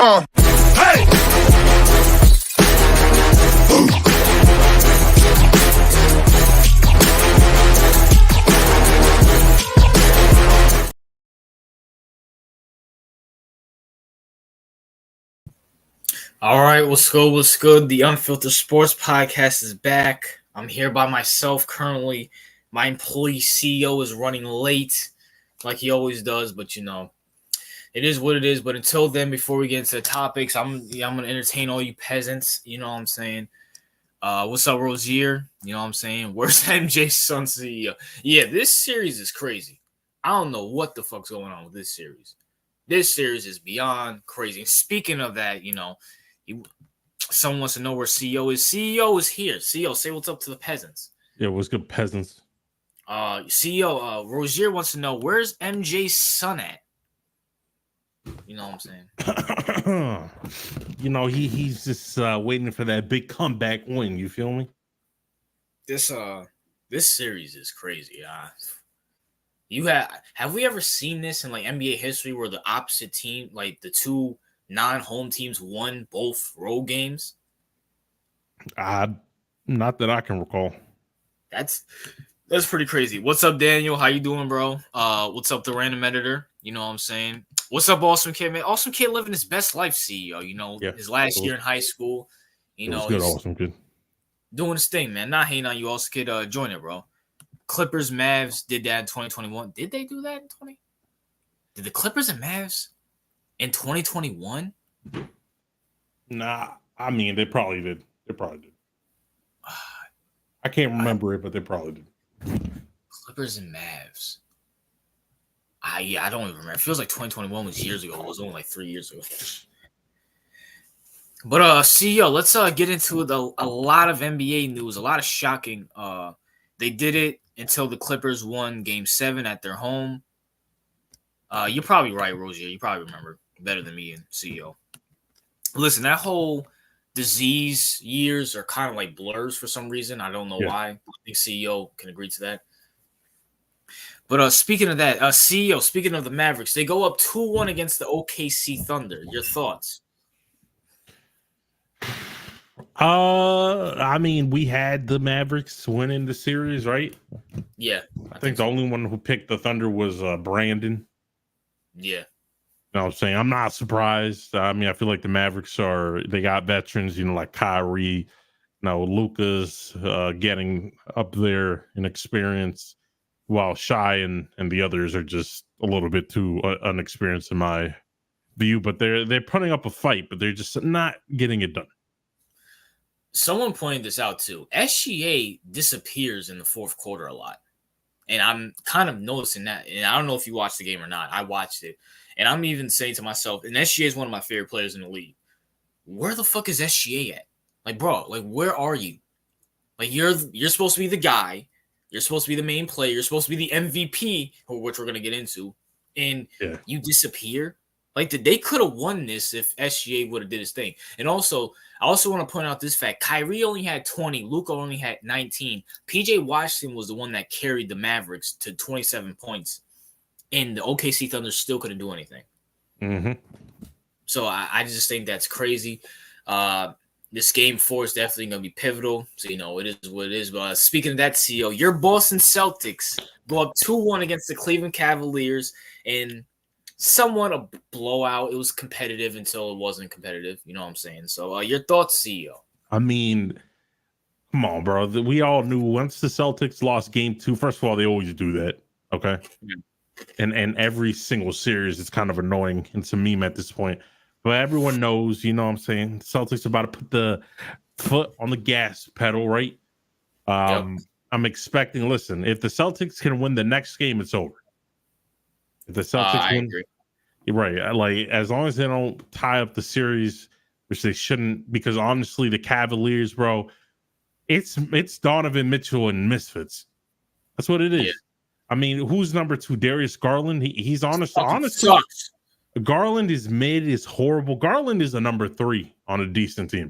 Hey! All right, what's good? What's good? The Unfiltered Sports Podcast is back. I'm here by myself currently. My employee CEO is running late, like he always does, but you know, it is what it is. But until then, before we get into the topics, I'm gonna entertain all you peasants. You know what I'm saying? What's up, Rozier? You know what I'm saying? Where's MJ's son CEO? Yeah, this series is crazy. I don't know what the fuck's going on with this series. This series is beyond crazy. And speaking of that, you know. Someone wants to know where CEO is. CEO is here. CEO, say what's up to the peasants. Yeah, what's good, peasants? CEO, Rozier wants to know where's MJ's son at. You know what I'm saying? You know, he's just waiting for that big comeback win. You feel me? This series is crazy. Have we ever seen this in like NBA history where the opposite team, like the two non-home teams, won both road games? Not that I can recall. That's pretty crazy. What's up, Daniel? How you doing, bro? What's up, the random editor? You know what I'm saying? What's up, Awesome Kid, man? Awesome Kid living his best life, CEO. You know, his last year in high school. You know, good, Awesome Kid. Doing his thing, man. Not hating on you, Awesome Kid. Join it, bro. Clippers, Mavs did that in 2021. Did they do that in 20? Did the Clippers and Mavs in 2021? Nah, I mean, they probably did. I can't remember it, but they probably did. Clippers and Mavs. I don't even remember. It feels like 2021 was years ago. It was only like 3 years ago. But CEO, let's get into a lot of NBA news. A lot of shocking. They did it until the Clippers won Game 7 at their home. You're probably right, Rozier. You probably remember better than me and CEO. Listen, that whole disease years are kind of like blurs for some reason. I don't know why. I think CEO can agree to that. But speaking of that, CEO, speaking of the Mavericks, they go up 2-1 against the OKC Thunder. Your thoughts? I mean, we had the Mavericks winning the series, right? Yeah. I think the only one who picked the Thunder was Brandon. Yeah. You know what I'm saying? I'm not surprised. I mean, I feel like the Mavericks they got veterans, you know, like Kyrie, you know, Luka's getting up there in experience, while Shai and the others are just a little bit too unexperienced in my view. But they're putting up a fight, but they're just not getting it done. Someone pointed this out too. SGA disappears in the fourth quarter a lot. And I'm kind of noticing that. And I don't know if you watched the game or not. I watched it. And I'm even saying to myself, and SGA is one of my favorite players in the league. Where the fuck is SGA at? Like, bro, like, where are you? Like, you're supposed to be the guy. You're supposed to be the main player. You're supposed to be the MVP, which we're going to get into. And you disappear. Like, they could have won this if SGA would have did his thing. And also, I also want to point out this fact. Kyrie only had 20. Luka only had 19. PJ Washington was the one that carried the Mavericks to 27 points. And the OKC Thunder still couldn't do anything. Mm-hmm. So I just think that's crazy. This game 4 is definitely going to be pivotal. So, you know, it is what it is. But speaking of that, CEO, your Boston Celtics go up 2-1 against the Cleveland Cavaliers and somewhat a blowout. It was competitive until it wasn't competitive. You know what I'm saying? So your thoughts, CEO? I mean, come on, bro. We all knew once the Celtics lost game 2, first of all, they always do that. Okay. Yeah. And every single series is kind of annoying. It's a meme at this point. But everyone knows, you know what I'm saying? Celtics about to put the foot on the gas pedal, right? I'm expecting, listen, if the Celtics can win the next game, it's over. If the Celtics win, agree. Right. Like, as long as they don't tie up the series, which they shouldn't, because honestly, the Cavaliers, bro, it's Donovan Mitchell and Misfits. That's what it is. Yeah. I mean, who's number 2? Darius Garland? He's honestly sucks. Garland is mid, is horrible. Garland is a number 3 on a decent team.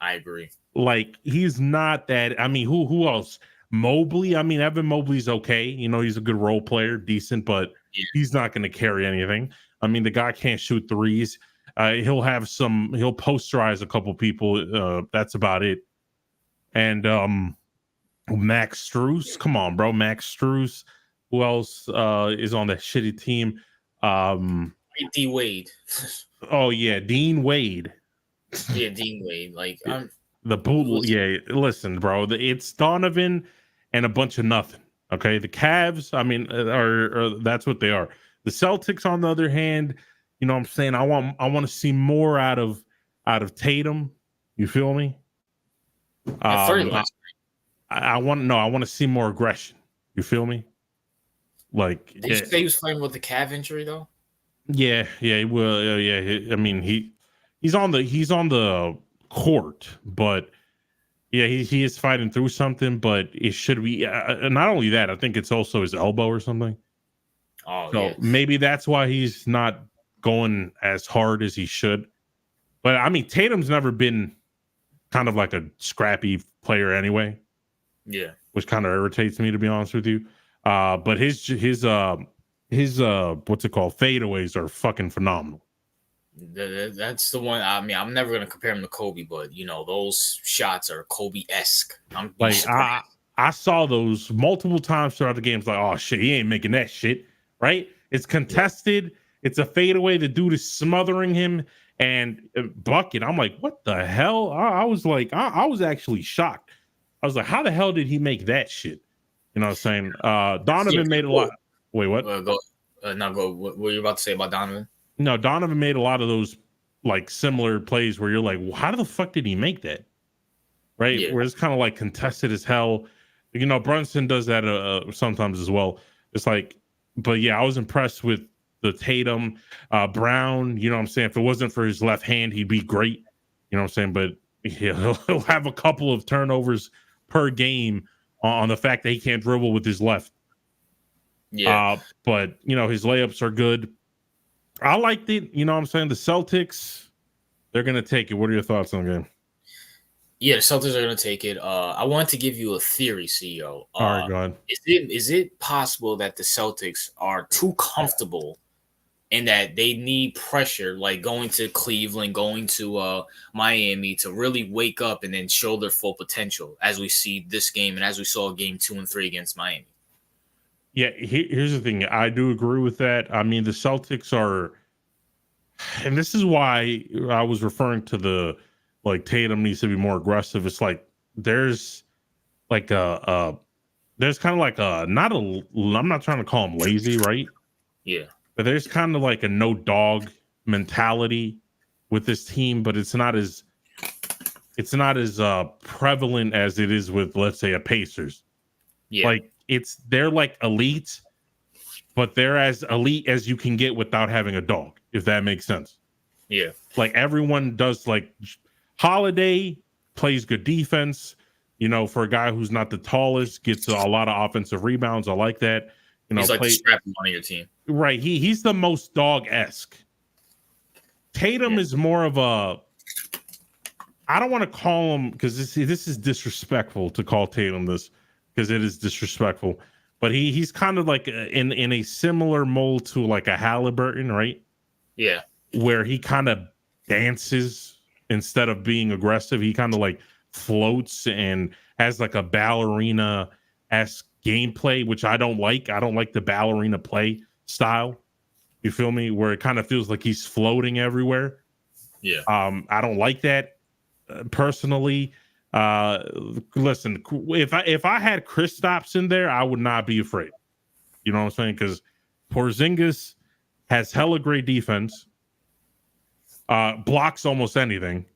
I agree. Like, he's not that. I mean, who else? Mobley. I mean, Evan Mobley's okay. You know, he's a good role player, decent, but he's not going to carry anything. I mean, the guy can't shoot threes. He'll posterize a couple people. That's about it. And Max Strus, come on, bro, Max Strus. Who else is on that shitty team? D Wade. Oh yeah, Dean Wade. Yeah, Dean Wade. Like I'm the boot. Yeah, listen, bro. It's Donovan and a bunch of nothing. Okay, the Cavs. I mean, are that's what they are. The Celtics, on the other hand, you know what I'm saying. I want to see more out of Tatum. You feel me? I want to see more aggression. You feel me? Like, did you say he was playing with the calf injury though? Yeah, he will. Yeah, I mean he's on the court, but yeah, he is fighting through something. But it should be not only that. I think it's also his elbow or something. Oh So yeah, maybe that's why he's not going as hard as he should. But I mean, Tatum's never been kind of like a scrappy player anyway. Yeah, which kind of irritates me, to be honest with you. But his what's it called, fadeaways are fucking phenomenal. that's the one. I mean, I'm never gonna compare him to Kobe, but you know those shots are Kobe-esque. I'm Like I saw those multiple times throughout the games. Like, oh shit, he ain't making that shit. Right? It's contested. Yeah. It's a fadeaway. The dude is smothering him and bucket. I'm like, what the hell? I was like, I was actually shocked. I was like, how the hell did he make that shit? You know what I'm saying? Donovan made a lot. Wait, what? Go. What were you about to say about Donovan? No, Donovan made a lot of those like similar plays where you're like, well, how the fuck did he make that? Right? Yeah. Where it's kind of like contested as hell. You know, Brunson does that sometimes as well. It's like, but yeah, I was impressed with the Tatum, Brown. You know what I'm saying? If it wasn't for his left hand, he'd be great. You know what I'm saying? But yeah, he'll have a couple of turnovers per game on the fact that he can't dribble with his left. Yeah. But you know, his layups are good. I liked it. You know what I'm saying? The Celtics, they're gonna take it. What are your thoughts on the game? Yeah, the Celtics are gonna take it. I wanted to give you a theory, CEO. All right, go ahead. Is it possible that the Celtics are too comfortable and that they need pressure, like going to Cleveland, going to Miami, to really wake up and then show their full potential, as we see this game and as we saw game 2 and 3 against Miami? Yeah, here's the thing. I do agree with that. I mean, the Celtics are, and this is why I was referring to the like Tatum needs to be more aggressive. It's like there's like there's kind of like I'm not trying to call him lazy, right? Yeah. But there's kind of like a no dog mentality with this team, but it's not as prevalent as it is with, let's say, a Pacers. Yeah. Like they're like elite, but they're as elite as you can get without having a dog, if that makes sense. Yeah. Like everyone does. Like Holiday plays good defense, you know, for a guy who's not the tallest, gets a lot of offensive rebounds. I like that. You know, he's like the scrappy one of your team. Right. He's the most dog-esque. Tatum is more of a, I don't want to call him, because this is disrespectful to call Tatum this, because it is disrespectful. But he's kind of like in a similar mold to like a Halliburton, right? Yeah. Where he kind of dances instead of being aggressive. He kind of like floats and has like a ballerina-esque gameplay, which I don't like. I don't like the ballerina play style. You feel me? Where it kind of feels like he's floating everywhere. Yeah. I don't like that personally. Listen, if I had Kristaps in there, I would not be afraid. You know what I'm saying? Because Porzingis has hella great defense, blocks almost anything.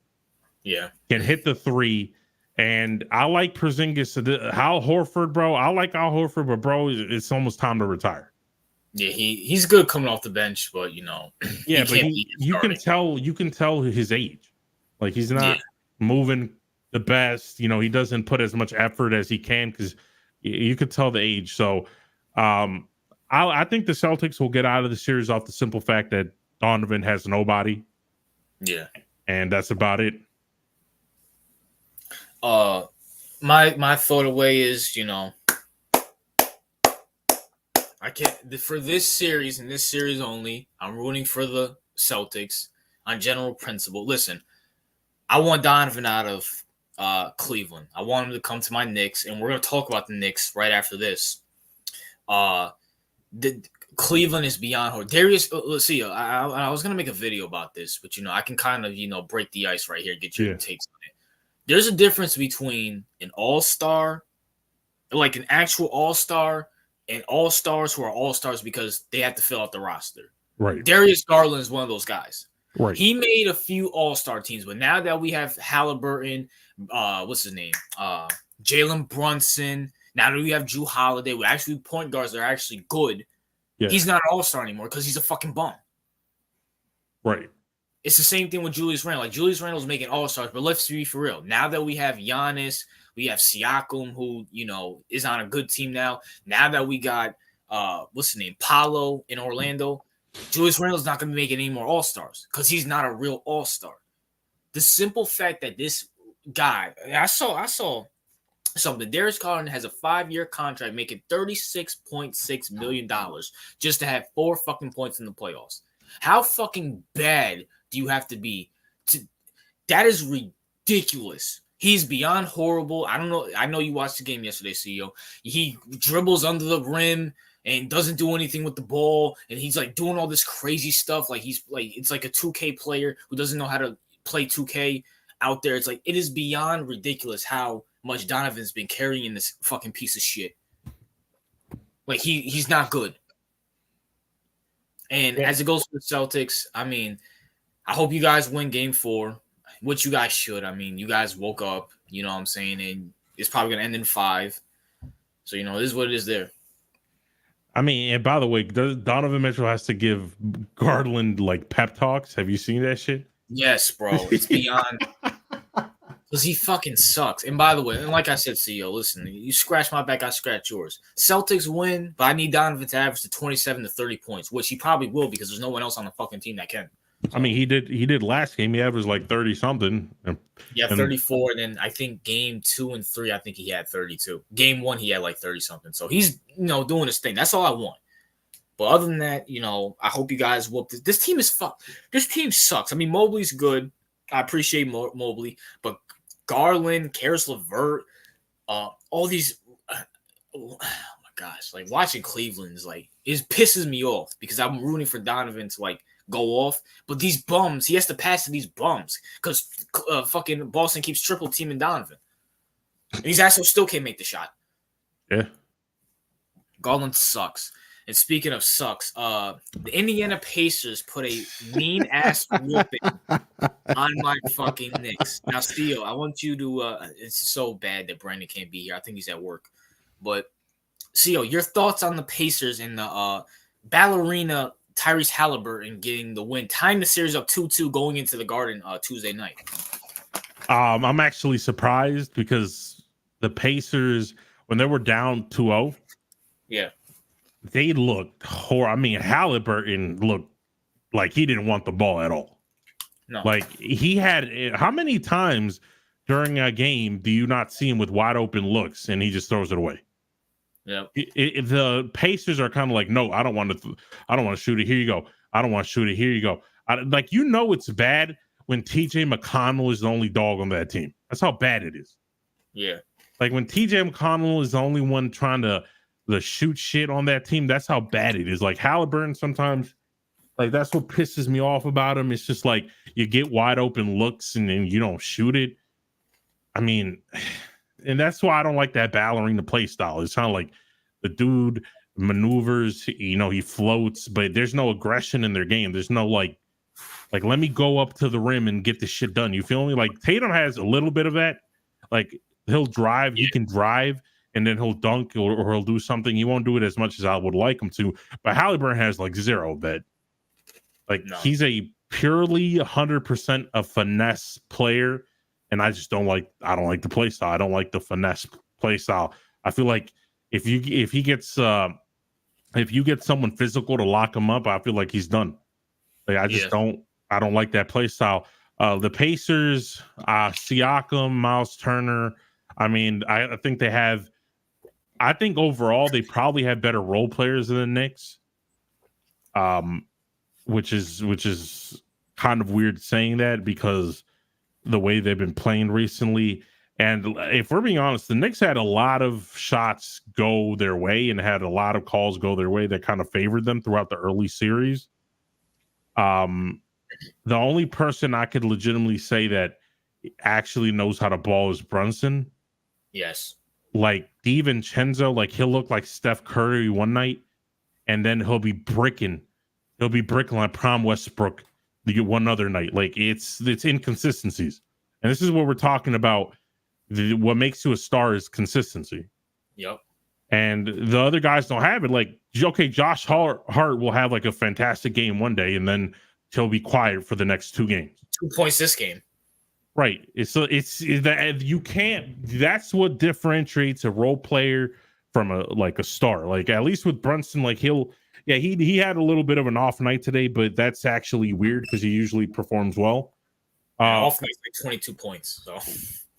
Yeah. Can hit the three. And I like Porzingis. Al Horford, bro. I like Al Horford, but bro, it's almost time to retire. Yeah, he's good coming off the bench, but you know, yeah, but you can tell his age. Like he's not moving the best. You know, he doesn't put as much effort as he can because you could tell the age. So, I think the Celtics will get out of the series off the simple fact that Donovan has nobody. Yeah, and that's about it. My thought away is, you know, I can't for this series and this series only. I'm rooting for the Celtics. on general principle. Listen, I want Donovan out of Cleveland. I want him to come to my Knicks, and we're going to talk about the Knicks right after this. The Cleveland is beyond horrible. Darius, let's see. I was going to make a video about this, but, I can kind of, break the ice right here, get your takes on it. There's a difference between an all-star, like an actual all-star, and all-stars who are all-stars because they have to fill out the roster. Right. Darius Garland is one of those guys. Right. He made a few all-star teams, but now that we have Halliburton, what's his name? Jalen Brunson. Now that we have Jrue Holiday, we actually point guards that are actually good. Yeah. He's not an all-star anymore because he's a fucking bum. Right. It's the same thing with Julius Randle. Like Julius Randle's making all-stars, but let's be for real. Now that we have Giannis, we have Siakam, who, is on a good team now. Now that we got, what's his name? Paolo in Orlando. Julius Randle's not going to be making any more all-stars because he's not a real all-star. The simple fact that this guy, I saw something. Darius Garland has a 5-year contract making $36.6 million just to have 4 fucking points in the playoffs. How fucking bad do you have to be? That is ridiculous. He's beyond horrible. I don't know. I know you watched the game yesterday, CEO. He dribbles under the rim and doesn't do anything with the ball, and he's like doing all this crazy stuff. Like he's like it's like a 2K player who doesn't know how to play 2K out there. It's like it is beyond ridiculous how much Donovan's been carrying this fucking piece of shit. Like he's not good. And as it goes for the Celtics, I mean, I hope you guys win game 4, which you guys should. I mean, you guys woke up, you know what I'm saying, and it's probably going to end in 5. So, this is what it is there. I mean, and by the way, Donovan Mitchell has to give Garland, like, pep talks. Have you seen that shit? Yes, bro. It's beyond because he fucking sucks. And by the way, and like I said, CEO, listen, you scratch my back, I scratch yours. Celtics win, but I need Donovan to average to 27 to 30 points, which he probably will because there's no one else on the fucking team that can. So, I mean, he did last game. He averaged like 30 something. Yeah, 34. And then I think game 2 and 3, I think he had 32. Game 1, he had like 30 something. So he's, doing his thing. That's all I want. But other than that, I hope you guys whoop this. This team is fucked. This team sucks. I mean, Mobley's good. I appreciate Mobley, but Garland, Karis LeVert, all these. Oh my gosh! Like watching Cleveland is like it pisses me off because I'm rooting for Donovan to like go off, but these bums, he has to pass to these bums because fucking Boston keeps triple teaming Donovan, and he's actually still can't make the shot. Yeah, Garland sucks. And speaking of sucks, the Indiana Pacers put a mean ass whooping on my fucking Knicks. Now, Theo, I want you to. It's so bad that Brandon can't be here. I think he's at work. But, Theo, your thoughts on the Pacers and the ballerina Tyrese Halliburton getting the win, tying the series up 2-2 going into the Garden Tuesday night? I'm actually surprised because the Pacers, when they were down 2-0, yeah. They looked horrible. I mean, Halliburton looked like he didn't want the ball at all. No. Like he had how many times during a game do you not see him with wide open looks and he just throws it away? Yeah. The Pacers are kind of like, no, I don't want to shoot it. Here you go. I don't want to shoot it. Here you go. It's bad when TJ McConnell is the only dog on that team. That's how bad it is. Yeah. Like when TJ McConnell is the only one trying to shoot shit on that team, that's how bad it is. Like Halliburton sometimes, like that's what pisses me off about him. It's just like you get wide open looks and then you don't shoot it. I mean, and that's why I don't like that ballerina play style. It's kind of like the dude maneuvers, he floats, but there's no aggression in their game. There's no like let me go up to the rim and get this shit done. You feel me? Like Tatum has a little bit of that. Like he'll drive, he can drive, and then he'll dunk or he'll do something. He won't do it as much as I would like him to. But Halliburton has like zero of that. Like he's a purely 100% a finesse player, and I don't like the play style. I don't like the finesse play style. I feel like if you get someone physical to lock him up, I feel like he's done. Like I don't like that play style. The Pacers, Siakam, Miles Turner. I mean, I think they have. I think overall they probably have better role players than the Knicks, which is kind of weird saying that because the way they've been playing recently. And if we're being honest, the Knicks had a lot of shots go their way and had a lot of calls go their way that kind of favored them throughout the early series. The only person I could legitimately say that actually knows how to ball is Brunson. Yes. Like DiVincenzo, like he'll look like Steph Curry one night, and then he'll be bricking. He'll be bricking like Prom Westbrook one other night. Like it's inconsistencies, and this is what we're talking about. What makes you a star is consistency. Yep. And the other guys don't have it. Like, okay, Josh Hart will have like a fantastic game one day, and then he'll be quiet for the next 2 games. 2 points this game. Right. It's that you can't. That's what differentiates a role player from a star. Like at least with Brunson, like he had a little bit of an off night today, but that's actually weird because he usually performs well. Off night's like 22 points. So.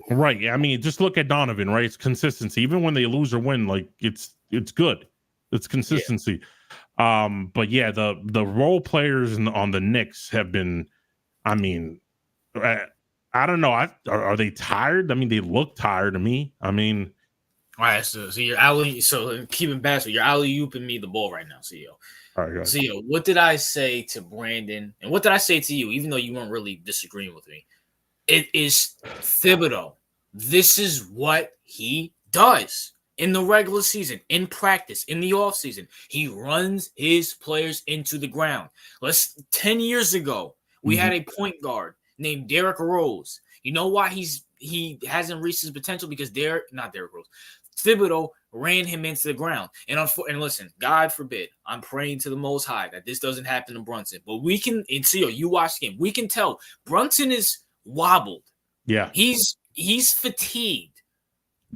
Right. I mean, just look at Donovan. Right. It's consistency. Even when they lose or win, like it's good. It's consistency. Yeah. But yeah, the role players on the Knicks have been. I mean. I don't know. Are they tired? I mean, they look tired to me. I mean, all right. So you're alley. So keep it back. So you're alley-ooping me the ball right now, CEO. All right, guys. CEO, what did I say to Brandon, and what did I say to you? Even though you weren't really disagreeing with me, it is Thibodeau. This is what he does in the regular season, in practice, in the offseason. He runs his players into the ground. 10 years ago, we had a point guard named Derrick Rose. You know why he hasn't reached his potential? Because not Derrick Rose. Thibodeau ran him into the ground. And listen, God forbid, I'm praying to the Most High that this doesn't happen to Brunson. But we can, and CEO, you watch the game, we can tell Brunson is wobbled. Yeah. He's fatigued.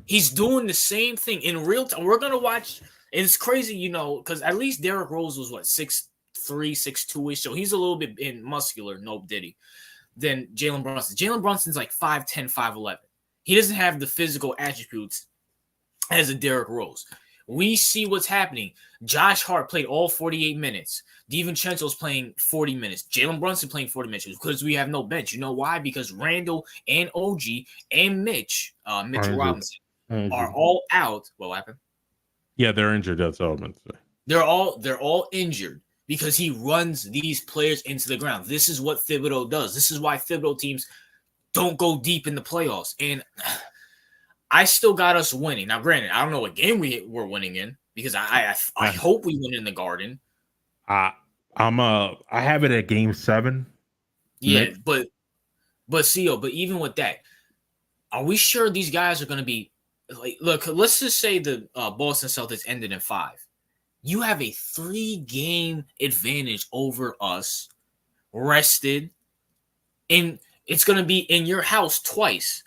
He's doing the same thing in real time. We're gonna watch. It's crazy, because at least Derrick Rose was 6'3", 6'2", so he's a little bit muscular. Nope, did he? Than Jalen Brunson. Jalen Brunson's like 5'10", 5'11". He doesn't have the physical attributes as a Derrick Rose. We see what's happening. Josh Hart played all 48 minutes. DiVincenzo's playing 40 minutes. Jalen Brunson playing 40 minutes because we have no bench. You know why? Because Randall and OG and Mitchell Robinson are all out. What happened? Yeah, they're injured. That's all I'm going to say. They're all injured. Because he runs these players into the ground. This is what Thibodeau does. This is why Thibodeau teams don't go deep in the playoffs. And I still got us winning. Now, granted, I don't know what game we're winning in because I hope we win in the Garden. I have it at Game 7. Yeah, Nick. but CEO, but even with that, are we sure these guys are going to be like? Look, let's just say the Boston Celtics ended in 5. You have a 3-game advantage over us, rested, and it's going to be in your house twice.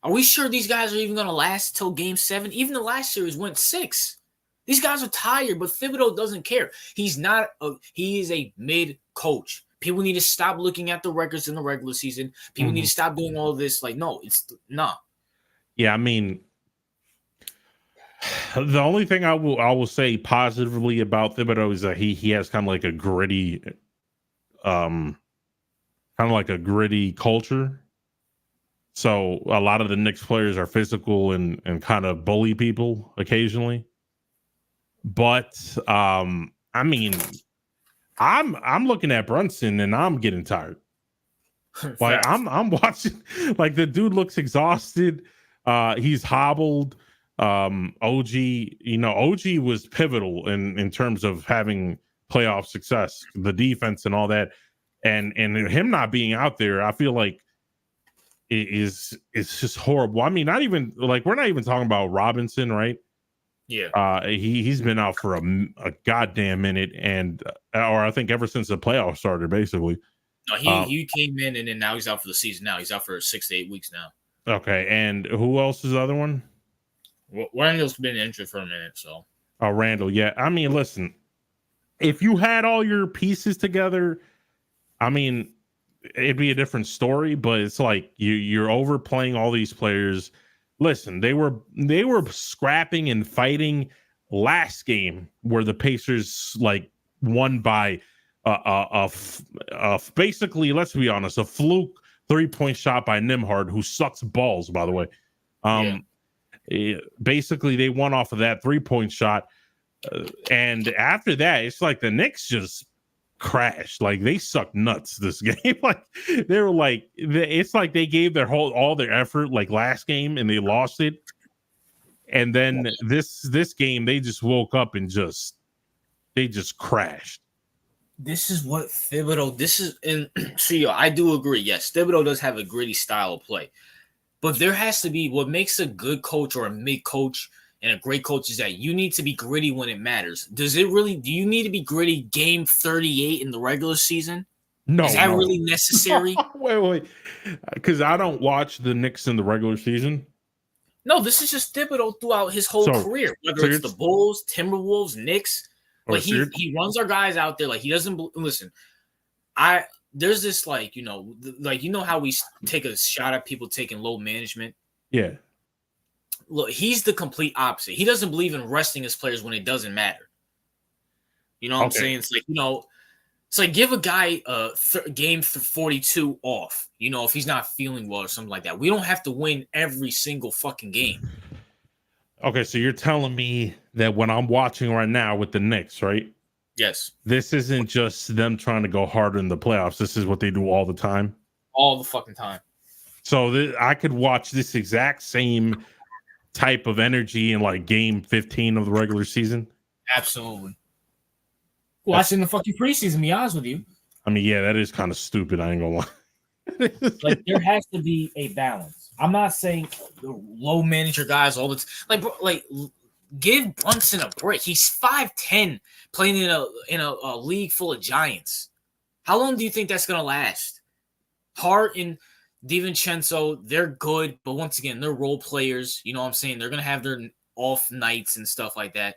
Are we sure these guys are even going to last till Game 7? Even the last series went 6. These guys are tired, but Thibodeau doesn't care. He is a mid-coach. People need to stop looking at the records in the regular season. People need to stop doing all this. Like, no, it's not. Yeah, I mean, the only thing I will say positively about Thibodeau is that he has kind of like a gritty, culture. So a lot of the Knicks players are physical and kind of bully people occasionally. But I mean, I'm looking at Brunson and I'm getting tired. Like I'm watching, like the dude looks exhausted. He's hobbled. OG was pivotal in terms of having playoff success, the defense and all that, and him not being out there, I feel like it's just horrible. I mean, we're not even talking about Robinson, right? Yeah. He's been out for a goddamn minute, and or I think ever since the playoffs started, basically. No, he came in and then now he's out for the season. Now he's out for 6 to 8 weeks now. Okay, and who else is the other one? Well, Randall's been injured for a minute, so. Oh, Randall, yeah. I mean, listen, if you had all your pieces together, I mean, it'd be a different story. But it's like you're overplaying all these players. Listen, they were scrapping and fighting last game where the Pacers like won by basically, let's be honest, a fluke 3-point shot by Nimhard, who sucks balls, by the way. Basically, they won off of that 3-point shot. And after that, it's like the Knicks just crashed. Like they sucked nuts this game. Like they were like, it's like they gave all their effort like last game and they lost it. And then this game, they just woke up and they just crashed. This is what Thibodeau. I do agree. Yes, Thibodeau does have a gritty style of play, but there has to be what makes a good coach or a mid coach and a great coach is that you need to be gritty when it matters. Do you need to be gritty game 38 in the regular season? No. Is that really necessary? Wait. Because I don't watch the Knicks in the regular season. No, this is just Thibodeau throughout his whole career, whether it's the Bulls, Timberwolves, Knicks. Like he runs our guys out there. Like he doesn't listen. There's this like how we take a shot at people taking low management. Yeah. Look, he's the complete opposite. He doesn't believe in resting his players when it doesn't matter. You know what I'm saying? It's like it's like give a guy game 42 off. If he's not feeling well or something like that. We don't have to win every single fucking game. Okay, so you're telling me that when I'm watching right now with the Knicks, right? Yes. This isn't just them trying to go harder in the playoffs. This is what they do all the time? All the fucking time. So I could watch this exact same type of energy in like game 15 of the regular season? Absolutely. Watching the fucking preseason, to be honest with you. I mean, yeah, that is kind of stupid. I ain't gonna lie. Like, there has to be a balance. I'm not saying low manager guys all the time. Give Brunson a break. He's 5'10", playing in a league full of giants. How long do you think that's gonna last? Hart and DiVincenzo, they're good, but once again, they're role players. You know what I'm saying? They're gonna have their off nights and stuff like that.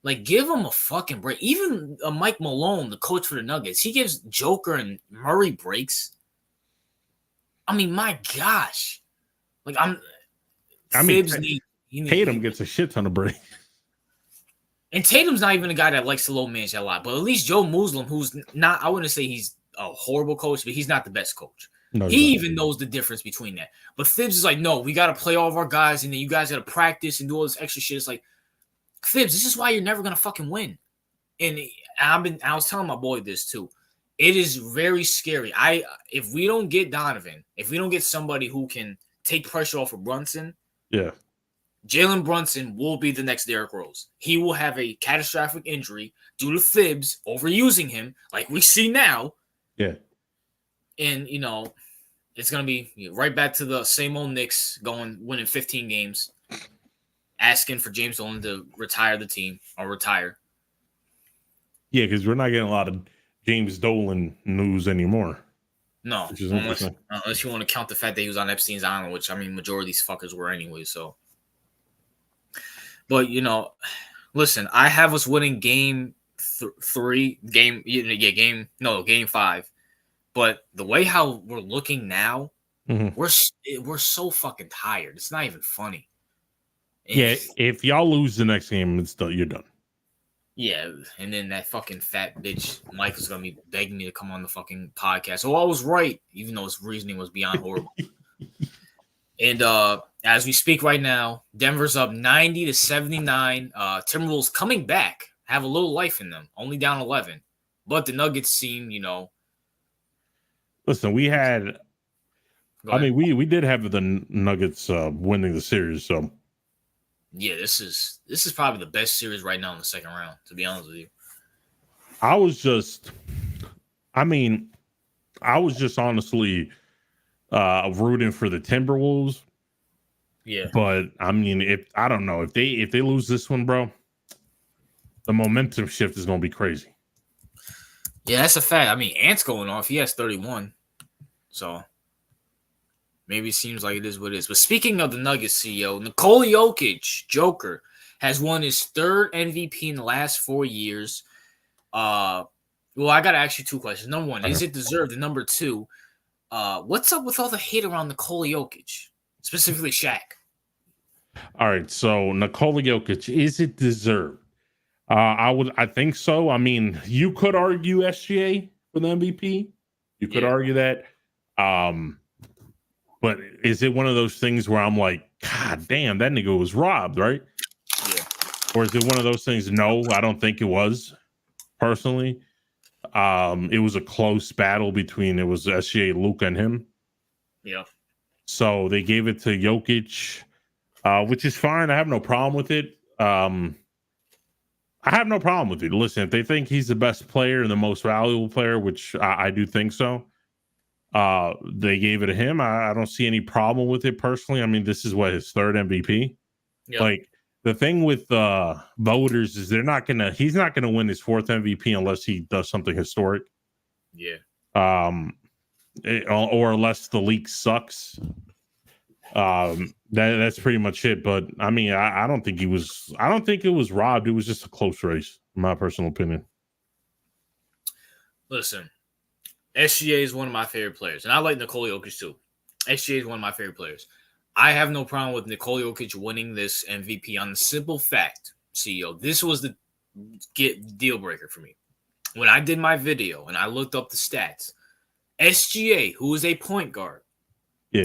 Like, give them a fucking break. Even Mike Malone, the coach for the Nuggets, he gives Joker and Murray breaks. I mean, my gosh. Like, Tatum gets a shit ton of breaks. And Tatum's not even a guy that likes to low manage a lot. But at least Joe Muslim, who's not, I wouldn't say he's a horrible coach, but he's not the best coach. No, he even knows the difference between that. But Thibs is like, no, we got to play all of our guys, and then you guys got to practice and do all this extra shit. It's like, Thibs, this is why you're never going to fucking win. And I was telling my boy this too. It is very scary. If we don't get Donovan, if we don't get somebody who can take pressure off of Brunson, yeah, Jalen Brunson will be the next Derrick Rose. He will have a catastrophic injury due to Thibs overusing him, like we see now. Yeah. And, it's going to be right back to the same old Knicks winning 15 games, asking for James Dolan to retire the team or retire. Yeah, because we're not getting a lot of James Dolan news anymore. No, unless you want to count the fact that he was on Epstein's Island, which, I mean, majority of these fuckers were anyway, so. But, listen, I have us winning game 5. But the way how we're looking now, we're so fucking tired. It's not even funny. Yeah, if y'all lose the next game, you're done. Yeah, and then that fucking fat bitch Mike is gonna be begging me to come on the fucking podcast. So I was right, even though his reasoning was beyond horrible. And as we speak right now, Denver's up 90-79. Timberwolves coming back, have a little life in them, only down 11. But the Nuggets seem, Listen, we did have the Nuggets winning the series, so. Yeah, this is probably the best series right now in the second round, to be honest with you. I was just honestly rooting for the Timberwolves. Yeah. But I mean, if they lose this one, bro, the momentum shift is gonna be crazy. Yeah, that's a fact. I mean, Ant's going off. He has 31. So maybe it seems like it is what it is. But speaking of the Nuggets CEO, Nikola Jokic, Joker, has won his third MVP in the last 4 years. Well, I got to ask you two questions. Number one, is it deserved? And number two, what's up with all the hate around Nikola Jokic, specifically Shaq? All right, so Nikola Jokic, is it deserved? I think so. I mean, you could argue SGA for the MVP. You could argue that. But is it one of those things where I'm like, God damn, that nigga was robbed, right? Yeah. Or is it one of those things? No, I don't think it was, personally. It was a close battle between, it was SGA, Luka, and him. Yeah. So they gave it to Jokic, which is fine. I have no problem with it. I have no problem with it. Listen, if they think he's the best player and the most valuable player, which I do think so, they gave it to him. I don't see any problem with it personally. I mean, this is what, his third MVP. Yeah. Like, the thing with voters is he's not gonna win his fourth MVP unless he does something historic. Yeah. Or unless the league sucks. That's pretty much it. But I mean, I don't think it was robbed. It was just a close race, in my personal opinion. Listen, SGA is one of my favorite players, and I like Nikola Jokic too. SGA is one of my favorite players. I have no problem with Nikola Jokic winning this MVP on the simple fact, CEO, this was the deal breaker for me. When I did my video and I looked up the stats, SGA, who is a point guard,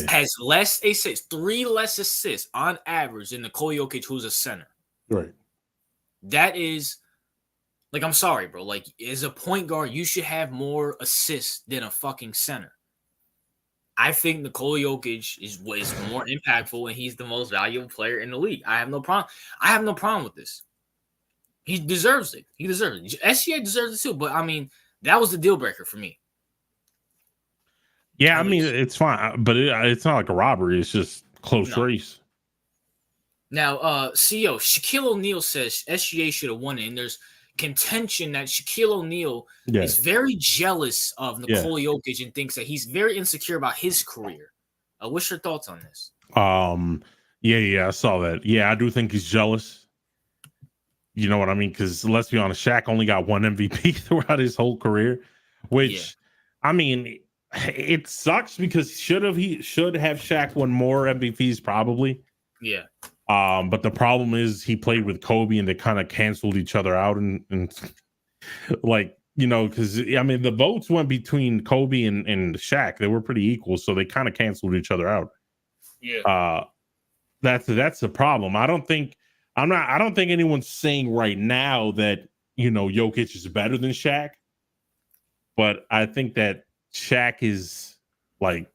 has less assists, 3 less assists on average than Nikola Jokic, who's a center. Right. That is, like, I'm sorry, bro. Like, as a point guard, you should have more assists than a fucking center. I think Nikola Jokic is more impactful, and he's the most valuable player in the league. I have no problem. I have no problem with this. He deserves it. He deserves it. SGA deserves it too. But I mean, that was the deal breaker for me. Yeah, I mean, it's fine, but it's not like a robbery. It's just close race. Now, CEO Shaquille O'Neal says SGA should have won it, and there's contention that Shaquille O'Neal is very jealous of Nikola Jokic and thinks that he's very insecure about his career. What's your thoughts on this? Yeah, I saw that. Yeah, I do think he's jealous. You know what I mean? Because let's be honest, Shaq only got one MVP throughout his whole career, which, I mean, it sucks because he should have Shaq won more MVPs probably. Yeah. But the problem is he played with Kobe and they kind of canceled each other out and like, you know, because I mean the votes went between Kobe and Shaq. They were pretty equal, so they kind of canceled each other out. Yeah. That's the problem. I don't think anyone's saying right now that, you know, Jokic is better than Shaq. But I think that Shaq is like,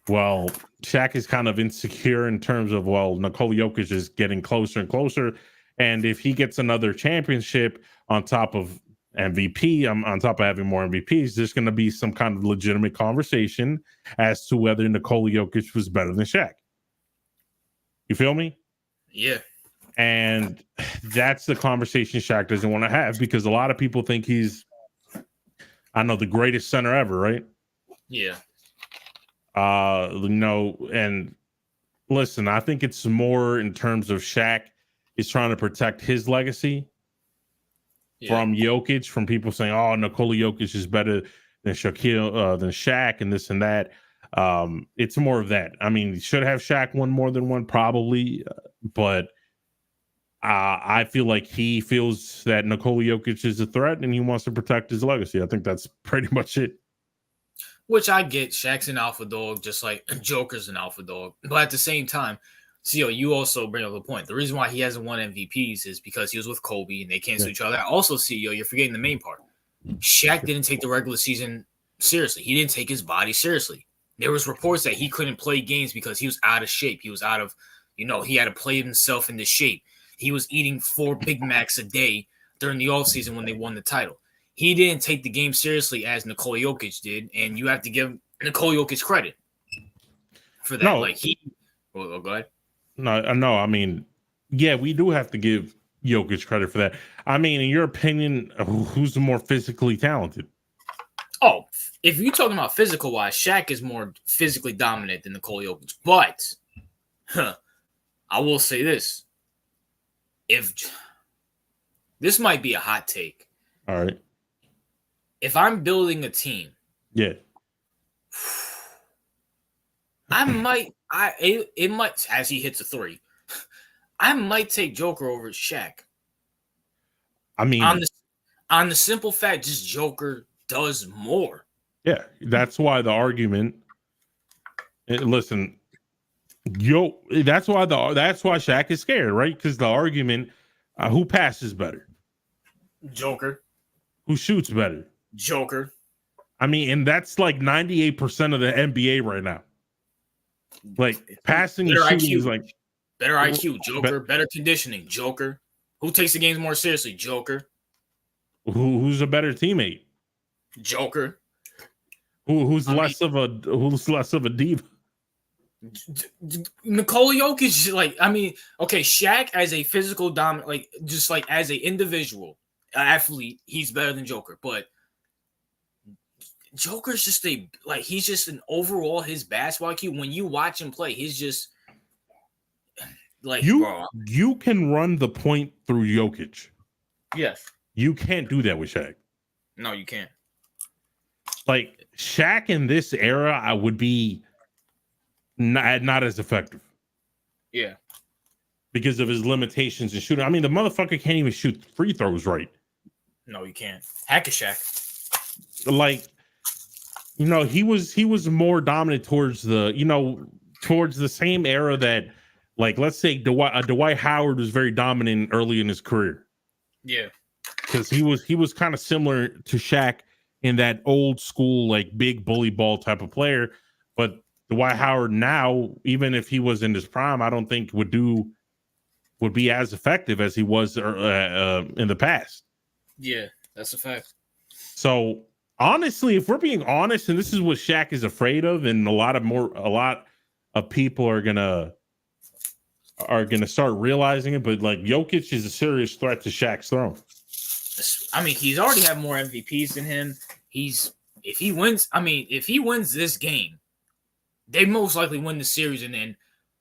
well, Shaq is kind of insecure in terms of, well, Nikola Jokic is getting closer and closer. And if he gets another championship on top of MVP, on top of having more MVPs, there's going to be some kind of legitimate conversation as to whether Nikola Jokic was better than Shaq. You feel me? Yeah. And that's the conversation Shaq doesn't want to have because a lot of people think he's, I know, the greatest center ever, right? Yeah. You know, and listen, I think it's more in terms of Shaq is trying to protect his legacy from Jokic, from people saying, "Oh, Nikola Jokic is better than Shaquille, than Shaq," and this and that. It's more of that. I mean, should have Shaq won more than one, probably, but I feel like he feels that Nikola Jokic is a threat and he wants to protect his legacy. I think that's pretty much it. Which I get. Shaq's an alpha dog, just like Joker's an alpha dog. But at the same time, CEO, you also bring up a point. The reason why he hasn't won MVPs is because he was with Kobe and they canceled each other out. Also, CEO, you're forgetting the main part. Shaq didn't take the regular season seriously. He didn't take his body seriously. There was reports that he couldn't play games because he was out of shape. He was out of, he had to play himself into shape. He was eating 4 Big Macs a day during the offseason when they won the title. He didn't take the game seriously as Nikola Jokic did, and you have to give Nikola Jokic credit for that. No. Like go ahead. No, I mean, yeah, we do have to give Jokic credit for that. I mean, in your opinion, who's the more physically talented? Oh, if you're talking about physical wise, Shaq is more physically dominant than Nikola Jokic. But I will say this. If this might be a hot take. All right. If I'm building a team, I might, it might, as he hits a 3, I might take Joker over Shaq. I mean, on the simple fact, just Joker does more. yeah, that's why the argument. Listen, that's why Shaq is scared, right? Because the argument, who passes better, Joker, who shoots better. Joker. I mean, and that's like 98% of the NBA right now. Like passing and shooting is like better IQ, Joker. Better conditioning, Joker. Who takes the games more seriously, Joker? Who's a better teammate, Joker. Who's less of a diva? Nikola Jokic, like, I mean, okay, Shaq as a physical dominant, like, just like as an individual athlete, he's better than Joker, but Joker's just he's just an overall, his basketball IQ. When you watch him play, he's just like, you can run the point through Jokic. Yes. You can't do that with Shaq. No, you can't. Like Shaq in this era, I would be not as effective. Yeah. Because of his limitations in shooting. I mean, the motherfucker can't even shoot free throws right. No, you can't. Hack a Shaq. Like, he was more dominant towards the same era that, like, let's say Dwight Howard was very dominant early in his career. Yeah. Because he was kind of similar to Shaq in that old school, like, big bully ball type of player. But Dwight Howard now, even if he was in his prime, I don't think would be as effective as he was in the past. Yeah, that's a fact. So honestly, if we're being honest, and this is what Shaq is afraid of, and a lot of people are gonna start realizing it, but like Jokic is a serious threat to Shaq's throne. I mean, he's already had more MVPs than him. If he wins this game, they most likely win the series, and then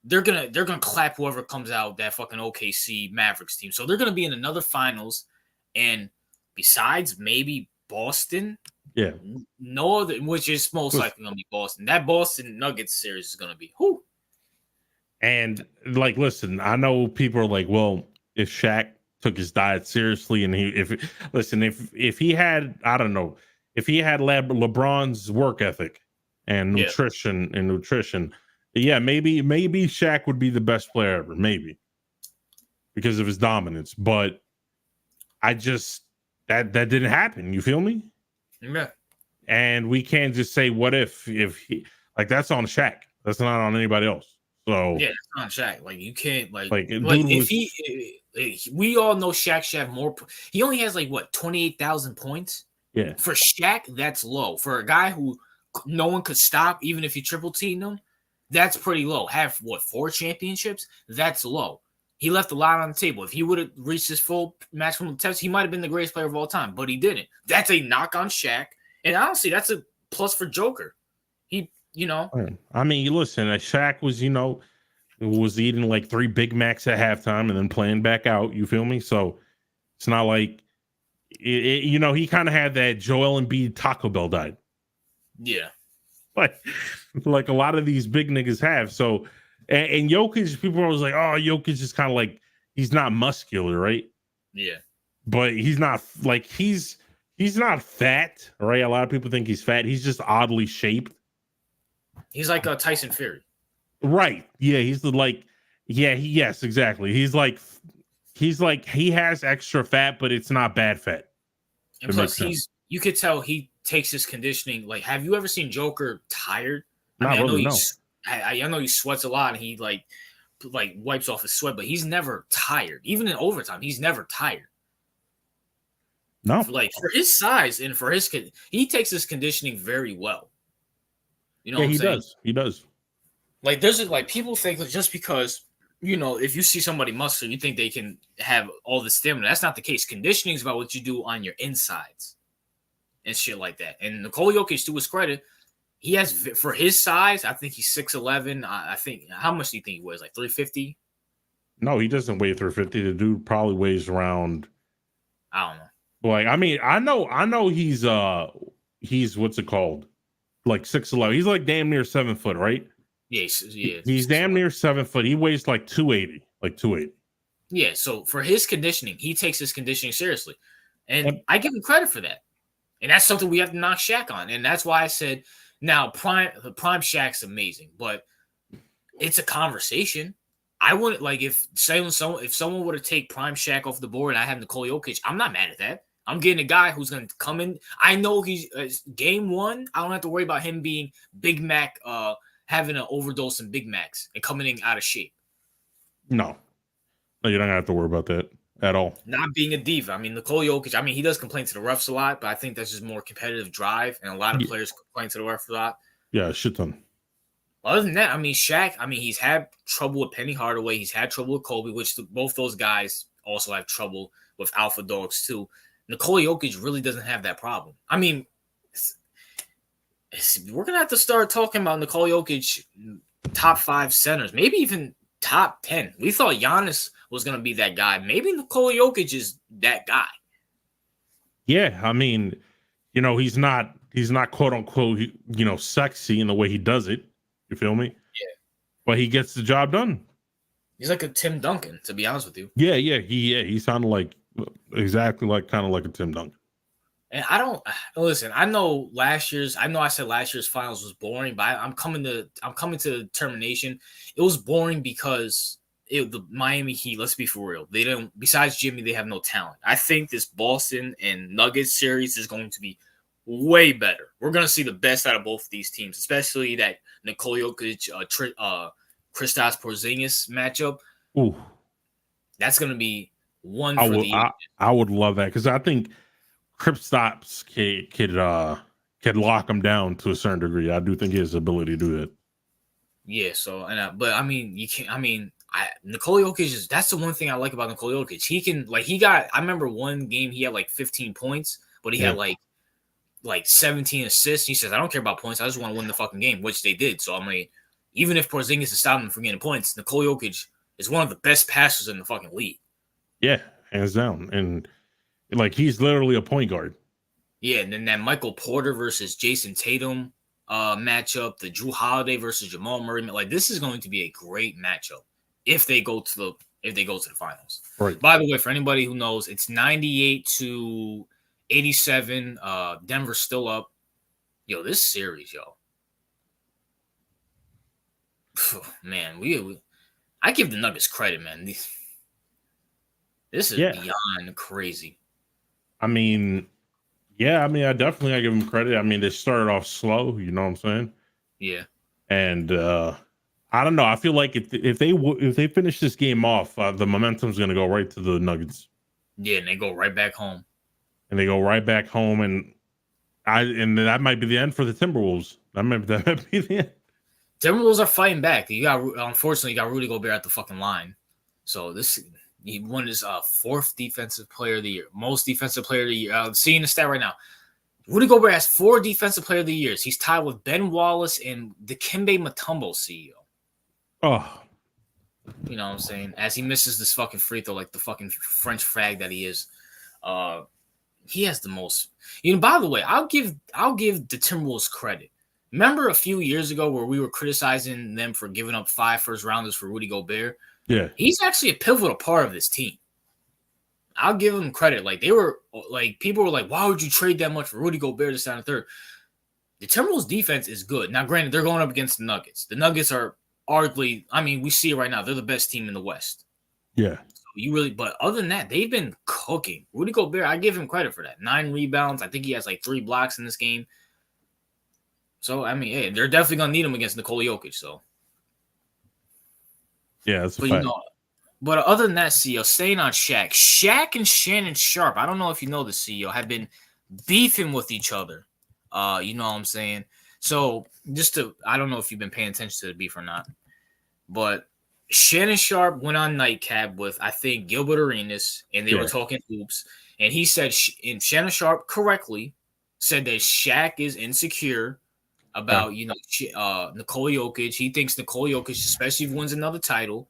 they're gonna clap whoever comes out, that fucking OKC Mavericks team. So they're gonna be in another finals, and besides maybe Boston, yeah, no other, which is most likely gonna be Boston. That Boston Nuggets series is gonna be who. And like, listen, I know people are like, well, if Shaq took his diet seriously, and if he had, I don't know, if he had LeBron's work ethic and nutrition, yeah, maybe Shaq would be the best player ever, maybe, because of his dominance. But I just that didn't happen. You feel me? Yeah. And we can't just say what if he, like, that's on Shaq. That's not on anybody else. So yeah, that's on Shaq. Like, you can't we all know Shaq should have more. He only has 28,000 points. Yeah. For Shaq, that's low. For a guy who no one could stop, even if you triple team him, that's pretty low. Have 4 championships? That's low. He left a lot on the table. If he would have reached his full maximum test, he might have been the greatest player of all time, but he didn't. That's a knock on Shaq. And honestly, that's a plus for Joker. I mean, listen, Shaq was eating like 3 Big Macs at halftime and then playing back out. You feel me? So it's not like, he kind of had that Joel Embiid Taco Bell diet. Yeah. Like a lot of these big niggas have. So, and Jokic, people are always like, oh, Jokic is kind of like, he's not muscular, right? Yeah. But he's not he's not fat, right? A lot of people think he's fat. He's just oddly shaped. He's like a Tyson Fury. Right. Yeah, yes, exactly. He's like he has extra fat, but it's not bad fat. And plus you could tell he takes his conditioning. Like, have you ever seen Joker tired? I know he sweats a lot and he like wipes off his sweat, but he's never tired. Even in overtime, he's never tired. No. For his size and for he takes his conditioning very well. You know what I'm saying? He does. Like, there's people think that just because, if you see somebody muscular, you think they can have all the stamina. That's not the case. Conditioning is about what you do on your insides and shit like that. And Nikola Jokic, to his credit, he has, for his size, I think he's 6'11". I think, how much do you think he weighs? Like 350? No, he doesn't weigh 350. The dude probably weighs around, I don't know. Like, I mean, I know he's what's it called? Like 6'11". He's like damn near 7 foot, right? Yes, yeah. He's damn near 7 foot. He weighs like 280. Yeah, so for his conditioning, he takes his conditioning seriously. And And I give him credit for that. And that's something we have to knock Shaq on. And that's why I said, now prime Shaq's amazing, but it's a conversation. I wouldn't like if someone were to take prime Shaq off the board and I have Nikola Jokic, I'm not mad at that. I'm getting a guy who's going to come in. I know he's game one. I don't have to worry about him being Big Mac, having an overdose in Big Macs and coming in out of shape. no, you don't have to worry about that at all. Not being a diva. I mean, Nikola Jokic, I mean, he does complain to the refs a lot, but I think that's just more competitive drive. And a lot of Yeah, players complain to the refs a lot. yeah, shit ton. Other than that, I mean, Shaq, I mean, he's had trouble with Penny Hardaway. He's had trouble with Kobe, which both those guys also have trouble with alpha dogs too. Nikola Jokic really doesn't have that problem. I mean, we're going to have to start talking about Nikola Jokic top 5 centers, maybe even top 10. We thought Giannis was going to be that guy. Maybe Nikola Jokic is that guy. Yeah, I mean, he's not quote unquote, sexy in the way he does it. You feel me? Yeah. But he gets the job done. He's like a Tim Duncan, to be honest with you. Yeah, he sounded like exactly like kind of like a Tim Duncan. And I don't listen. I know I said last year's finals was boring, but I'm coming to determination. It was boring because the Miami Heat. Let's be for real. They don't. Besides Jimmy, they have no talent. I think this Boston and Nuggets series is going to be way better. We're going to see the best out of both of these teams, especially that Nikola Jokic, Kristaps Porzingis matchup. Ooh, that's going to be one for the ages. I would love that because I think Kristaps could lock him down to a certain degree. I do think he has the ability to do that. Yeah. So, but I mean, you can't. I mean, Nikola Jokic that's the one thing I like about Nikola Jokic. He can I remember one game he had like 15 points, but he had like 17 assists. He says, I don't care about points. I just want to win the fucking game, which they did. So I mean, even if Porzingis is stopping them from getting points, Nikola Jokic is one of the best passers in the fucking league. Yeah, hands down. And he's literally a point guard. Yeah, and then that Michael Porter versus Jason Tatum matchup, the Jrue Holiday versus Jamal Murray. Like, this is going to be a great matchup if they go to the finals. Right. By the way, for anybody who knows, it's 98-87. Denver's still up. Yo, this series, man, I give the Nuggets credit, man. This is beyond crazy. I mean, I definitely give them credit. I mean, they started off slow, you know what I'm saying? Yeah. And I don't know. I feel like if they finish this game off, the momentum's going to go right to the Nuggets. Yeah, and they go right back home. And that might be the end for the Timberwolves. That might be the end. Timberwolves are fighting back. Unfortunately, you got Rudy Gobert at the fucking line. So he won his 4th defensive player of the year, most defensive player of the year. Seeing the stat right now, Rudy Gobert has 4 defensive player of the years. He's tied with Ben Wallace and Dikembe Mutombo, CEO. Oh, you know what I'm saying? As he misses this fucking free throw, like the fucking French flag that he is. He has the most. By the way, I'll give the Timberwolves credit. Remember a few years ago where we were criticizing them for giving up 5 first-rounders for Rudy Gobert? Yeah. He's actually a pivotal part of this team. I'll give him credit. People were like, why would you trade that much for Rudy Gobert to stand a third? The Timberwolves defense is good. Now, granted, they're going up against the Nuggets. The Nuggets are arguably, we see it right now. They're the best team in the West. Yeah. But other than that, they've been cooking. Rudy Gobert, I give him credit for that. 9 rebounds. I think he has 3 blocks in this game. So, hey, they're definitely going to need him against Nikola Jokic. So, yeah, that's a fact. But other than that, CEO, staying on Shaq and Shannon Sharp, I don't know if you know the CEO, have been beefing with each other. You know what I'm saying? So, I don't know if you've been paying attention to the beef or not, but Shannon Sharp went on Nightcap with, I think, Gilbert Arenas, and they were talking hoops. And he said, and Shannon Sharp correctly said that Shaq is insecure about, Nikola Jokic. He thinks Nikola Jokic, especially if he wins another title,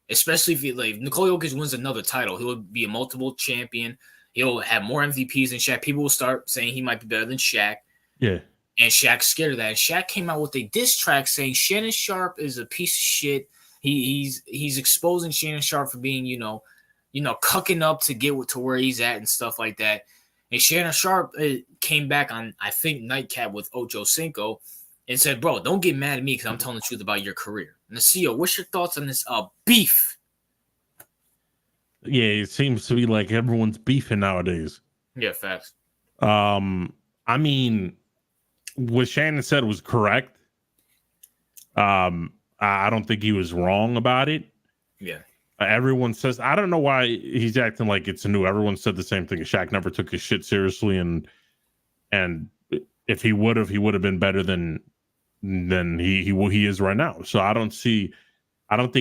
especially if Nikola Jokic wins another title, he'll be a multiple champion. He'll have more MVPs than Shaq. People will start saying he might be better than Shaq. Yeah. And Shaq's scared of that. And Shaq came out with a diss track saying Shannon Sharp is a piece of shit. He's exposing Shannon Sharp for being, cucking up to get to where he's at and stuff like that. And Shannon Sharp came back on, I think, Nightcap with Ocho Cinco and said, bro, don't get mad at me because I'm telling the truth about your career. Nacio, what's your thoughts on this beef? Yeah, it seems to be like everyone's beefing nowadays. Yeah, facts. I mean, what Shannon said was correct. I don't think he was wrong about it. Yeah. Everyone says, I don't know why he's acting like it's new. Everyone said the same thing. Shaq never took his shit seriously, and if he would have been better than he is right now. So I don't think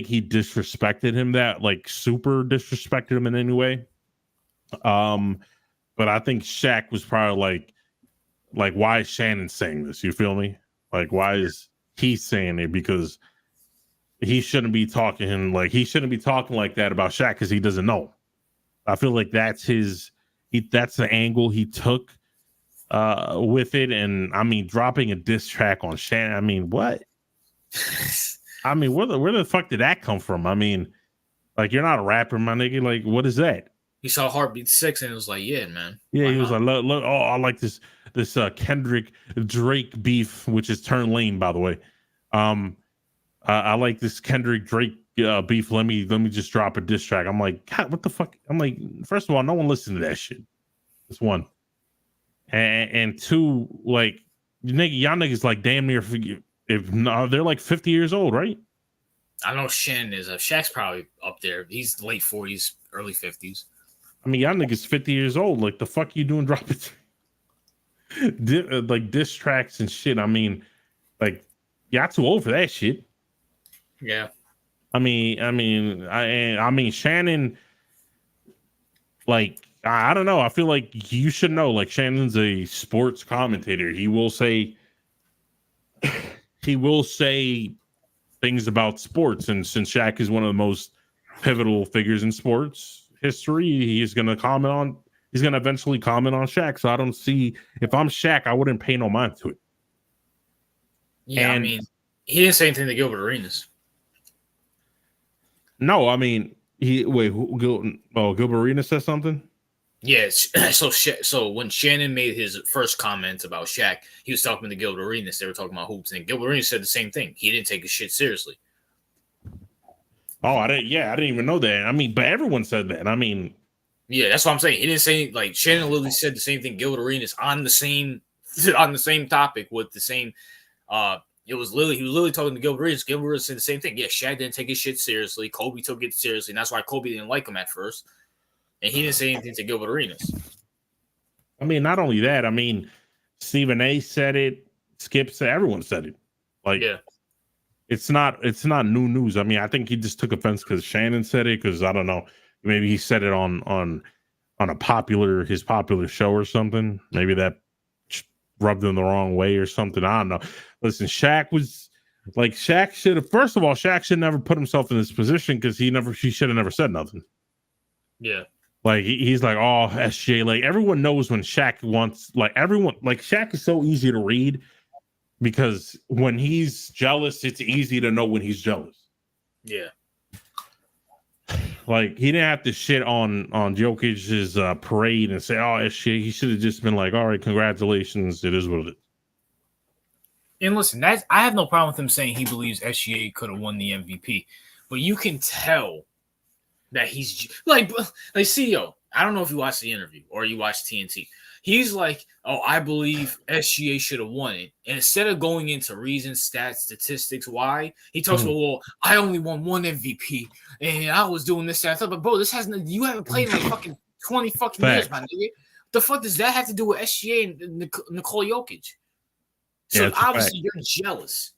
he disrespected him that like super disrespected him in any way. But I think Shaq was probably like why is Shannon saying this? You feel me? Like why is he saying it? Because he shouldn't be talking like that about Shaq because he doesn't know. I feel like that's the angle he took with it. And I mean, dropping a diss track on Shannon. I mean, what? I mean, where the fuck did that come from? I mean, like you're not a rapper, my nigga. Like, what is that? He saw Heartbeat 6 and it was like, yeah, man. Yeah, he was like, look, oh, I like this Kendrick Drake beef, which is turned lame, by the way. I like this Kendrick Drake beef. Let me just drop a diss track. I'm like, God, what the fuck? I'm like, first of all, no one listened to that shit. That's one. And two, like, y'all niggas like damn near if no, they're like 50 years old, right? I know Shannon is. Shaq's probably up there. He's late 40s, early 50s. I mean, y'all niggas 50 years old. Like, the fuck you doing dropping like diss tracks and shit? I mean, like, y'all too old for that shit. Yeah. I mean, Shannon, like, I don't know. I feel like you should know, like, Shannon's a sports commentator. He will say things about sports. And since Shaq is one of the most pivotal figures in sports history, he's going to eventually comment on Shaq. So I don't see, if I'm Shaq, I wouldn't pay no mind to it. Yeah, I mean, he didn't say anything to Gilbert Arenas. No, I mean, Gilbert Arenas said something? Yes. So when Shannon made his first comments about Shaq, he was talking to Gilbert Arenas. They were talking about hoops, and Gilbert Arenas said the same thing. He didn't take his shit seriously. Oh, I didn't even know that. I mean, but everyone said that. I mean, yeah, that's what I'm saying. He didn't say, like, Shannon literally said the same thing. Gilbert Arenas on the same topic with the same. He was literally talking to Gilbert Arenas. Gilbert Arenas said the same thing. Yeah, Shaq didn't take his shit seriously. Kobe took it seriously, and that's why Kobe didn't like him at first. And he didn't say anything to Gilbert Arenas. I mean, not only that. I mean, Stephen A. said it. Skip said, everyone said it. Like, yeah. It's not new news. I mean, I think he just took offense because Shannon said it. Because I don't know, maybe he said it on his popular show or something. Maybe that rubbed him the wrong way or something. I don't know. Listen, Shaq should never put himself in this position because he should have never said nothing. Yeah. Like he's like, oh, SJ, like everyone knows when Shaq wants, like everyone, like Shaq is so easy to read because when he's jealous, it's easy to know when he's jealous. Yeah. Like he didn't have to shit on Jokic's parade and say, oh, SJ. He should have just been like, all right, congratulations. It is what it is. And listen, I have no problem with him saying he believes SGA could have won the MVP, but you can tell that he's like CEO. I don't know if you watched the interview or you watched TNT. He's like, oh, I believe SGA should have won it. And instead of going into reasons, stats, statistics, why, he talks about, well, I only won one MVP and I was doing this. And I thought, but bro, you haven't played in like fucking 20 fucking years, my nigga. The fuck does that have to do with SGA and Nikola Jokic? So obviously you're jealous.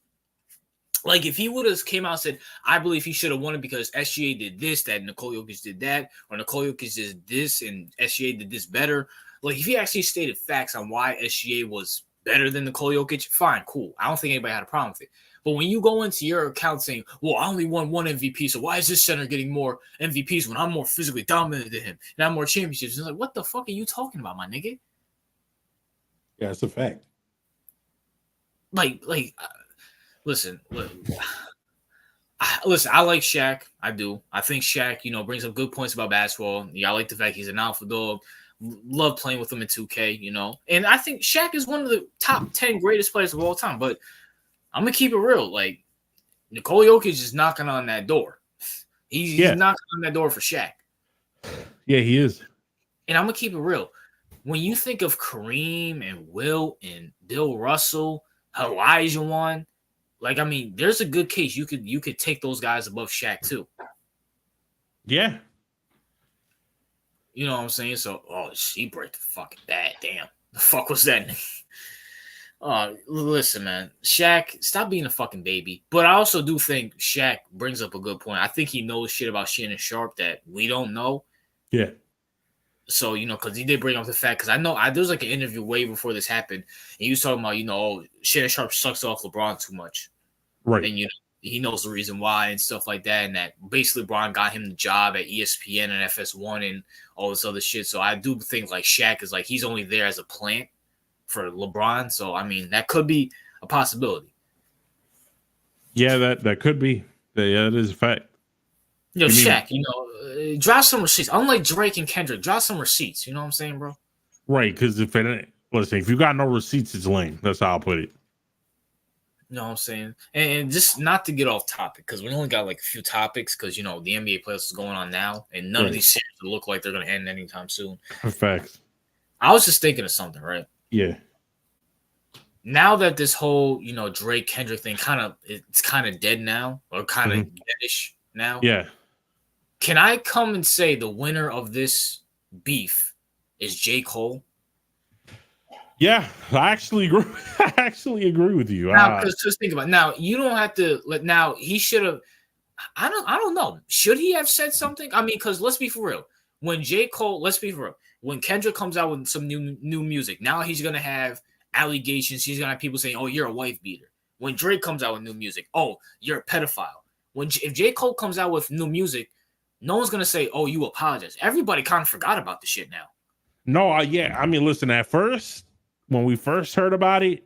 Like, if he would have came out and said, I believe he should have won it because SGA did this, that Nikola Jokic did that, or Nikola Jokic did this and SGA did this better. Like, if he actually stated facts on why SGA was better than Nikola Jokic, fine, cool. I don't think anybody had a problem with it. But when you go into your account saying, well, I only won one MVP, so why is this center getting more MVPs when I'm more physically dominant than him and I'm more championships? It's like, what the fuck are you talking about, my nigga? Yeah, it's a fact. Listen, Listen, I like Shaq. I do. I think Shaq, brings up good points about basketball. Yeah, I like the fact he's an alpha dog. Love playing with him in 2K, And I think Shaq is one of the top 10 greatest players of all time. But I'm going to keep it real. Like, Nikola Jokic is knocking on that door. He's knocking on that door for Shaq. Yeah, he is. And I'm going to keep it real. When you think of Kareem and Wilt and Bill Russell, Olajuwon, there's a good case you could take those guys above Shaq too. Yeah. You know what I'm saying? So, she break the fucking bad. Damn. The fuck was that? Listen, man. Shaq, stop being a fucking baby. But I also do think Shaq brings up a good point. I think he knows shit about Shannon Sharp that we don't know. Yeah. So, because he did bring up the fact, because I know there was like an interview way before this happened, and he was talking about, Shannon Sharp sucks off LeBron too much. Right. And, he knows the reason why and stuff like that, and that basically LeBron got him the job at ESPN and FS1 and all this other shit. So I do think, like, Shaq is, like, he's only there as a plant for LeBron. So, that could be a possibility. Yeah, that could be. Yeah, that is a fact. Shaq, drop some receipts. Unlike Drake and Kendrick, drop some receipts. You know what I'm saying, bro? Right, because if you got no receipts, it's lame. That's how I'll put it. You know what I'm saying? And just not to get off topic, because we only got like a few topics, because, the NBA playoffs is going on now, and none of these series look like they're going to end anytime soon. Facts. I was just thinking of something, right? Yeah. Now that this whole, Drake Kendrick thing it's kind of dead now, or kind of deadish now. Yeah. Can I come and say the winner of this beef is J. Cole? Yeah, I actually agree. I actually agree with you. Now, just think about it. Now, you don't have to let. Now, he should have. I don't know. Should he have said something? Because let's be for real. When J. Cole, let's be for real. When Kendrick comes out with some new music, now he's gonna have allegations. He's gonna have people saying, "Oh, you're a wife beater." When Drake comes out with new music, "Oh, you're a pedophile." If J. Cole comes out with new music, no one's gonna say, "Oh, you apologize." Everybody kind of forgot about the shit now. No, listen. At first, when we first heard about it,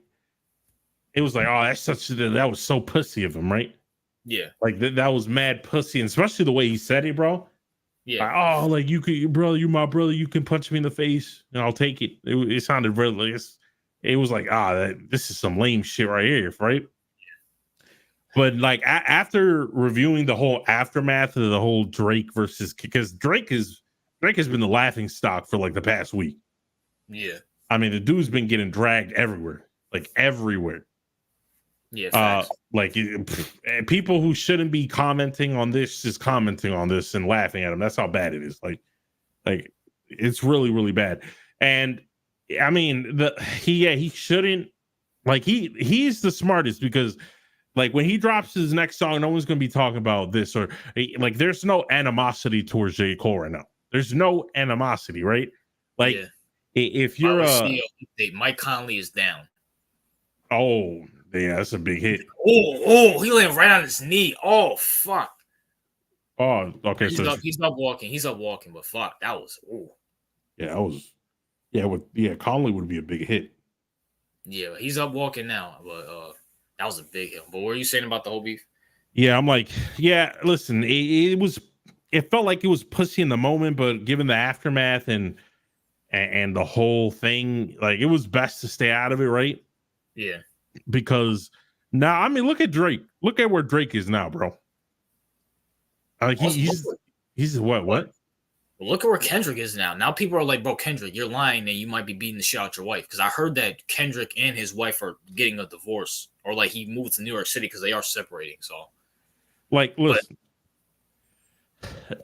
it was like, "Oh, that was so pussy of him," right? Yeah, like that was mad pussy, and especially the way he said it, bro. Yeah. Like, like you could, brother, you my brother. You can punch me in the face, and I'll take it. It sounded really. It was like, this is some lame shit right here, right? But like after reviewing the whole aftermath of the whole Drake versus, because Drake has been the laughing stock for like the past week. Yeah. The dude's been getting dragged everywhere, like everywhere. Yeah. Like people who shouldn't be commenting on this is commenting on this and laughing at him. That's how bad it is. Like it's really, really bad. And he shouldn't, like he's the smartest, because like when he drops his next song, no one's gonna be talking about this, or like there's no animosity towards J. Cole right now. There's no animosity, right? Like if you're Mike Conley is down. Oh, yeah, that's a big hit. Oh, he landed right on his knee. Oh, fuck. Oh, okay. He's up walking. He's up walking, but fuck, that was. Yeah, that was. Yeah, Conley would be a big hit. Yeah, he's up walking now, but that was a big hit. But what were you saying about the whole beef? Yeah, I'm like, yeah. Listen, it felt like it was pussy in the moment, but given the aftermath and the whole thing, like it was best to stay out of it, right? Yeah. Because now, look at Drake. Look at where Drake is now, bro. Like he's what? Well, look at where Kendrick is now. Now people are like, bro, Kendrick, you're lying and you might be beating the shit out your wife. Because I heard that Kendrick and his wife are getting a divorce, or like he moved to New York City because they are separating. So, like, listen.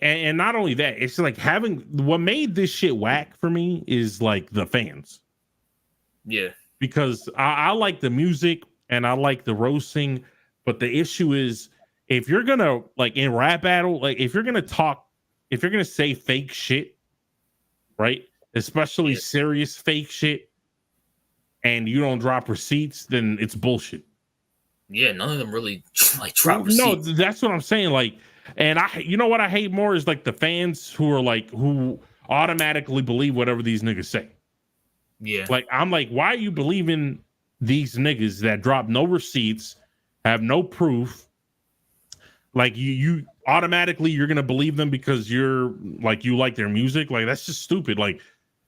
And not only that, it's like what made this shit whack for me is like the fans. Yeah. Because I like the music and I like the roasting, but the issue is if you're gonna, like, in rap battle, like if you're gonna say fake shit, right? Especially serious fake shit, and you don't drop receipts, then it's bullshit. Yeah, none of them really like drop receipts. No, that's what I'm saying. Like, and you know what I hate more is like the fans who automatically believe whatever these niggas say. Yeah. Like, I'm like, why are you believing these niggas that drop no receipts, have no proof? Like you automatically you're gonna believe them because you're like you like their music. Like that's just stupid. Like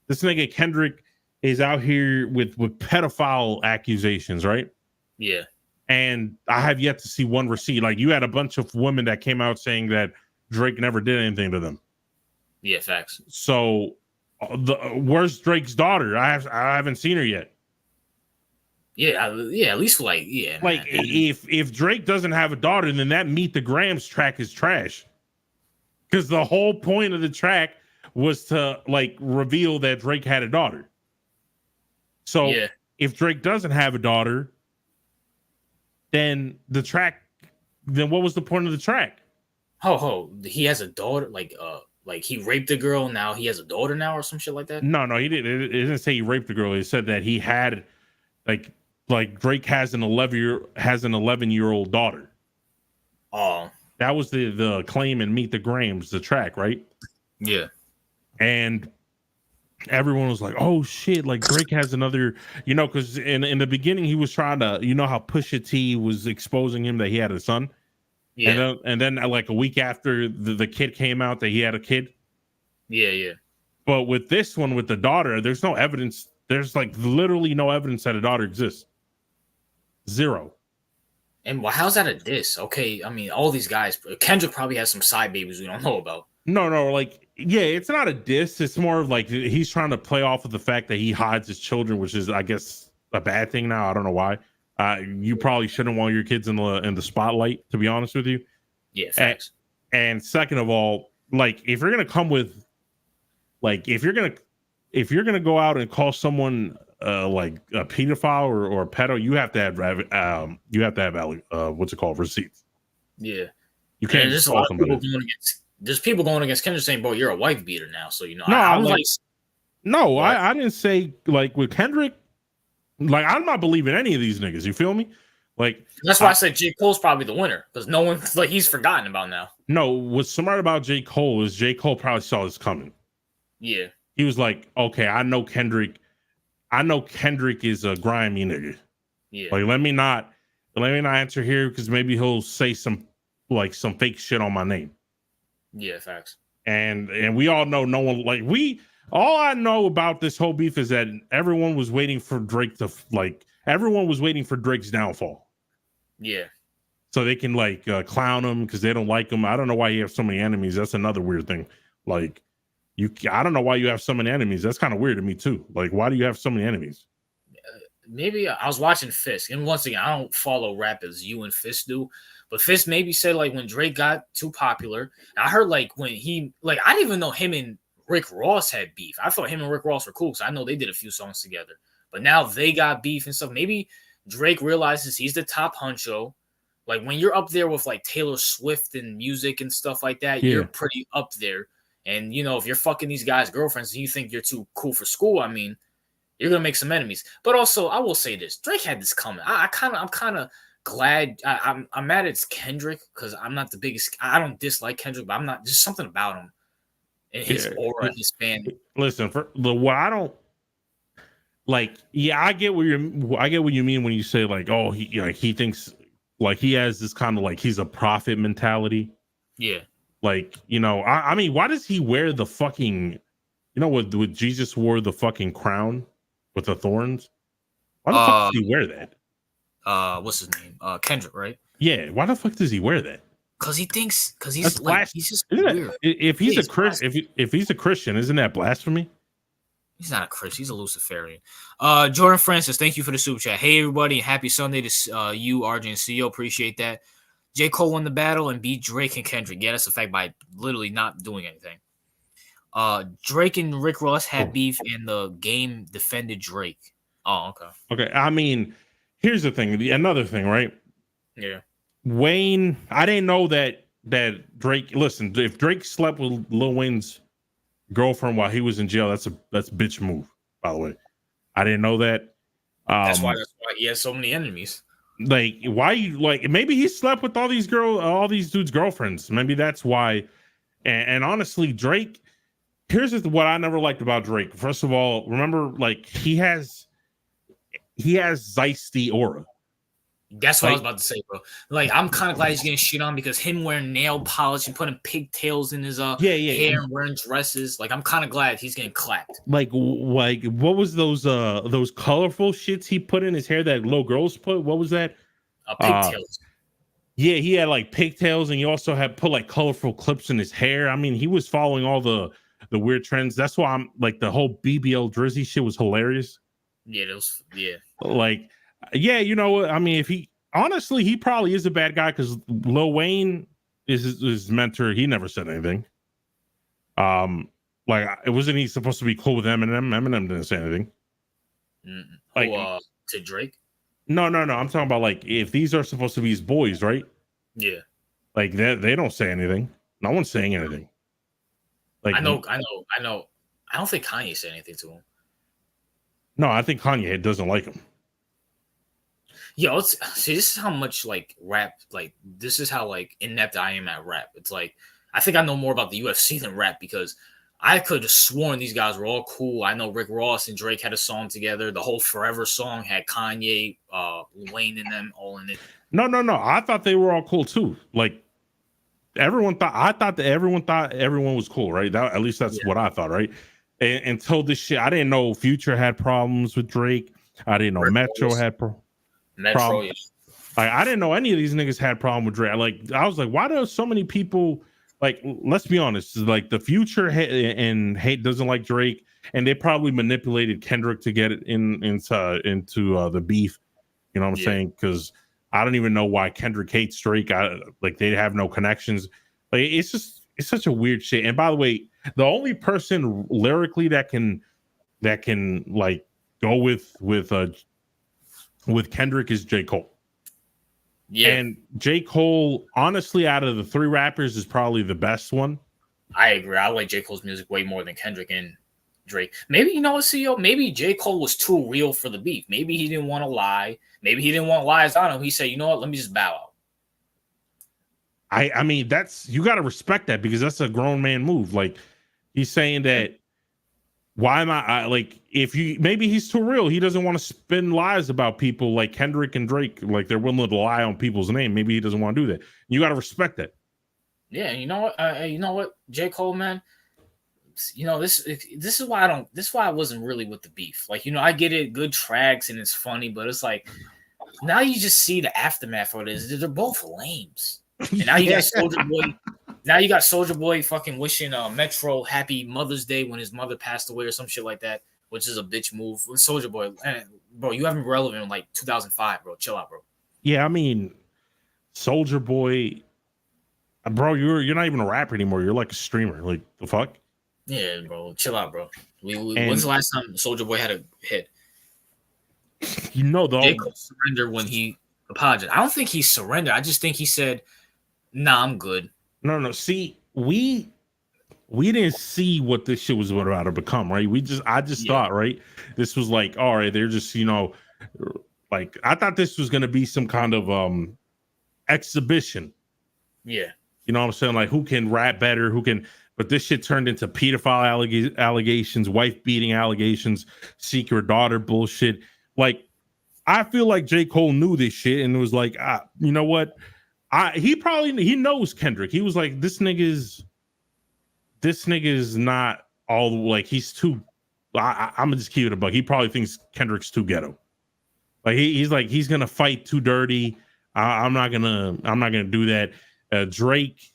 this nigga Kendrick is out here with pedophile accusations, right? Yeah. And I have yet to see one receipt. Like you had a bunch of women that came out saying that Drake never did anything to them. Yeah, facts. So where's Drake's daughter? I haven't seen her yet. Yeah, at least like Like man. if Drake doesn't have a daughter, then that Meet the Grams track is trash. Because the whole point of the track was to like reveal that Drake had a daughter. So if Drake doesn't have a daughter, then what was the point of the track? He has a daughter, like he raped a girl, now he has a daughter now or some shit like that? No, he didn't. It didn't say he raped a girl. It said that he had like Drake has an 11-year-old daughter. Oh. That was the claim in Meet the Grams, the track, right? Yeah. And everyone was like, "Oh shit!" Like Drake has another, because in the beginning he was trying to, how Pusha T was exposing him that he had a son, and then like a week after the kid came out that he had a kid. Yeah. But with this one, with the daughter, there's no evidence. There's like literally no evidence that a daughter exists. Zero. And how's that a diss? Okay, I mean, all these guys, Kendrick probably has some side babies we don't know about. No, like, yeah, it's not a diss. It's more of like he's trying to play off of the fact that he hides his children, which is, I guess, a bad thing now. I don't know why. You probably shouldn't want your kids in the spotlight, to be honest with you. Yeah, facts. And second of all, like, if you're gonna come with, like, if you're gonna go out and call someone like a pedophile or a pedo, you have to have what's it called, receipts. Yeah, you can't. There's a lot of people going against. There's people going against Kendrick saying, "Bro, you're a wife beater now." So I didn't say like with Kendrick. Like I'm not believing any of these niggas. You feel me? Like that's why I said J. Cole's probably the winner because no one like he's forgotten about now. No, what's smart about J. Cole is J. Cole probably saw this coming. Yeah, he was like, okay, I know Kendrick is a grimy nigga. Yeah, like let me not answer here because maybe he'll say some fake shit on my name. Yeah, facts. And we all know no one all I know about this whole beef is that everyone was waiting for Drake to everyone was waiting for Drake's downfall. Yeah. So they can clown him because they don't like him. I don't know why you have so many enemies. That's another weird thing. Like I don't know why you have so many enemies. That's kind of weird to me too. Like, why do you have so many enemies? Maybe I was watching Fisk, and once again, I don't follow rap as you and Fisk do, but Fisk maybe said like when Drake got too popular, I heard like when he I didn't even know him and Rick Ross had beef. I thought him and Rick Ross were cool because I know they did a few songs together, but now they got beef and stuff. Maybe Drake realizes he's the top honcho. Like when you're up there with like Taylor Swift and music and stuff like that, you're pretty up there. And if you're fucking these guys' girlfriends and you think you're too cool for school, I mean, you're gonna make some enemies. But also, I will say this: Drake had this coming. I'm kind of glad. I'm mad it's Kendrick because I'm not the biggest. I don't dislike Kendrick, but I'm not. Just something about him and his aura, his fan. Listen, what I don't like. Yeah, I get what you mean when you say like, oh, he thinks like he has this kind of like he's a prophet mentality. Yeah. Like, I mean, why does he wear the fucking, with Jesus wore the fucking crown with the thorns? Why the fuck does he wear that? What's his name? Kendrick, right? Yeah. Why the fuck does he wear that? Because he's he's just weird. If he's a Christian, if he's a Christian, isn't that blasphemy? He's not a Christian. He's a Luciferian. Jordan Francis, thank you for the super chat. Hey everybody, and happy Sunday to you, RJ and CEO. Appreciate that. J. Cole won the battle and beat Drake and Kendrick. Yeah, that's a fact by literally not doing anything. Drake and Rick Ross had beef and the game defended Drake. Oh, okay. Okay. I mean, here's the thing. Another thing, right? Yeah. Wayne, I didn't know that Drake, listen, if Drake slept with Lil Wayne's girlfriend while he was in jail, that's a bitch move, by the way. I didn't know that. That's why he has so many enemies. Like, why you maybe he slept with all these dudes' girlfriends. Maybe that's why. And honestly, Drake, here's what I never liked about Drake. First of all, remember, like, he has Zeisty aura. That's what I was Like, about to say, bro. Like, I'm kind of glad he's getting shit on because him wearing nail polish and putting pigtails in his yeah. hair and wearing dresses. Like, I'm kind of glad he's getting clapped. Like what was those colorful shits he put in his hair that little girls put? What was that? Uh Pigtails. yeah, he had like pigtails, and he also had put like colorful clips in his hair. I mean, he was following all the weird trends. That's why I'm like the whole BBL Drizzy shit was hilarious. Yeah, those. Yeah, Like, yeah, you know what? I mean, if he honestly, he probably is a bad guy because Lil Wayne is his mentor. He never said anything. Like, it wasn't he supposed to be cool with Eminem? Eminem didn't say anything. Like, to Drake. no. I'm talking about like if these are supposed to be his boys, right? Yeah, Like they don't say anything. No one's saying anything. Like, I know. I don't think Kanye said anything to him. no, I think Kanye doesn't like him. Yo, see, this is how much like rap, like this is how like inept I am at rap. It's like I think I know more about the UFC than rap because I could have sworn these guys were all cool. I know Rick Ross and Drake had a song together. The whole Forever song had Kanye, Wayne in them all in it. No. I thought they were all cool too. Like everyone thought. I thought that everyone thought everyone was cool, right? That, at least that's what I thought, right? And until this shit, I didn't know Future had problems with Drake. I didn't know Rick Metro Ross, had Metro, problems. yeah. Like, I didn't know any of these niggas had problem with Drake. Like, I was like, why do so many people, like, let's be honest, like the Future and hate doesn't like Drake, and they probably manipulated Kendrick to get it into the beef. You know what I'm saying? Because I don't even know why Kendrick hates Drake. Like, they have no connections. Like, it's such a weird shit. And by the way, the only person lyrically that can like go with Kendrick is J. Cole. Yeah, And J. Cole, honestly, out of the three rappers, is probably the best one. I agree. I like J. Cole's music way more than Kendrick and Drake. Maybe, you know what, CEO? Maybe J. Cole was too real for the beef. Maybe he didn't want to lie. Maybe he didn't want lies on him. He said, you know what, let me just bow out. I mean, that's, you got to respect that because that's a grown man move. Like, he's saying that, why am like, if you, maybe he's too real. He doesn't want to spin lies about people like Kendrick and Drake. Like, they're willing to lie on people's name. Maybe he doesn't want to do that. You got to respect that. Yeah, you know what? J. Cole, man. You know, this is why I wasn't really with the beef. Like, you know, I get it, good tracks and it's funny, but it's like now you just see the aftermath of this. They're both lames. And now you got Soldier Boy. Now you got Soldier Boy fucking wishing Metro happy Mother's Day when his mother passed away or some shit like that, which is a bitch move. Soldier Boy, bro, you haven't been relevant in like 2005, bro. Chill out, bro. Yeah, I mean, Soldier Boy, bro, you're not even a rapper anymore. You're like a streamer. Like, the fuck? Yeah, bro. Chill out, bro. When's the last time Soldier Boy had a hit? You know, J. Cole surrendered when he apologized. I don't think he surrendered. I just think he said, "Nah, I'm good." No. See, we didn't see what this shit was about to become, right? I just thought, right, this was like, all right, they're just, you know, like, I thought this was gonna be some kind of exhibition. Yeah. You know what I'm saying? Like, who can rap better? Who can? But this shit turned into pedophile allegations, wife beating allegations, secret daughter bullshit. Like, I feel like J. Cole knew this shit and it was like, you know what? He knows Kendrick. He was like, this nigga's not all, like, he's too. I'm gonna just keep it a buck. He probably thinks Kendrick's too ghetto. Like, he's like, he's gonna fight too dirty. I'm not gonna do that. Drake.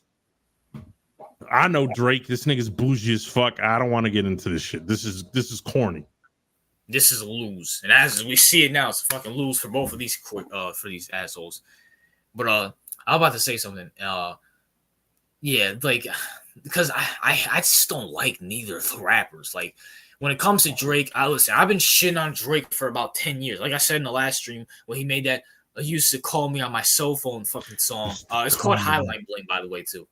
I know Drake. This nigga's bougie as fuck. I don't want to get into this shit. This is corny. This is a lose, and as we see it now, it's a fucking lose for both of these for these assholes. But I'm about to say something. Yeah, like, because I just don't like neither of the rappers. Like, when it comes to Drake, I've been shitting on Drake for about 10 years. Like I said in the last stream when he made that used to call me on my cell phone fucking song. It's called Highlight Bling, by the way, too.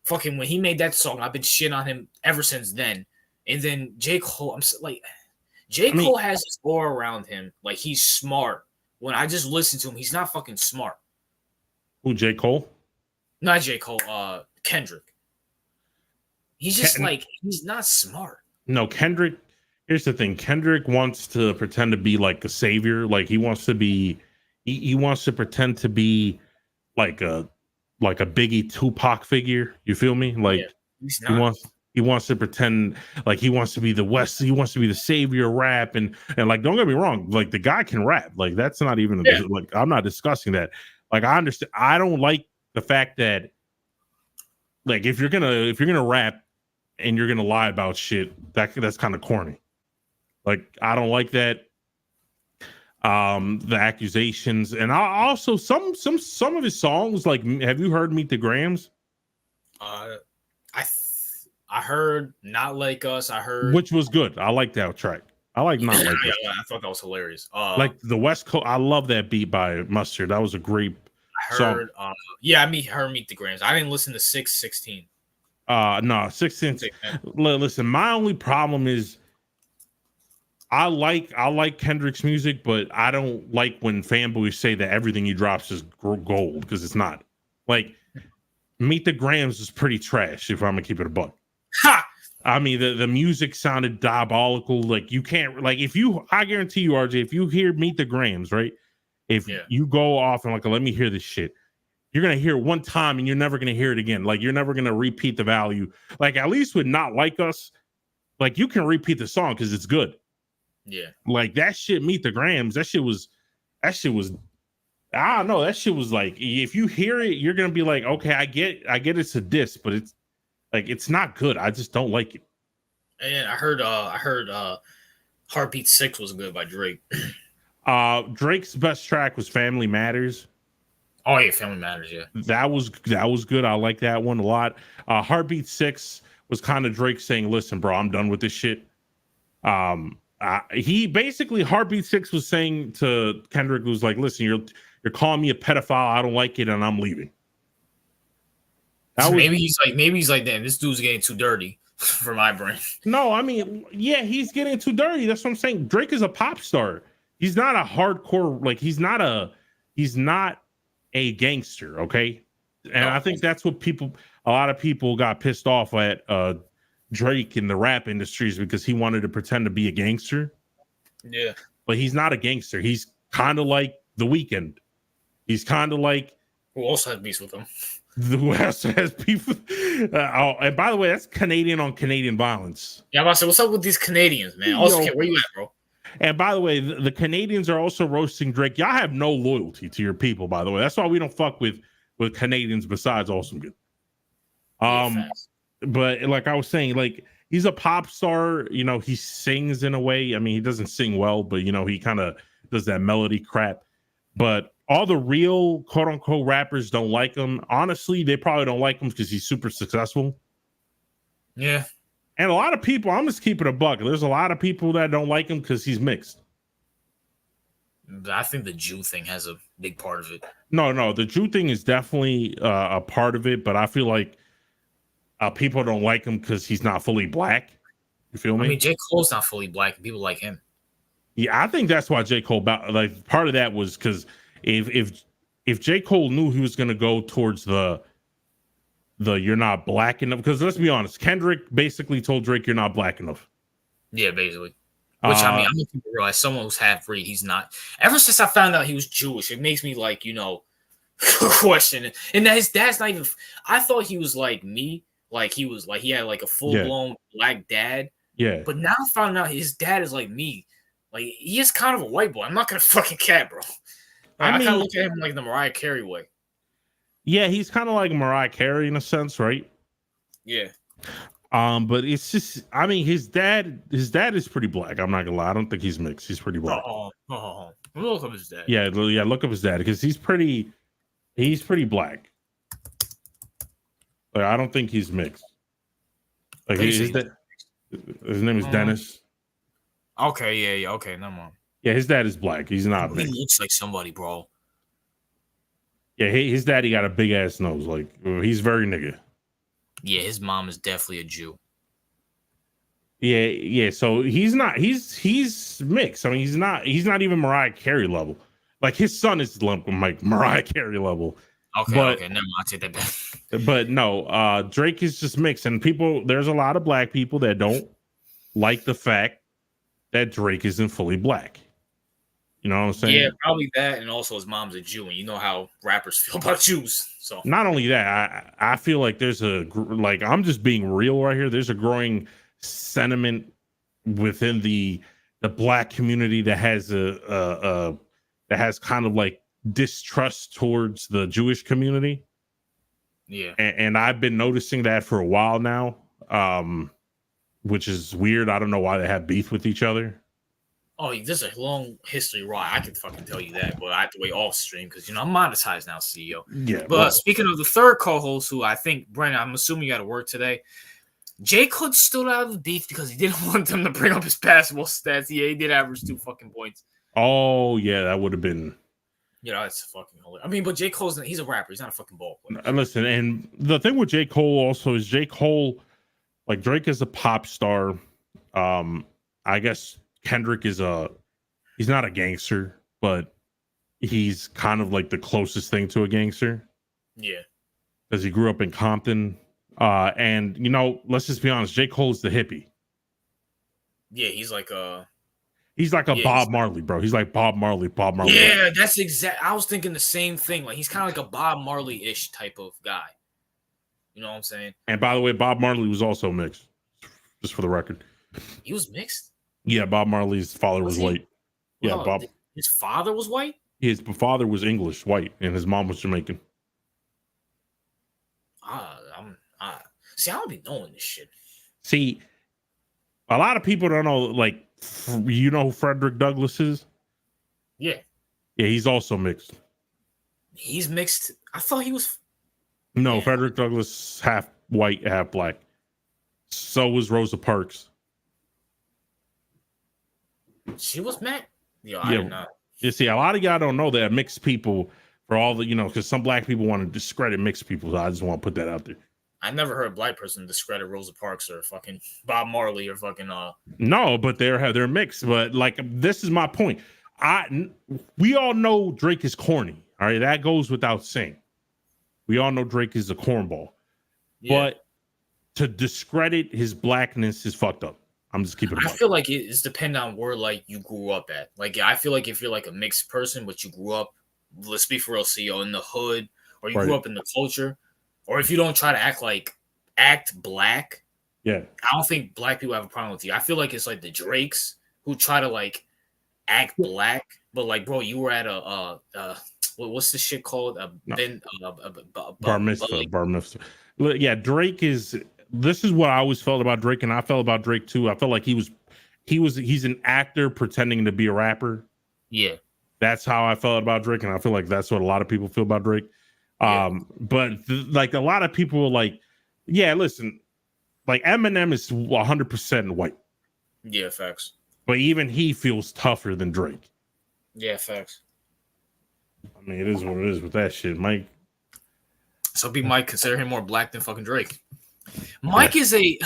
Fucking when he made that song, I've been shitting on him ever since then. And then J. Cole, Cole has this aura around him, like he's smart. When I just listen to him, he's not fucking smart. Who, J. Cole? Not J. Cole, Kendrick. He's just he's not smart. No, Kendrick. Here's the thing. Kendrick wants to pretend to be like a savior. Like, he wants to be he wants to pretend to be like a Biggie Tupac figure. You feel me? Yeah, Like he's he not. wants he wants to pretend like he wants to be the West. He wants to be the savior of rap, and like don't get me wrong, like the guy can rap. Like that's not even Yeah, like I'm not discussing that. Like I understand. I don't like the fact that like if you're gonna rap and you're gonna lie about shit, that's kind of corny. Like I don't like that. The accusations, and I also some of his songs. Like, have you heard "Meet the Grams"? uh, I heard "Not Like Us." I heard. Which was good. I like that track. I like Yeah, "Not Like Us." I thought that was hilarious. Like the West Coast. I love that beat by Mustard. That was a great I song. heard. Yeah, heard "Meet the Grams." I didn't listen to 616. No, 6 cents. Listen, my only problem is I like Kendrick's music, but I don't like when fanboys say that everything he drops is gold because it's not. Like Meet the Grams is pretty trash if I'm gonna keep it a buck. Ha! I mean, the music sounded diabolical. Like you can't like if you I guarantee you, RJ, if you hear Meet the Grams, right? If Yeah, you go off and like let me hear this shit, you're gonna hear it one time and you're never gonna hear it again. Like you're never gonna repeat the value. Like at least with Not Like Us, like you can repeat the song because it's good. yeah. Like that shit, Meet the Grams, that shit was I don't know, that shit was like if you hear it, you're gonna be like, okay, I get it's a diss, but it's like it's not good. I just don't like it. And I heard "Heartbeat 6" was good by Drake. Drake's best track was Family Matters. Oh yeah, Family Matters. Yeah, That was good. I like that one a lot. Heartbeat 6 was kind of Drake saying, "Listen, bro, I'm done with this shit." He basically Heartbeat 6 was saying to Kendrick was like, "Listen, you're calling me a pedophile. I don't like it, and I'm leaving." so maybe he's like, damn, this dude's getting too dirty for my brain. No, I mean, yeah, he's getting too dirty. That's what I'm saying. Drake is a pop star. He's not a hardcore, like he's not a gangster, okay? And I think that's what a lot of people got pissed off at Drake in the rap industries because he wanted to pretend to be a gangster. Yeah, But he's not a gangster. He's kind of like The Weeknd. He's kind of like who also had beef with him. the West has people. And by the way, that's Canadian on Canadian violence. Yeah, I'm about to say, what's up with these Canadians, man? Also, where you at, bro? And by the way, the Canadians are also roasting Drake. Y'all have no loyalty to your people, by the way. That's why we don't fuck with Canadians besides Awesome Good. But like I was saying, like he's a pop star, you know, he sings in a way. I mean, he doesn't sing well, but you know, he kind of does that melody crap. But all the real quote unquote rappers don't like him. Honestly, they probably don't like him because he's super successful. Yeah. And a lot of people, I'm just keeping a buck. There's a lot of people that don't like him because he's mixed. I think the Jew thing has a big part of it. No, the Jew thing is definitely a part of it, but I feel like people don't like him because he's not fully black. You feel me? I mean, J. Cole's not fully black, and people like him. Yeah, I think that's why J. Cole like part of that was because if J. Cole knew he was going to go towards the you're not black enough, because let's be honest, Kendrick basically told Drake you're not black enough. Yeah, basically. Which I mean, I'm making to realize someone who's half breed, he's not. Ever since I found out he was Jewish, it makes me like, question it. And that his dad's not even. I thought he was like me, like he was like he had like a full blown black dad. Yeah. But now I found out his dad is like me. Like he is kind of a white boy. I'm not gonna fucking cat, bro. Like, I kind of look at him like the Mariah Carey way. Yeah, he's kind of like Mariah Carey in a sense, right? Yeah. But it's just, I mean, his dad is pretty black. I'm not gonna lie. I don't think he's mixed. He's pretty black. Look up his dad. Yeah, look up his dad because he's pretty black. Like, I don't think he's mixed. Like his name is Dennis. Okay, yeah. Okay, never mind. Yeah, his dad is black. He's not mixed. He looks like somebody, bro. Yeah, his daddy got a big ass nose. Like he's very nigga. Yeah, his mom is definitely a Jew. Yeah. So he's not. He's mixed. I mean, he's not even Mariah Carey level. Like his son is like Mariah Carey level. Okay, never mind. I'll take that back. But no, Drake is just mixed, and there's a lot of black people that don't like the fact that Drake isn't fully black. You know what I'm saying? Yeah, probably that, and also his mom's a Jew, and you know how rappers feel about Jews. So Not only that, I feel like there's like I'm just being real right here. There's a growing sentiment within the black community that has that has kind of like distrust towards the Jewish community. yeah. And I've been noticing that for a while now, which is weird. I don't know why they have beef with each other. Oh, there's a long history, right? I can fucking tell you that, but I have to wait off stream because I'm monetized now, CEO. Yeah, But speaking of the third co-host, who I think Brandon, I'm assuming you got to work today. Jay Cook stood out of the beef because he didn't want them to bring up his basketball stats. Yeah, he did average 2 fucking points. oh yeah, that would have been. That's fucking hilarious. I mean, but J. Cole's he's a rapper. He's not a fucking ball player. And listen, and the thing with J. Cole also is J. Cole, like Drake is a pop star. I guess Kendrick is he's not a gangster, but he's kind of like the closest thing to a gangster. Yeah. Because he grew up in Compton. And let's just be honest, J. Cole is the hippie. Yeah, he's like a Bob Marley, bro. He's like Bob Marley. Yeah, that's exact. I was thinking the same thing. Like he's kind of like a Bob Marley-ish type of guy. You know what I'm saying? And by the way, Bob Marley was also mixed. Just for the record. He was mixed? Yeah, Bob Marley's father was white. Yeah, Bob. His father was white? His father was English, white, and his mom was Jamaican. See, I don't be knowing this shit. See, a lot of people don't know, like, you know who Frederick Douglass is? Yeah. Yeah, he's also mixed. He's mixed? I thought he was... No, Frederick Douglass, half white, half black. So was Rosa Parks. She was mad? I didn't know. You see, a lot of y'all don't know that mixed people, for all the, because some black people want to discredit mixed people. So I just want to put that out there. I never heard a black person discredit Rosa Parks or fucking Bob Marley or fucking No, but they're mixed. But like, this is my point. We all know Drake is corny. All right, that goes without saying. We all know Drake is a cornball. Yeah. But to discredit his blackness is fucked up. I'm just keeping it. I feel like it's dependent on where like you grew up at. Like I feel like if you're like a mixed person, but you grew up, let's be for real, CEO, in the hood, or you grew up in the culture. Or if you don't try to act black, yeah, I don't think black people have a problem with you. I feel like it's like the Drakes who try to act black, but bro, you were at what's the shit called? Bar mitzvah. Yeah, Drake is. This is what I always felt about Drake, and I felt about Drake too. I felt like he's an actor pretending to be a rapper. Yeah, that's how I felt about Drake, and I feel like that's what a lot of people feel about Drake. But a lot of people were like, yeah, listen, like Eminem is 100% white. Yeah, facts. But even he feels tougher than Drake. Yeah, facts. I mean, it is what it is with that shit, Mike. Some people might consider him more black than fucking Drake. Mike is a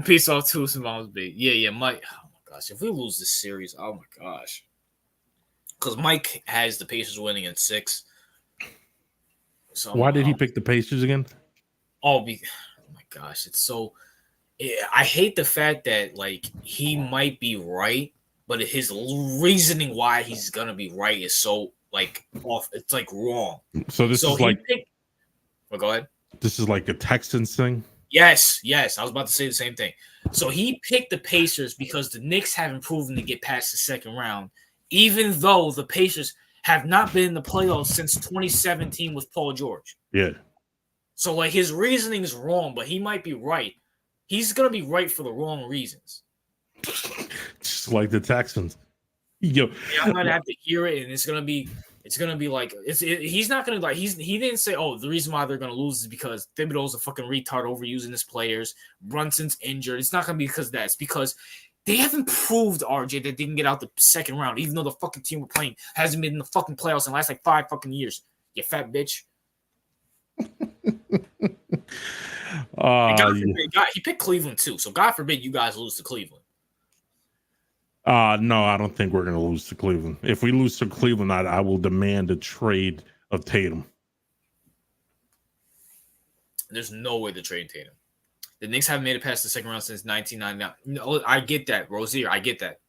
piece off too. Yeah, Mike. Oh my gosh, if we lose this series, oh my gosh. Because Mike has the Pacers winning in 6. So, why did he pick the Pacers again? Oh my gosh, it's so. I hate the fact that he might be right, but his reasoning why he's gonna be right is so off. It's wrong. So this is well, go ahead. This is like a Texans thing. Yes. I was about to say the same thing. So he picked the Pacers because the Knicks haven't proven to get past the second round, even though the Pacers have not been in the playoffs since 2017 with Paul George. Yeah. So his reasoning is wrong, but he might be right. He's gonna be right for the wrong reasons. Just like the Texans. Yeah, I'm gonna have to hear it, and it's gonna be he's not gonna he didn't say, oh, the reason why they're gonna lose is because Thibodeau's a fucking retard overusing his players. Brunson's injured. It's not gonna be because of that. It's because they haven't proved, RJ, that they can get out the second round, even though the fucking team we're playing hasn't been in the fucking playoffs in the last 5 fucking years. You fat bitch. He picked Cleveland too, so God forbid you guys lose to Cleveland. No, I don't think we're going to lose to Cleveland. If we lose to Cleveland, I will demand a trade of Tatum. There's no way to trade Tatum. The Knicks haven't made it past the second round since 1999. No, I get that, Rozier. I get that.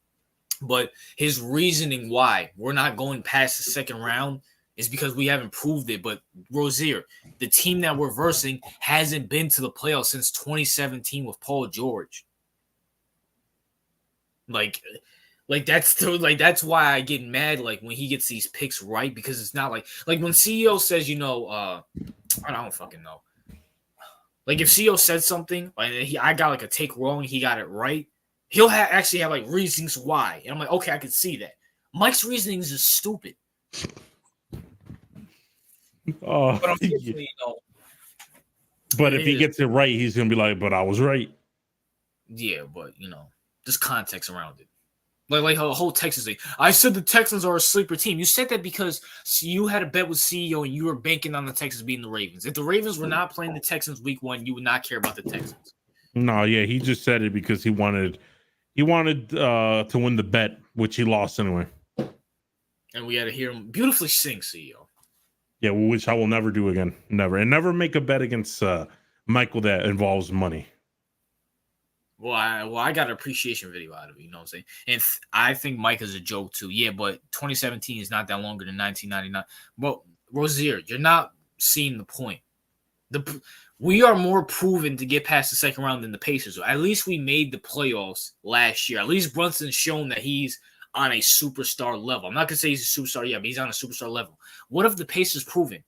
But his reasoning why we're not going past the second round is because we haven't proved it. But Rozier, the team that we're versing, hasn't been to the playoffs since 2017 with Paul George. Like that's why I get mad like when he gets these picks right, because it's not like when CEO says, I don't fucking know. Like if CEO said something, like I got like a take wrong, he got it right. He'll actually have like reasons why, and I'm like, okay, I can see that. Mike's reasonings is stupid. Oh, But yeah. But if he gets it right, he's gonna be like, "But I was right." Yeah, but there's context around it. Like a whole Texas thing. I said the Texans are a sleeper team. You said that because you had a bet with CEO and you were banking on the Texans beating the Ravens. If the Ravens were not playing the Texans week 1, you would not care about the Texans. No, yeah, he just said it because he wanted to win the bet, which he lost anyway. And we had to hear him beautifully sing, CEO. Yeah, which I will never do again. Never. And never make a bet against Michael that involves money. Well, I got an appreciation video out of it, you know what I'm saying? And I think Mike is a joke too. Yeah, but 2017 is not that longer than 1999. But Rozier, you're not seeing the point. We are more proven to get past the second round than the Pacers. At least we made the playoffs last year. At least Brunson's shown that he's on a superstar level. I'm not going to say he's a superstar yet, but he's on a superstar level. What have the Pacers proven?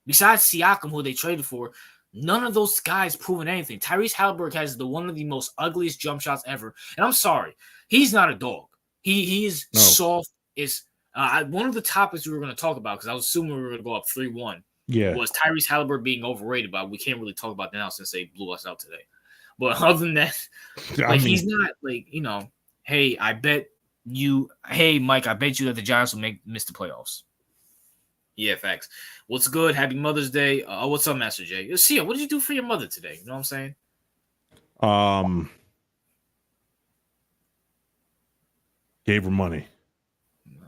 Besides Siakam, who they traded for, none of those guys proven anything. Tyrese Halliburton has one of the most ugliest jump shots ever. And I'm sorry, he's not a dog. He is soft. Is one of the topics we were going to talk about, because I was assuming we were going to go up 3-1. Yeah, was Tyrese Halliburton being overrated, but we can't really talk about that now since they blew us out today. But other than that, he's not hey, hey, Mike, I bet you that the Giants will miss the playoffs. Yeah, facts. What's good? Happy Mother's Day. What's up, Master J? See, what did you do for your mother today? You know what I'm saying? Gave her money.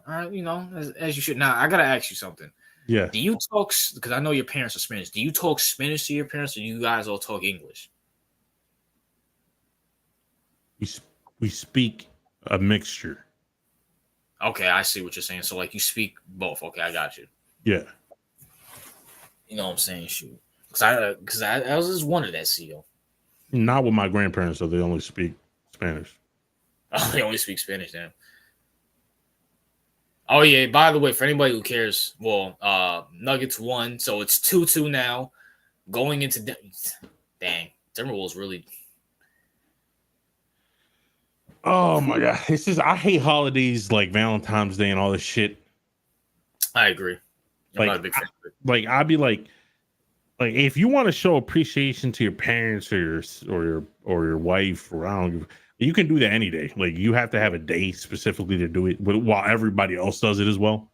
As you should. Now, I gotta ask you something. Yeah. Do you talk, because I know your parents are Spanish, do you talk Spanish to your parents, or do you guys all talk English? We speak a mixture. Okay, I see what you're saying. So, you speak both. Okay, I got you. Yeah. You know what I'm saying? Shoot. Because I was just wondering that, CEO. Not with my grandparents, so they only speak Spanish. Oh, they only speak Spanish now. Oh, yeah. By the way, for anybody who cares, Nuggets won, so it's 2-2 now. Going into dang, Timberwolves really. Oh my god, I hate holidays like Valentine's Day and all this shit. I agree. I'm not a big fan of it. I'd be like if you want to show appreciation to your parents or your wife, or I don't give, you can do that any day. Like, you have to have a day specifically to do it, while everybody else does it as well.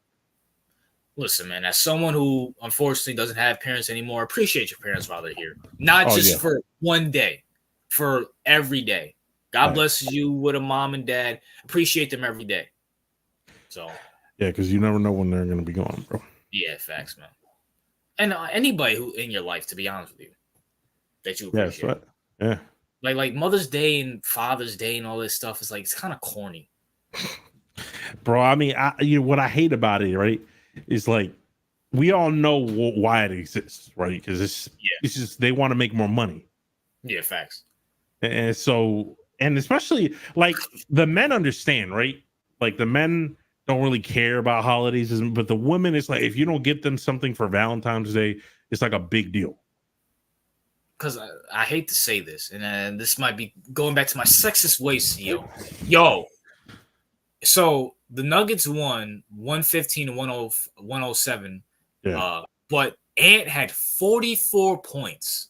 Listen, man, as someone who unfortunately doesn't have parents anymore, appreciate your parents while they're here. Not just for one day, for every day. God blesses you with a mom and dad. Appreciate them every day. So yeah, because you never know when they're going to be gone, bro. Yeah, facts, man. And anybody who in your life, to be honest with you, that you appreciate. Right. Yeah. Like Mother's Day and Father's Day and all this stuff is it's kind of corny. Bro, I mean, what I hate about it, right, is we all know why it exists, right? Because it's just they want to make more money. Yeah, facts. And so, and especially the men understand, right? Like, the men don't really care about holidays, but the women, it's if you don't get them something for Valentine's Day, it's a big deal. Because I hate to say this, and this might be going back to my sexist ways, yo. So the Nuggets won 115 to 107. Yeah. But Ant had 44 points.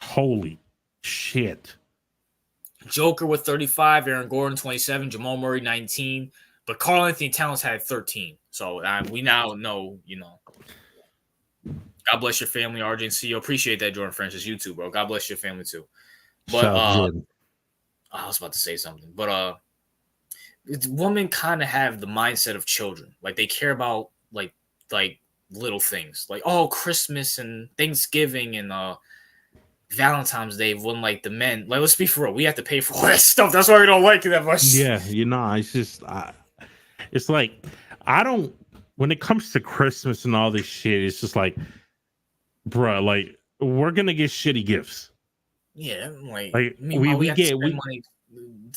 Holy shit. Joker with 35, Aaron Gordon 27, Jamal Murray 19, but Karl Anthony Towns had 13. So we now know, God bless your family, RJ and CEO. Appreciate that, Jordan Francis. You too, bro. God bless your family too. But Jordan. I was about to say something, but women kind of have the mindset of children. They care about like little things, Christmas and Thanksgiving and Valentine's Day when like the men, like let's be for real, we have to pay for all that stuff. That's why we don't like it that much. Yeah, it's just it's like I don't. When it comes to Christmas and all this shit, it's just like, bruh, like we're gonna get shitty gifts. Yeah, Like meanwhile we have to spend we money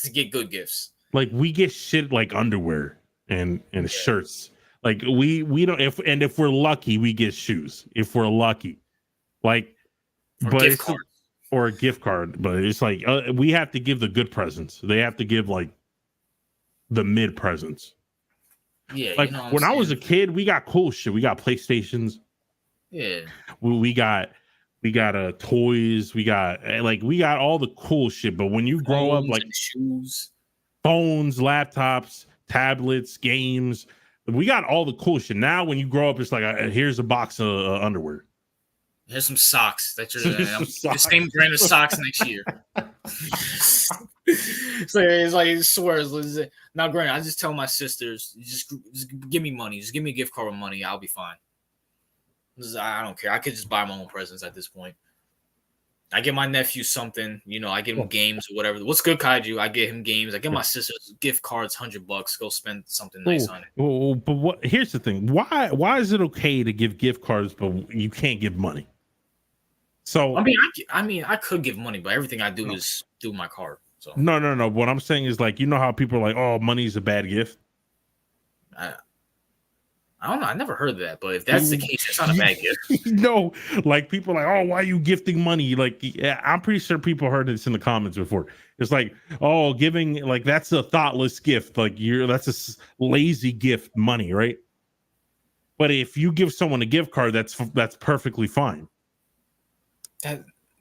to get good gifts. like we get shit like underwear and Yeah. shirts. Like we don't if we're lucky we get shoes if we're lucky. Like Or but gift it's cards. or a gift card, but it's like we have to give the good presents. They have to give like the mid presents. Yeah, Like you know what I'm when I was a saying? kid, we got cool shit. We got PlayStations. Yeah. We got toys. We got we got all the cool shit. But when you grow up, Phones like and shoes. phones, laptops, tablets, games, we got all the cool shit. Now when you grow up, it's like here's a box of underwear. Here's some socks that you're Some the socks. same brand of socks next year. So it's like it swears. Now, granted, I just tell my sisters, just give me money, just give me a gift card with money, I'll be fine. I don't care. I could just buy my own presents at this point. I get my nephew something, I get him games or whatever. What's good, Kaiju? I get him games. I get my sisters gift cards, $100. Go spend something nice on it. But here's the thing. Why is it okay to give gift cards, but you can't give money? So I mean, I could give money, but everything I do is through my card. So no. What I'm saying is like, how people are like, oh, money's a bad gift. I don't know. I never heard that, but if that's the case, it's not a bad gift. No, like people are like, oh, why are you gifting money? Like, yeah, I'm pretty sure people heard this in the comments before. It's like, oh, giving like that's a thoughtless gift. Like that's a lazy gift, money, right? But if you give someone a gift card, that's perfectly fine.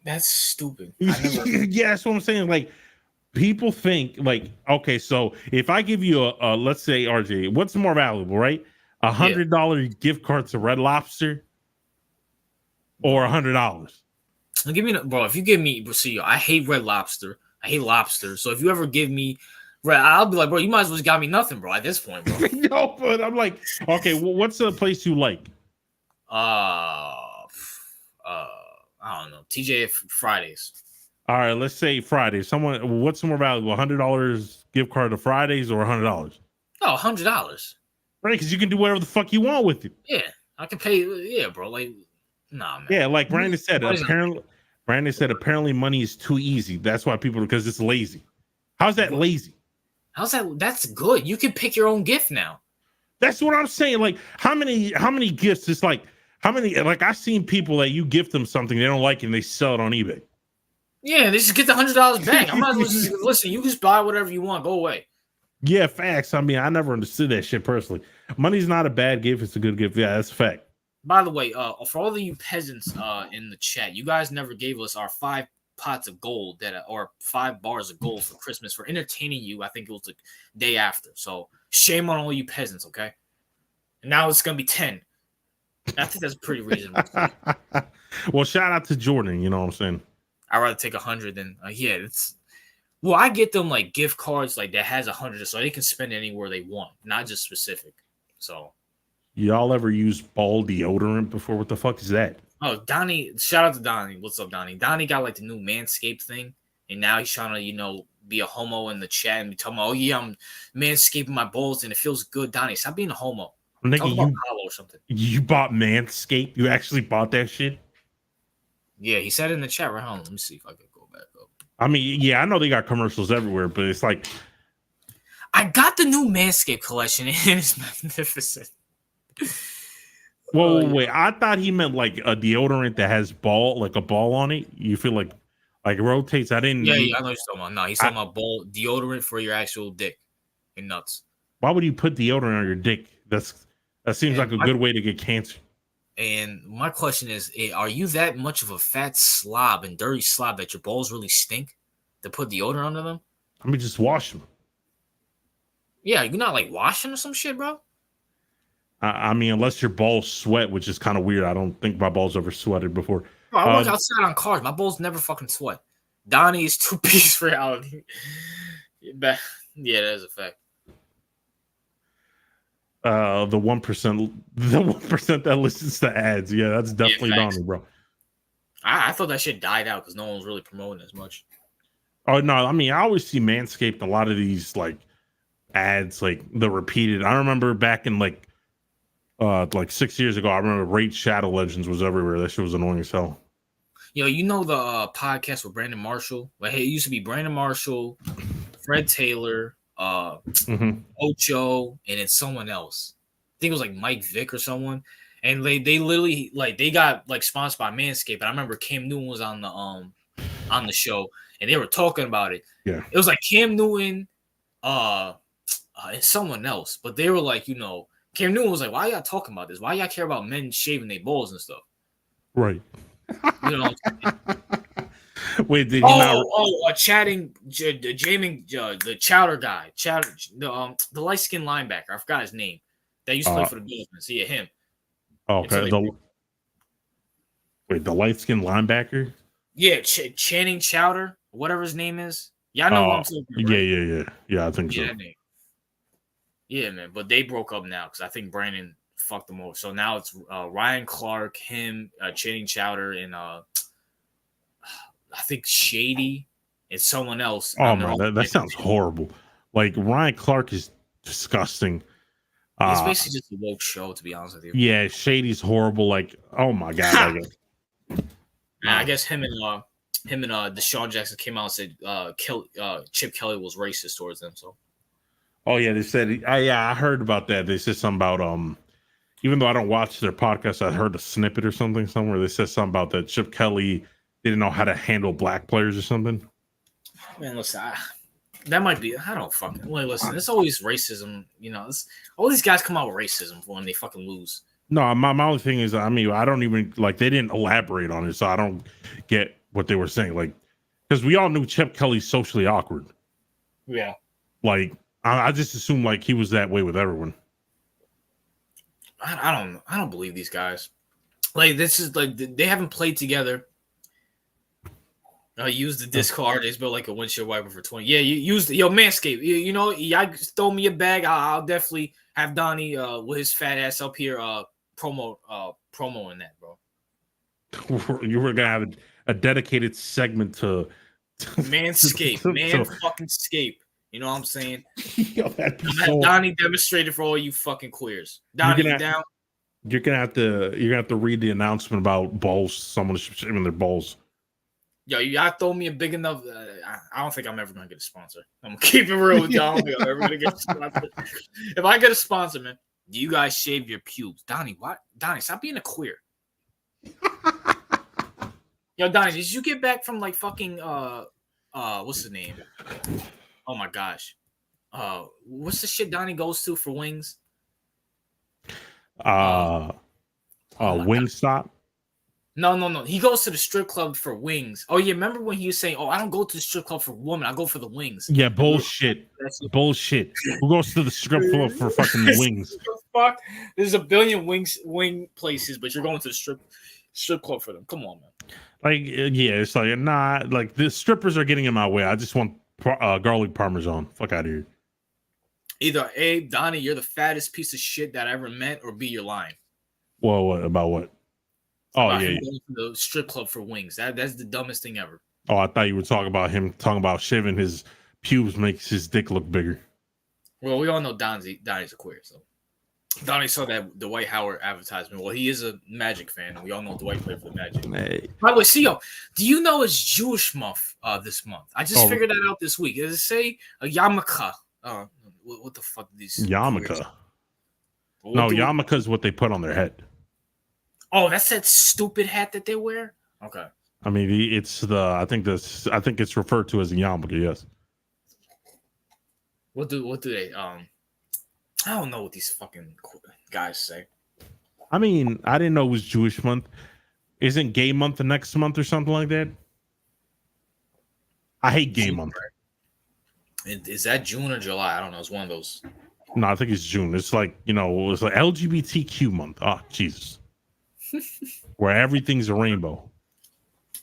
That's stupid. Yeah, that's what I'm saying. Like people think like, okay, so if I give you a let's say RJ, what's more valuable, right? $100 gift card to Red Lobster or $100? Give me, bro. If you give me, see, I hate Red Lobster. I hate lobster. So if you ever give me, I'll be like, bro, you might as well just got me nothing, bro. At this point, bro. No, but I'm like, okay, well, what's the place you like? I don't know. TJ Fridays. All right, let's say Fridays. What's more valuable, $100 gift card to Fridays or $100? Oh, $100. Right, because you can do whatever the fuck you want with it. Yeah, I can pay. Yeah, bro. Like, nah, man. Yeah, like Brandon said, apparently money is too easy. That's why because it's lazy. How's that lazy? How's that? That's good. You can pick your own gift now. That's what I'm saying. Like, how many gifts? It's like I've seen people that you gift them something they don't like and they sell it on eBay. Yeah, they just get the $100 back. I might as well just listen. You just buy whatever you want. Go away. Yeah, facts. I mean, I never understood that shit personally. Money's not a bad gift; it's a good gift. Yeah, that's a fact. By the way, for all of you peasants in the chat, you guys never gave us our 5 pots of gold or 5 bars of gold for Christmas for entertaining you. I think it was the day after. So shame on all you peasants, okay? And now it's gonna be 10. I think that's pretty reasonable. Well, shout out to Jordan. You know what I'm saying? I'd rather take 100 than it's. Well, I get them like gift cards like that has 100, so they can spend anywhere they want, not just specific. So, y'all ever use ball deodorant before? What the fuck is that? Oh, Donnie! Shout out to Donnie. What's up, Donnie? Donnie got like the new Manscaped thing, and now he's trying to be a homo in the chat and be talking about, oh yeah, I'm manscaping my balls and it feels good. Donnie, stop being a homo. Talk about Hollow or something. You bought Manscaped? You actually bought that shit? Yeah, he said it in the chat right now. Let me see if I can go back up. I mean, yeah, I know they got commercials everywhere, but it's like I got the new Manscaped collection and it's magnificent. Whoa, wait! I thought he meant like a deodorant that has a ball on it. You feel like it rotates. I didn't. Yeah, I know what you're talking about. No, he's talking about ball deodorant for your actual dick and nuts. Why would you put deodorant on your dick? That seems like a good way to get cancer. And my question is, are you that much of a fat slob and dirty slob that your balls really stink to put deodorant under them? I mean, just wash them. Yeah, you're not like washing or some shit, bro? I mean, unless your balls sweat, which is kind of weird. I don't think my balls ever sweated before. Bro, I work outside on cars. My balls never fucking sweat. Donnie is 2-piece reality. Yeah, that is a fact. The 1% that listens to ads. Yeah, that's definitely Donnie, bro. I thought that shit died out because no one was really promoting as much. Oh no, I mean I always see Manscaped a lot of these like ads, like the repeated. I remember back in like 6 years ago, I remember Raid Shadow Legends was everywhere. That shit was annoying as hell. Yo, you know the podcast with Brandon Marshall? Like, hey, it used to be Brandon Marshall, Fred Taylor, Ocho, and then someone else. I think it was like Mike Vick or someone. And they literally like they got like sponsored by Manscaped. And I remember Cam Newton was on the show and they were talking about it. Yeah. It was like Cam Newton, and someone else. But they were like, Cam Newton was like, why y'all talking about this? Why y'all care about men shaving their balls and stuff? Right. You know. Wait, did he not? Chatting, Jaming, the Chowder guy, the light skinned linebacker. I forgot his name. That used to play for the Dolphins. Yeah, him. Okay. The light skinned linebacker. Yeah, Channing Chowder, whatever his name is. Y'all know what I'm talking about. Right? Yeah. I think so. Yeah, man. But they broke up now because I think Brandon fucked them over. So now it's Ryan Clark, him, Channing Chowder, and I think Shady and someone else. Oh man, that sounds horrible. Like Ryan Clark is disgusting. It's basically just a woke show, to be honest with you. Yeah, Shady's horrible. Like, oh my god. I guess him and Deshaun Jackson came out and said Chip Kelly was racist towards them. So. Oh yeah, they said. I heard about that. They said something about even though I don't watch their podcast, I heard a snippet or something somewhere. They said something about that Chip Kelly didn't know how to handle black players or something. Man, listen, that might be. I don't fucking. Wait, listen, it's always racism. All these guys come out with racism when they fucking lose. No, my only thing is, I mean, I don't even like they didn't elaborate on it, so I don't get what they were saying. Like, because we all knew Chip Kelly's socially awkward. Yeah. Like, I just assumed like he was that way with everyone. I don't believe these guys. Like, this is like they haven't played together. Use the Discord. They built like a windshield wiper for 20. Yeah, you use Manscaped. Y'all throw me a bag. I'll definitely have Donnie with his fat ass up here promoing that, bro. You were gonna have a dedicated segment to Manscaped, fucking scape. You know what I'm saying? Yo, Donnie demonstrated for all you fucking queers. Donnie, you down? You're gonna have to read the announcement about balls. Someone shaving their balls. Yo, y'all throw me a big enough. I don't think I'm ever gonna get a sponsor. I'm gonna keep it real with y'all. I don't think I'm ever gonna get a sponsor. If I get a sponsor, man, do you guys shave your pubes? Donnie, what? Donnie, stop being a queer. Yo, Donnie, did you get back from like fucking what's his name? Oh my gosh. What's the shit Donnie goes to for wings? Wingstop. No. He goes to the strip club for wings. Oh yeah, remember when he was saying, "Oh, I don't go to the strip club for women. I go for the wings." Yeah, bullshit. Bullshit. Who goes to the strip club for fucking wings? Fuck. There's a billion wing places, but you're going to the strip club for them. Come on, man. Like, yeah, it's like like the strippers are getting in my way. I just want garlic parmesan. Fuck out of here. Either A, Donnie, you're the fattest piece of shit that I ever met, or B, you're lying. Well, what about what? Oh yeah, going to the strip club for wings. That's the dumbest thing ever. Oh, I thought you were talking about shaving his pubes makes his dick look bigger. Well, we all know Donnie's a queer, so Donnie saw that Dwight Howard advertisement. Well, he is a Magic fan, and we all know Dwight played for the Magic. Hey. By the way, CEO, do you know it's Jewish month this month? I just figured that out this week. Does it say a yarmulke? What the fuck are these? Yarmulke. No, yarmulke is what they put on their head. Oh, that's that stupid hat that they wear? Okay. I mean, I think it's referred to as a yarmulke, yes. What do they I don't know what these fucking guys say. I mean, I didn't know it was Jewish month. Isn't gay month the next month or something like that? I hate gay month. Is that June or July? I don't know. It's one of those. No, I think it's June. It's like, it's like LGBTQ month. Oh, Jesus. Where everything's a rainbow.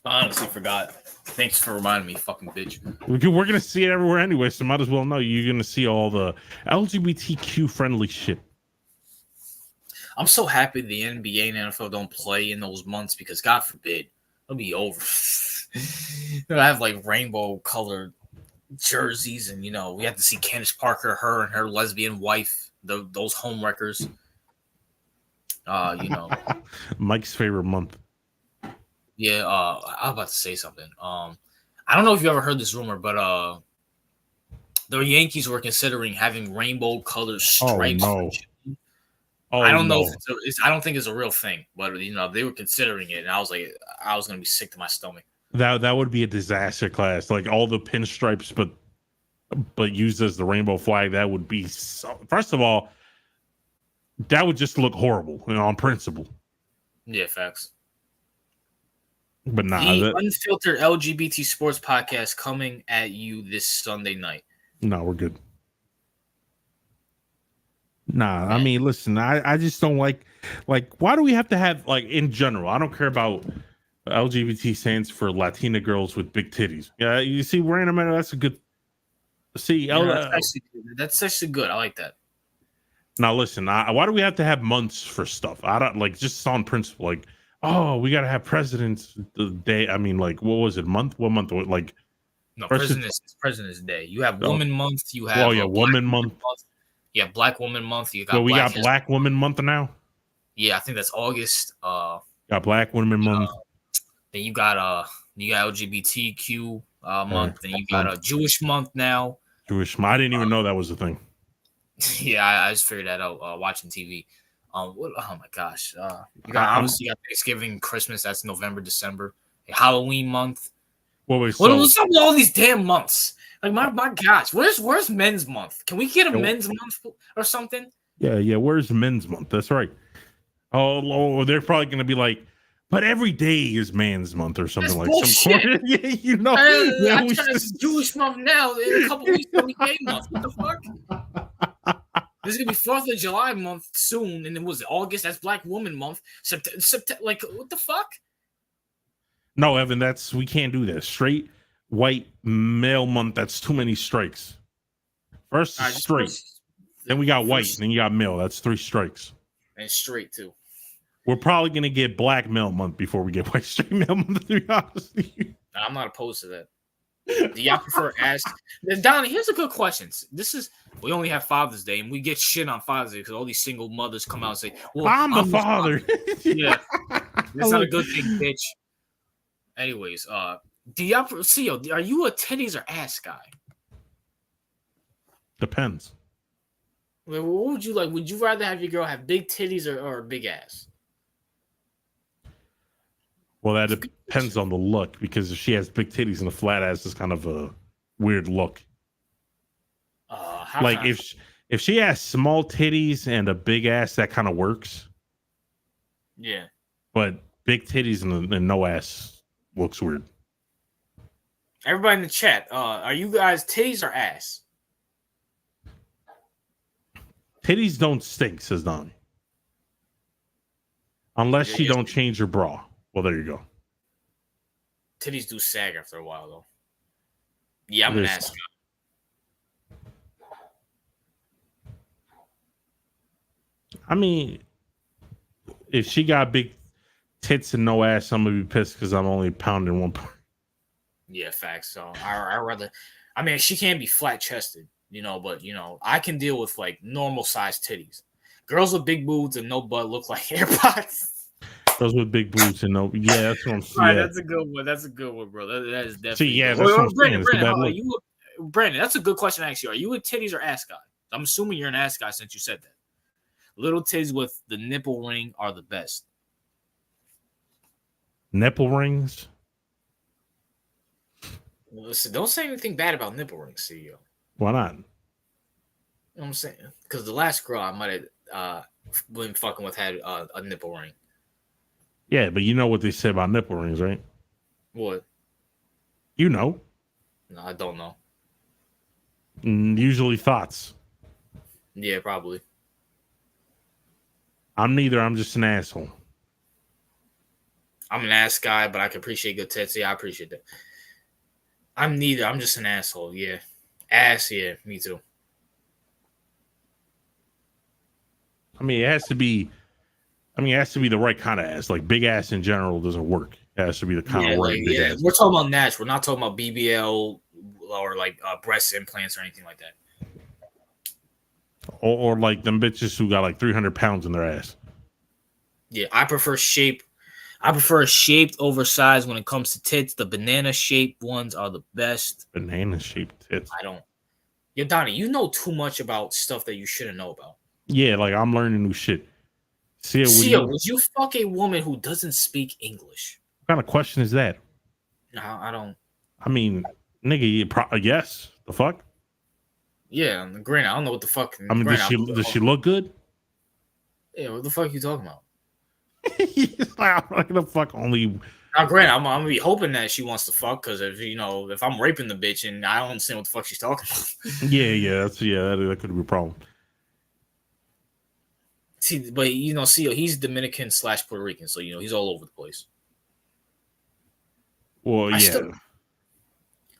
I honestly forgot. Thanks for reminding me, fucking bitch. We're going to see it everywhere anyway, so might as well know. You're going to see all the LGBTQ friendly shit. I'm so happy the NBA and NFL don't play in those months because, God forbid, It'll be over. I have like rainbow colored jerseys, and we have to see Candace Parker, her and her lesbian wife, those home wreckers. Mike's favorite month. Yeah, I was about to say something. I don't know if you ever heard this rumor, but the Yankees were considering having rainbow colored stripes. Oh no! I don't know if I don't think it's a real thing, but they were considering it, and I was like, I was gonna be sick to my stomach. That would be a disaster class. Like all the pinstripes, but used as the rainbow flag. That would be first of all, that would just look horrible, on principle. Yeah, facts. But the Unfiltered LGBT Sports Podcast coming at you this Sunday night. No, we're good. Nah, man. I mean, listen, I just don't like why do we have to have, like, in general, I don't care about LGBT stands for Latina girls with big titties. Yeah, you see, random, that's a good. See, that's actually good. I like that. Now, listen, why do we have to have months for stuff? I don't just on principle. Like, oh, we got to have President's Day. I mean, like, what was it? Month? What month? Like, no, President's Day. You have Woman Month. You have Woman Month. Yeah, Black Woman Month. You got. We got Black Woman Month now. Yeah, I think that's August. Got Black Women Month. Then you got LGBTQ month. Then you got a Jewish month now. I didn't even know that was a thing. Yeah, I just figured that out watching TV. Oh my gosh. You got Thanksgiving, Christmas. That's November, December. Halloween month. What's up with all these damn months? Like my gosh, where's Men's Month? Can we get a Men's Month or something? Yeah. Where's Men's Month? That's right. Oh, they're probably gonna be like, but every day is Man's Month or something. That's like bullshit. Yeah, it's Jewish month now. In a couple weeks, it'll be gay month. What the fuck? This is gonna be 4th of July month soon, and then was it August? That's Black Woman Month. September, like what the fuck? No, Evan, we can't do that. Straight white male month. That's too many strikes. First is straight, then we got white, then you got male. That's 3 strikes. And straight too. We're probably gonna get Black Male Month before we get White Straight Male Month. To be honest with you. I'm not opposed to that. Do y'all prefer ass? Donnie, here's a good question. We only have Father's Day, and we get shit on Father's Day because all these single mothers come out and say, "Well, I'm the father." Yeah, that's not a good thing, bitch. Anyways, do y'all see? Are you a titties or ass guy? Depends. What would you like? Would you rather have your girl have big titties or a big ass? Well, that depends on the look, because if she has big titties and a flat ass, it's kind of a weird look. Like if she has small titties and a big ass, that kind of works. Yeah. But big titties and no ass looks weird. Everybody in the chat, are you guys titties or ass? Titties don't stink, says Donnie. Unless she don't change her bra. Well, there you go. Titties do sag after a while, though. Yeah, I'm an ass guy. I mean, if she got big tits and no ass, I'm gonna be pissed because I'm only pounding one part. Yeah, facts. So I rather. I mean, she can't be flat chested, but I can deal with like normal sized titties. Girls with big boobs and no butt look like AirPods. Those with big boobs and no, yeah, that's what I'm saying. Right, that's a good one. That's a good one, bro. That is definitely. See, yeah, that's what I'm saying. Brandon, that's a good question. Actually, are you a titties or ass guy? I'm assuming you're an ass guy since you said that. Little titties with the nipple ring are the best. Nipple rings? Listen, don't say anything bad about nipple rings, CEO. Why not? You know what I'm saying? Because the last girl I might have been fucking with had a nipple ring. Yeah, but you know what they say about nipple rings, right? What? You know. No, I don't know. Usually thoughts. Yeah, probably. I'm neither. I'm just an asshole. I'm an ass guy, but I can appreciate good tits. Yeah, I appreciate that. I'm neither. I'm just an asshole. Yeah. Ass, yeah, me too. I mean, it has to be the right kind of ass. Like big ass in general doesn't work. It has to be the kind of really big ass. We're talking about Natch. We're not talking about BBL or like breast implants or anything like that. Or like them bitches who got like 300 pounds in their ass. Yeah, I prefer shape. I prefer a shaped oversized when it comes to tits. The banana shaped ones are the best. Banana shaped tits. I don't. Yo, Donnie, you know too much about stuff that you shouldn't know about. Yeah, like I'm learning new shit. Sia, Would you fuck a woman who doesn't speak English? What kind of question is that? No, I don't. I mean, nigga, yes. The fuck? Yeah, granted, I don't know what the fuck. I mean, does she look good? Yeah, what the fuck are you talking about? I'm not gonna fuck only. Now, granted, I'm gonna be hoping that she wants to fuck because if I'm raping the bitch and I don't understand what the fuck she's talking about. that could be a problem. See, but he's Dominican / Puerto Rican, so he's all over the place. Well,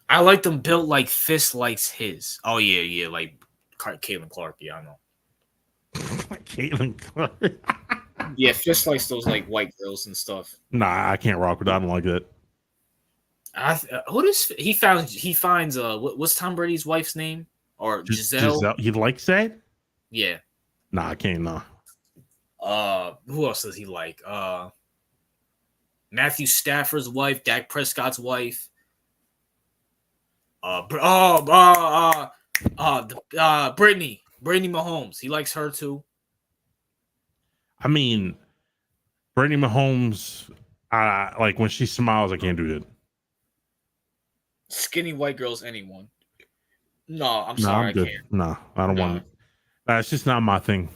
I like them built like Fist likes his. Oh yeah, like Caitlin Clark. Yeah, I know. Caitlin Clark. Yeah, Fist likes those like white girls and stuff. Nah, I can't rock with that. I don't like that. Who does he finds? What's Tom Brady's wife's name? Or Giselle? He likes that? Yeah. Nah, I can't. Nah. Who else does he like? Matthew Stafford's wife, Dak Prescott's wife. Brittany Mahomes. He likes her too. I mean, Brittany Mahomes, like when she smiles, I can't do that. Skinny white girls, anyone. No, I'm sorry, I can't. No, I don't want it. It's just not my thing.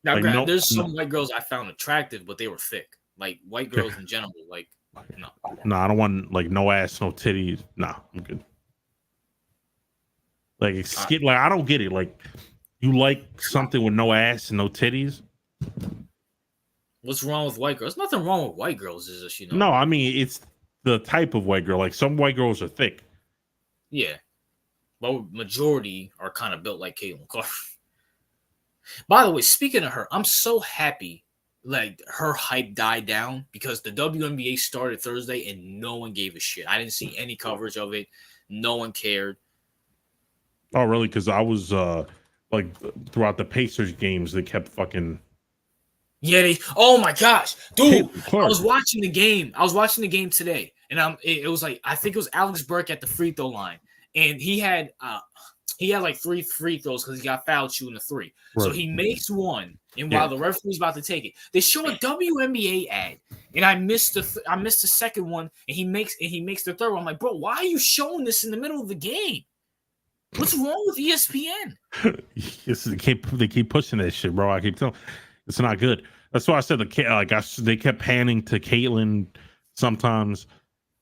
Now, like, there's some white girls I found attractive, but they were thick. Like white girls in general, like no. No, I don't want like no ass, no titties. Nah, I'm good. Like like I don't get it. Like you like something with no ass and no titties. What's wrong with white girls? Nothing wrong with white girls, is this, No, I mean it's the type of white girl. Like some white girls are thick. Yeah, but majority are kind of built like Caitlin Clark. By the way, speaking of her, I'm so happy like her hype died down because the WNBA started Thursday and no one gave a shit. I didn't see any coverage of it. No one cared. Oh, really? Because I was like throughout the Pacers games, they kept fucking. Yeah, oh my gosh, dude! I was watching the game. I was watching the game today, and it was like I think it was Alex Burke at the free throw line, and he had like 3 free throws because he got fouled shooting a 3. Right. So he makes one, and while the referee's about to take it, they show a WNBA ad, and I missed the second one, and he makes the third one. I'm like, bro, why are you showing this in the middle of the game? What's wrong with ESPN? They keep pushing that shit, bro. I keep telling it's not good. That's why I said they kept panning to Caitlyn sometimes.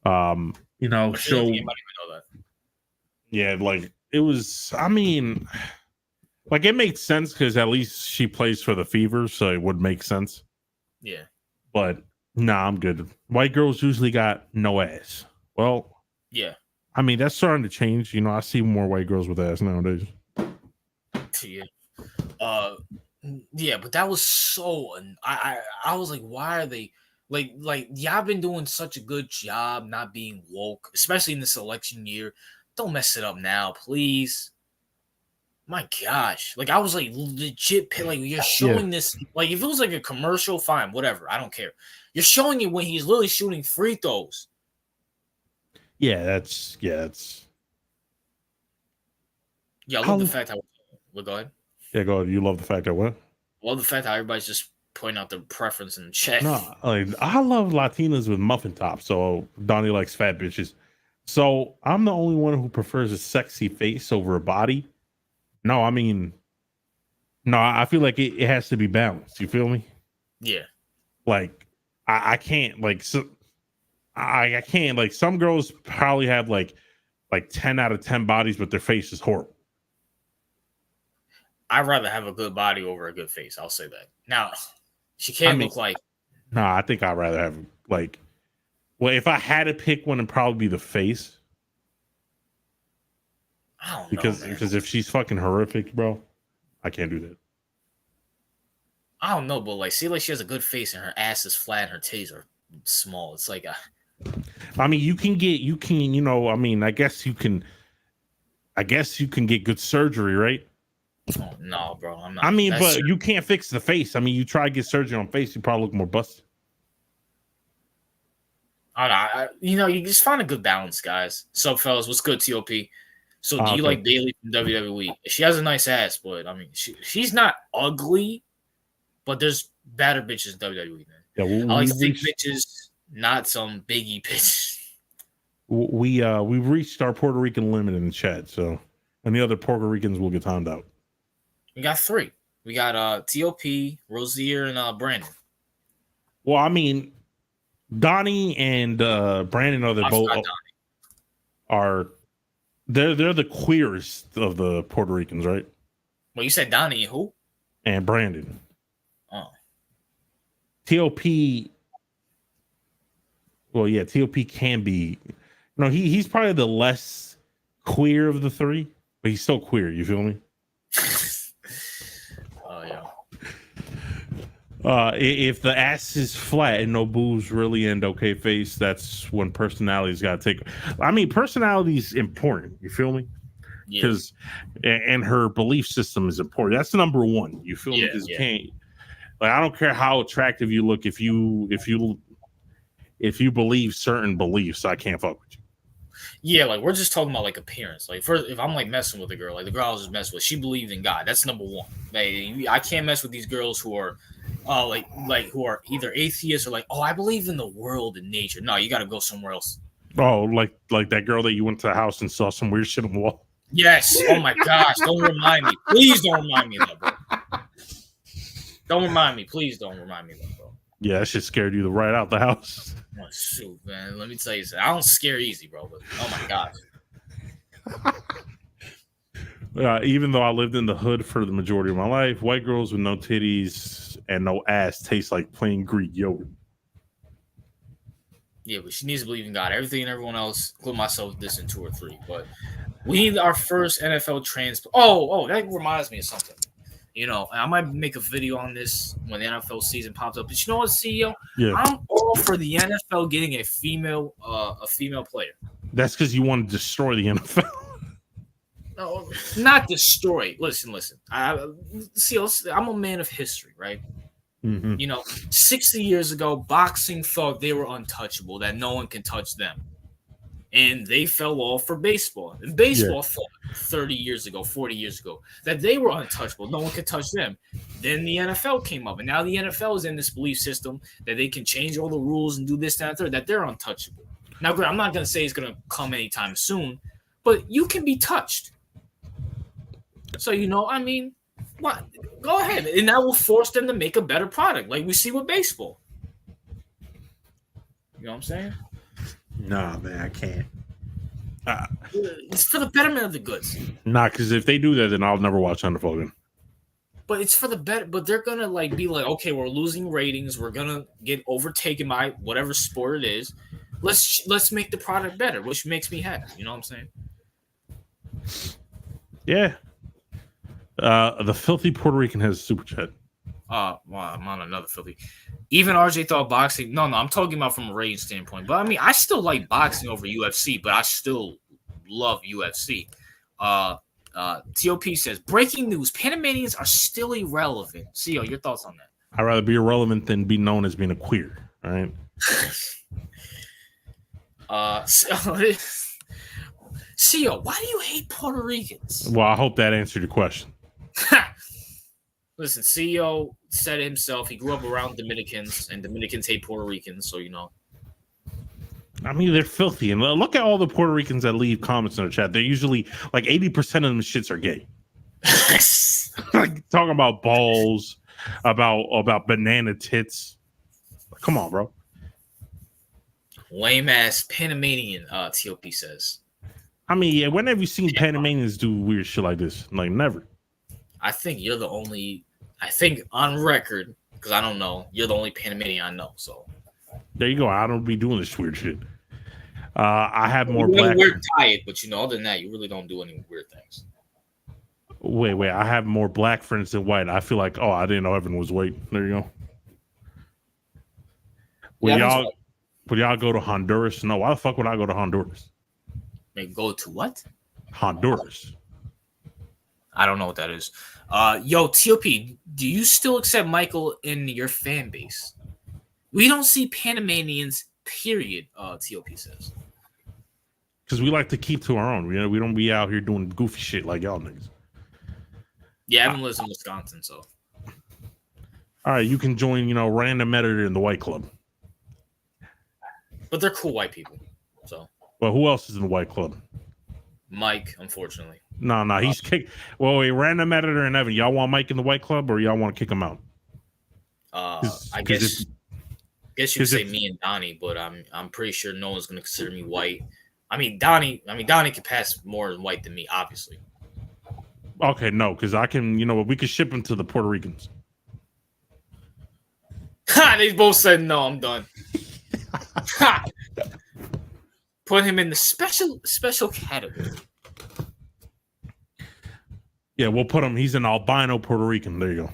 Show. Yeah, like it was. I mean, like it made sense because at least she plays for the Fever, so it would make sense. Yeah, but nah, I'm good. White girls usually got no ass. Well, yeah. I mean, that's starting to change. I see more white girls with ass nowadays. Yeah. Yeah, but that was so. I was like, why are they like? Y'all been doing such a good job not being woke, especially in this election year. Don't mess it up now, please. My gosh, like I was like legit. Like you're showing this. Like if it was like a commercial, fine, whatever. I don't care. You're showing it when he's literally shooting free throws. Yeah, that's. Yeah, I love the fact how. Well, go ahead. Yeah, go ahead. You love the fact that what? I love the fact how everybody's just pointing out their preference in the chat. No, like I love Latinas with muffin tops. So Donnie likes fat bitches. So I'm the only one who prefers a sexy face over a body. No, I mean, no, I feel like it has to be balanced. You feel me? Yeah. Like I can't like so. I can't like some girls probably have like 10 out of 10 bodies, but their face is horrible. I'd rather have a good body over a good face. I'll say that. Now, she can't look like. Nah, I think I'd rather have like. Well, if I had to pick one, it'd probably be the face. I don't know, because if she's fucking horrific, bro, I can't do that. I don't know, but like, see, like she has a good face and her ass is flat and her titties are small. It's like I mean, I guess you can get good surgery, right? oh no, bro, I'm not. I mean, That's but you can't fix the face. I mean, you try to get surgery on face, you probably look more busted. I don't know. You just find a good balance, guys. So, fellas, what's good, TOP? So, do you Okay. like Bailey from WWE? She has a nice ass, but I mean, she's not ugly, but there's better bitches in WWE, man. Yeah, I like thick bitches, not some biggie bitch. We've reached our Puerto Rican limit in the chat, so any other Puerto Ricans will get timed out. We got 3. We got TOP, Rosier, and Brandon. Well, I mean, Donnie and Brandon are they're the queerest of the Puerto Ricans, right? Well, you said Donnie and who? And Brandon. Oh. TOP. Well, yeah, TOP can be. No, he's probably the less queer of the 3, but he's still queer. You feel me? Oh yeah. If the ass is flat and no boobs really end okay face, that's when personality's got to take. I mean, personality's important. You feel me? Because and her belief system is important. That's number 1. You feel me? Because you can't. Like, I don't care how attractive you look. If you believe certain beliefs, I can't fuck with you. Yeah, like we're just talking about like appearance. Like first, if I'm like messing with a girl, like the girl I was just messing with, she believed in God. That's number 1. Like, I can't mess with these girls who are, like who are either atheists or like, oh, I believe in the world and nature. No, you got to go somewhere else. Oh, like that girl that you went to the house and saw some weird shit on the wall. Yes. Oh my gosh. Don't remind me. Please don't remind me of that, bro. Don't remind me. Please don't remind me of that, bro. Yeah, that shit scared you to right out the house. Oh, shoot, man. Let me tell you something. I don't scare easy, bro. But oh my gosh. Even though I lived in the hood for the majority of my life, white girls with no titties and no ass taste like plain Greek yogurt. Yeah, but she needs to believe in God. Everything and everyone else, including myself, this in 2 or 3. But we need our first NFL transplant. Oh, that reminds me of something. You know, I might make a video on this when the NFL season pops up. But you know what, CEO? Yeah. I'm all for the NFL getting a female player. That's because you want to destroy the NFL. No, not destroy. Listen. I'm a man of history, right? Mm-hmm. You know, 60 years ago, boxing thought they were untouchable, that no one can touch them. And they fell off for baseball. And baseball thought 30 years ago, 40 years ago, that they were untouchable. No one could touch them. Then the NFL came up. And now the NFL is in this belief system that they can change all the rules and do this, that, and third, that they're untouchable. Now, I'm not going to say it's going to come anytime soon, but you can be touched. So, you know, I mean, what? Go ahead. And that will force them to make a better product, like we see with baseball. You know what I'm saying? Nah, man, I can't. It's for the betterment of the goods. Nah, because if they do that, then I'll never watch NFL again. But it's for the better. But they're gonna like be like, okay, we're losing ratings. We're gonna get overtaken by whatever sport it is. Let's make the product better, which makes me happy. You know what I'm saying? Yeah. The filthy Puerto Rican has a super chat. Wow, I'm on another filthy. Even RJ thought boxing. No, I'm talking about from a rating standpoint. But I mean, I still like boxing over UFC, but I still love UFC. TOP says, breaking news: Panamanians are still irrelevant. CEO, your thoughts on that? I'd rather be irrelevant than be known as being a queer. All right. CEO, why do you hate Puerto Ricans? Well, I hope that answered your question. Listen, CEO said it himself. He grew up around Dominicans, and Dominicans hate Puerto Ricans, so you know. I mean, they're filthy. And look at all the Puerto Ricans that leave comments in the chat. They're usually like 80% of them shits are gay. Like, talking about balls, about banana tits. Come on, bro. Lame ass Panamanian, TOP says. I mean, yeah, when have you seen Panamanians do weird shit like this? Like, never. I think you're the only, on record, because I don't know, you're the only Panamanian I know, so. There you go. I don't be doing this weird shit. I have more black. Weird tired, but you know, other than that, you really don't do any weird things. Wait. I have more black friends than white. I feel like, I didn't know Evan was white. There you go. Would y'all go to Honduras? No. Why the fuck would I go to Honduras? They go to what? Honduras. I don't know what that is. Yo, TOP, do you still accept Michael in your fan base? We don't see Panamanians, period, TOP says. Because we like to keep to our own. We don't be out here doing goofy shit like y'all niggas. Yeah, Evan lives in Wisconsin, so. All right, you can join, random editor in the White Club. But they're cool white people, so. Well, who else is in the White Club? Mike, unfortunately. No, he's kicked. Well, wait, random editor and Evan, y'all want Mike in the White Club or y'all want to kick him out? I guess you could say me and Donnie, but I'm pretty sure no one's gonna consider me white. Donnie can pass more white than me, obviously. Okay, no, because I can, we could ship him to the Puerto Ricans. Ha! They both said no. I'm done. Ha! Put him in the special category. Yeah, we'll put him. He's an albino Puerto Rican. There you go.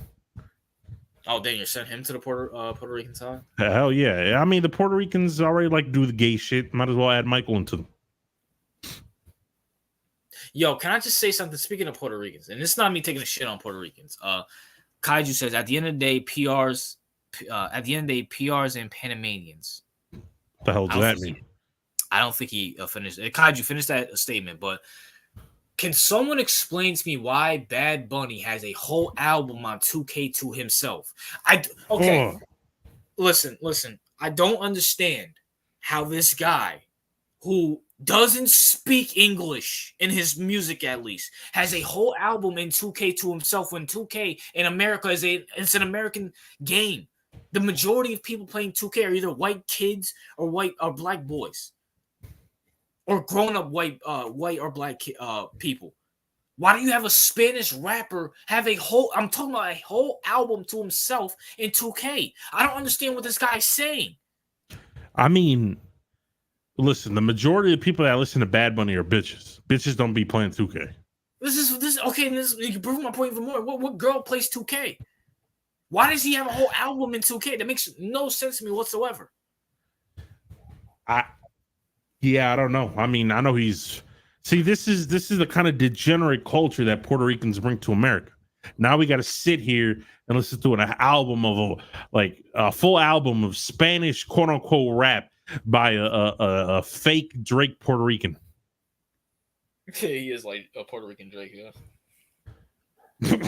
Oh, then you sent him to the Puerto Rican side? Hell yeah. The Puerto Ricans already do the gay shit. Might as well add Michael into them. Yo, can I just say something? Speaking of Puerto Ricans, and it's not me taking a shit on Puerto Ricans. Kaiju says at the end of the day, PRs and Panamanians. What the hell does that mean? I don't think he finished. Kaiju finished that statement, but can someone explain to me why Bad Bunny has a whole album on 2K to himself? Listen. I don't understand how this guy who doesn't speak English in his music, at least, has a whole album in 2K to himself when 2K in America it's an American game. The majority of people playing 2K are either white kids or white or black boys. Or grown-up white or black people. Why do you have a Spanish rapper have I'm talking about a whole album to himself in 2K? I don't understand what this guy's saying. Listen, the majority of people that listen to Bad Bunny are bitches. Bitches don't be playing 2K. This is okay. You can prove my point even more. What girl plays 2K? Why does he have a whole album in 2K? That makes no sense to me whatsoever. I don't know. I know he's. See, this is the kind of degenerate culture that Puerto Ricans bring to America. Now we got to sit here and listen to an album of a full album of Spanish quote unquote rap by a fake Drake Puerto Rican. He is like a Puerto Rican Drake, yeah.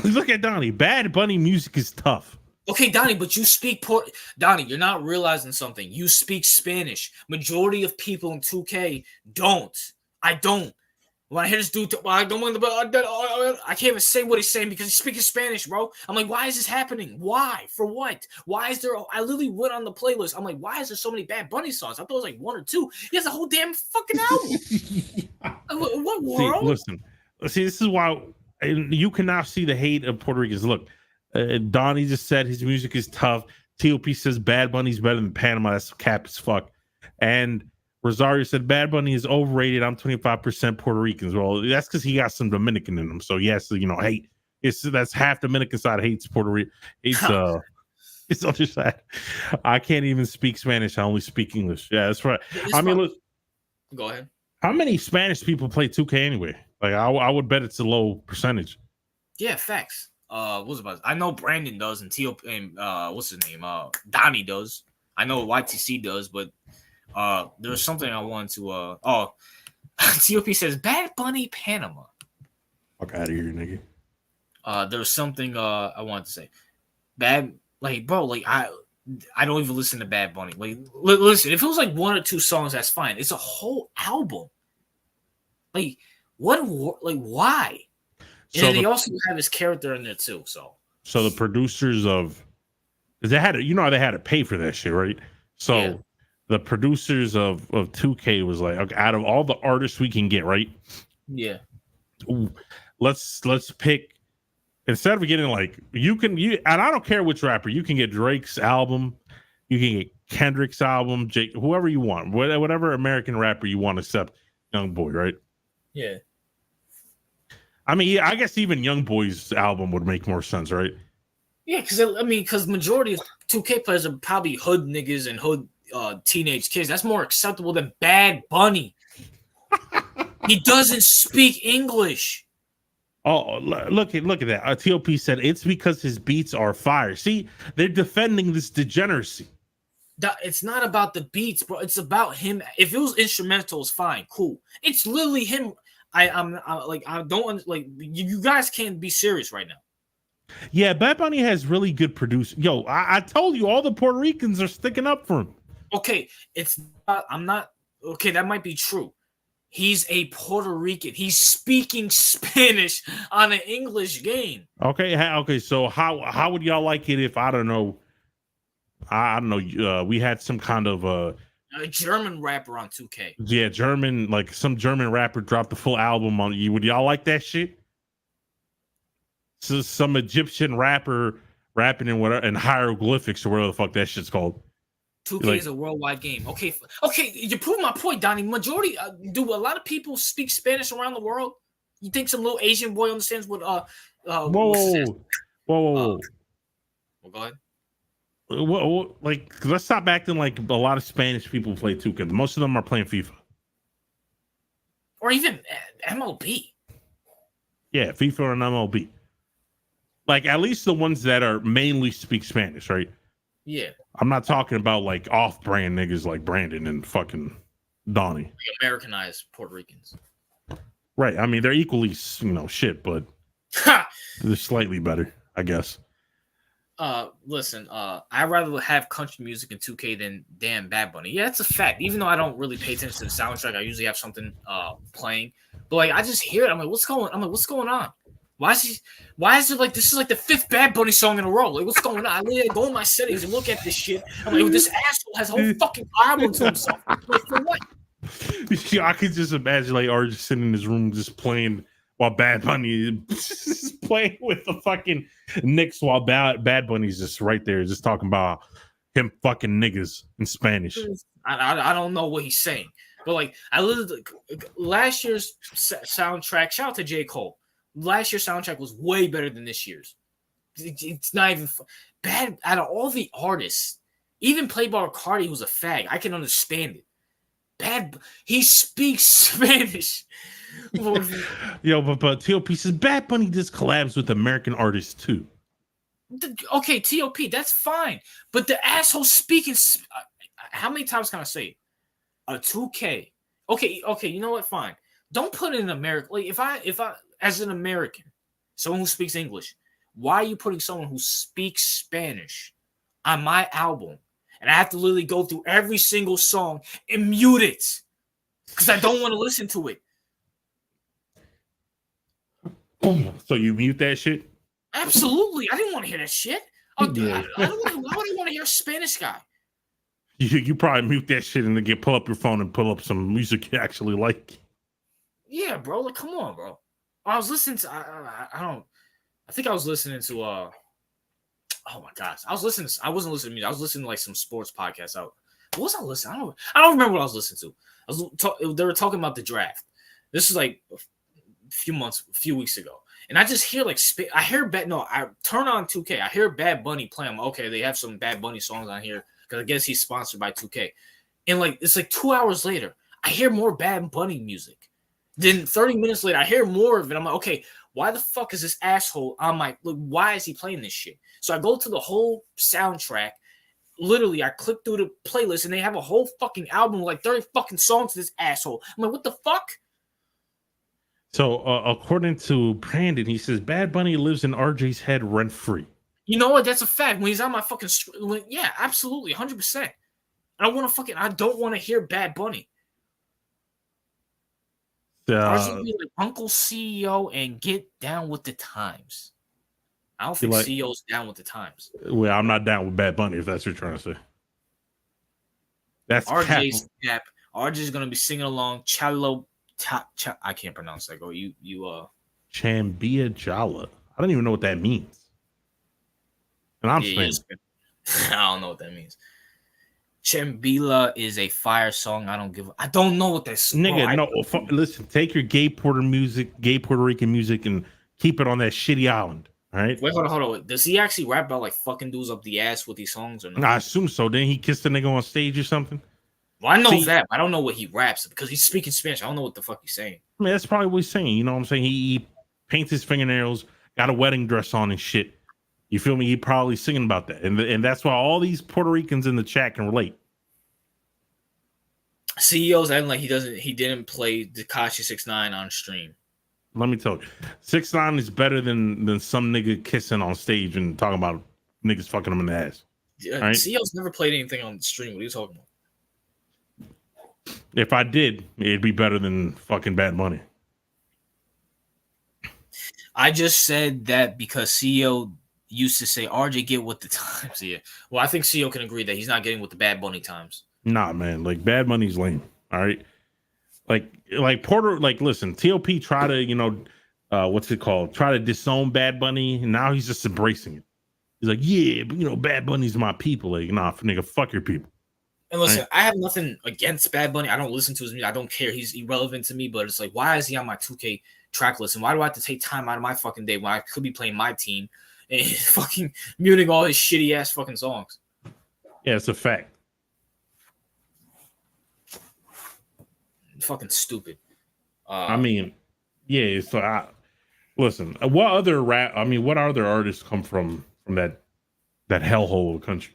Look at Donnie. Bad Bunny music is tough. Okay, Donnie, but you speak Donnie, you're not realizing something. You speak Spanish. Majority of people in 2K don't. I don't. When I hear this dude, I can't even say what he's saying because he's speaking Spanish, bro. I'm like, why is this happening? Why? For what? Why is there? I literally went on the playlist. I'm like, why is there so many Bad Bunny songs? I thought it was like one or two. He has a whole damn fucking album. What world? Listen, this is why you cannot see the hate of Puerto Ricans. Look, Donnie just said his music is tough. TOP says Bad Bunny's better than Panama. That's cap as fuck. And Rosario said Bad Bunny is overrated. I'm 25% Puerto Ricans. Well, that's because he got some Dominican in him. So yes, hate. That's half Dominican side hates Puerto Rico. It's other side. I can't even speak Spanish. I only speak English. Yeah, that's right. Look. Go ahead. How many Spanish people play 2K anyway? Like I would bet it's a low percentage. Yeah, facts. What's about? I know Brandon does, and TOP and what's his name? Donnie does. I know YTC does, but there was something I wanted to. TOP says Bad Bunny Panama. Fuck out of here, nigga. There was something I wanted to say. Bad, bro, I don't even listen to Bad Bunny. Listen, if it was like one or two songs, that's fine. It's a whole album. Why? And then they also have his character in there too. So the producers of they had to pay for that shit, right? So yeah. The producers of 2K was like, okay, out of all the artists we can get, right? Yeah. Let's pick instead of getting and I don't care which rapper, you can get Drake's album, you can get Kendrick's album, Jake, whoever you want, whatever American rapper you want, except Young Boy, right? Yeah. I guess even Young Boy's album would make more sense, right? Yeah, because majority of 2K players are probably hood niggas and teenage kids. That's more acceptable than Bad Bunny. He doesn't speak English. Oh, look at that. TOP said it's because his beats are fire. See, they're defending this degeneracy. It's not about the beats, bro. It's about him. If it was instrumental, it's fine, cool. It's literally him. I don't like you guys can't be serious right now. Yeah, Bad Bunny has really good producers. Yo, I told you all the Puerto Ricans are sticking up for him. Okay, it's not. I'm not. Okay, that might be true. He's a Puerto Rican. He's speaking Spanish on an English game. Okay. So how would y'all like it if I don't know? We had some kind of a German rapper on 2K. Yeah, German, like some German rapper dropped the full album on you. Would y'all like that shit? So some Egyptian rapper rapping in whatever in hieroglyphics or whatever the fuck that shit's called. 2K is a worldwide game. Okay, you prove my point, Donnie. Majority do a lot of people speak Spanish around the world? You think some little Asian boy understands what whoa. Well, go ahead. Like, let's stop acting like a lot of Spanish people play 2K. Most of them are playing FIFA. Or even MLB. Yeah, FIFA and MLB. Like, at least the ones that are mainly speak Spanish, right? Yeah. I'm not talking about, like, off-brand niggas like Brandon and fucking Donnie. Like Americanized Puerto Ricans. Right. I mean, they're equally, shit, but they're slightly better, I guess. Listen, I'd rather have country music in 2K than damn Bad Bunny. Yeah, it's a fact. Even though I don't really pay attention to the soundtrack, I usually have something playing. But like I just hear it, I'm like, what's going on? Why is it like this is like the 5th Bad Bunny song in a row? Like, what's going on? I literally go in my settings and look at this shit. I'm like, this asshole has a whole fucking album to himself. Like, for what? Yeah, I could just imagine like Art just sitting in his room just playing while Bad Bunny is playing with the fucking Knicks while Bad Bunny's just right there, just talking about him fucking niggas in Spanish. I don't know what he's saying, but like I literally last year's soundtrack. Shout out to J. Cole. Last year's soundtrack was way better than this year's. It's not even bad. Out of all the artists, even Playboy Cardi, who's a fag, I can understand it. He speaks Spanish. Yo, but TOP says Bad Bunny just collabs with American artists too. Okay, TOP, that's fine. But the asshole speaking. How many times can I say it? A 2K? Okay. You know what? Fine. Don't put it in America. Like if I as an American, someone who speaks English, why are you putting someone who speaks Spanish on my album? And I have to literally go through every single song and mute it because I don't want to listen to it. So you mute that shit? Absolutely. I didn't want to hear that shit. Why would I want to hear a Spanish guy? You probably mute that shit and then pull up your phone and pull up some music you actually like. Yeah, bro. Like, come on, bro. I was listening to. I think I was listening to. Oh my gosh, I wasn't listening to music. I was listening to like some sports podcasts. What was I listening? I don't remember what I was listening to. They were talking about the draft. This is like a few weeks ago, and I just hear like I turn on 2K. I hear Bad Bunny playing. Okay, they have some Bad Bunny songs on here because I guess he's sponsored by 2K. And like it's like 2 hours later, I hear more Bad Bunny music. Then 30 minutes later, I hear more of it. I'm like, okay, why the fuck is this asshole on my? Like, why is he playing this shit? So I go to the whole soundtrack. Literally, I click through the playlist, and they have a whole fucking album, like 30 fucking songs to this asshole. I'm like, what the fuck? So, according to Brandon, he says Bad Bunny lives in RJ's head rent free. You know what? That's a fact. When he's on my fucking, yeah, absolutely, 100%. I don't want to hear Bad Bunny. RJ be like Uncle CEO and get down with the times. I don't think CEO's down with the times. Well, I'm not down with Bad Bunny if that's what you're trying to say. That's RJ's cap. RJ's gonna be singing along. I can't pronounce that. Go you. Chambia Jala. I don't even know what that means. And I'm saying, I don't know what that means. Chambila is a fire song. I don't know what that's. Nigga, listen. Take your gay Puerto Rican music, and keep it on that shitty island. All right. Wait, hold on. Does he actually rap about like fucking dudes up the ass with these songs or not? I assume so. Didn't he kiss the nigga on stage or something? Well, I know that. But I don't know what he raps because he's speaking Spanish. I don't know what the fuck he's saying. I mean, that's probably what he's saying. You know what I'm saying? He paints his fingernails, got a wedding dress on and shit. You feel me? He probably singing about that, and that's why all these Puerto Ricans in the chat can relate. CEO's acting like he didn't play Tekashi 6ix9ine on stream. Let me tell you, 6ix9ine is better than some nigga kissing on stage and talking about niggas fucking him in the ass. Right? CEO's never played anything on the stream. What are you talking about? If I did, it'd be better than fucking Bad Money. I just said that because CEO used to say, RJ, get with the times. Yeah. Well, I think CEO can agree that he's not getting with the Bad Bunny times. Nah, man. Like, Bad Money's lame. All right. Like Porter, like, listen, TOP try to, what's it called? Try to disown Bad Bunny. And now he's just embracing it. He's like, yeah, but, Bad Bunny's my people. Like, nah, nigga, fuck your people. And listen, right? I have nothing against Bad Bunny. I don't listen to his music. I don't care. He's irrelevant to me. But it's like, why is he on my 2K track list? And why do I have to take time out of my fucking day when I could be playing my team and fucking muting all his shitty ass fucking songs? Yeah, it's a fact. Fucking stupid. I mean, yeah. So listen. What other what other artists come from that hellhole of the country?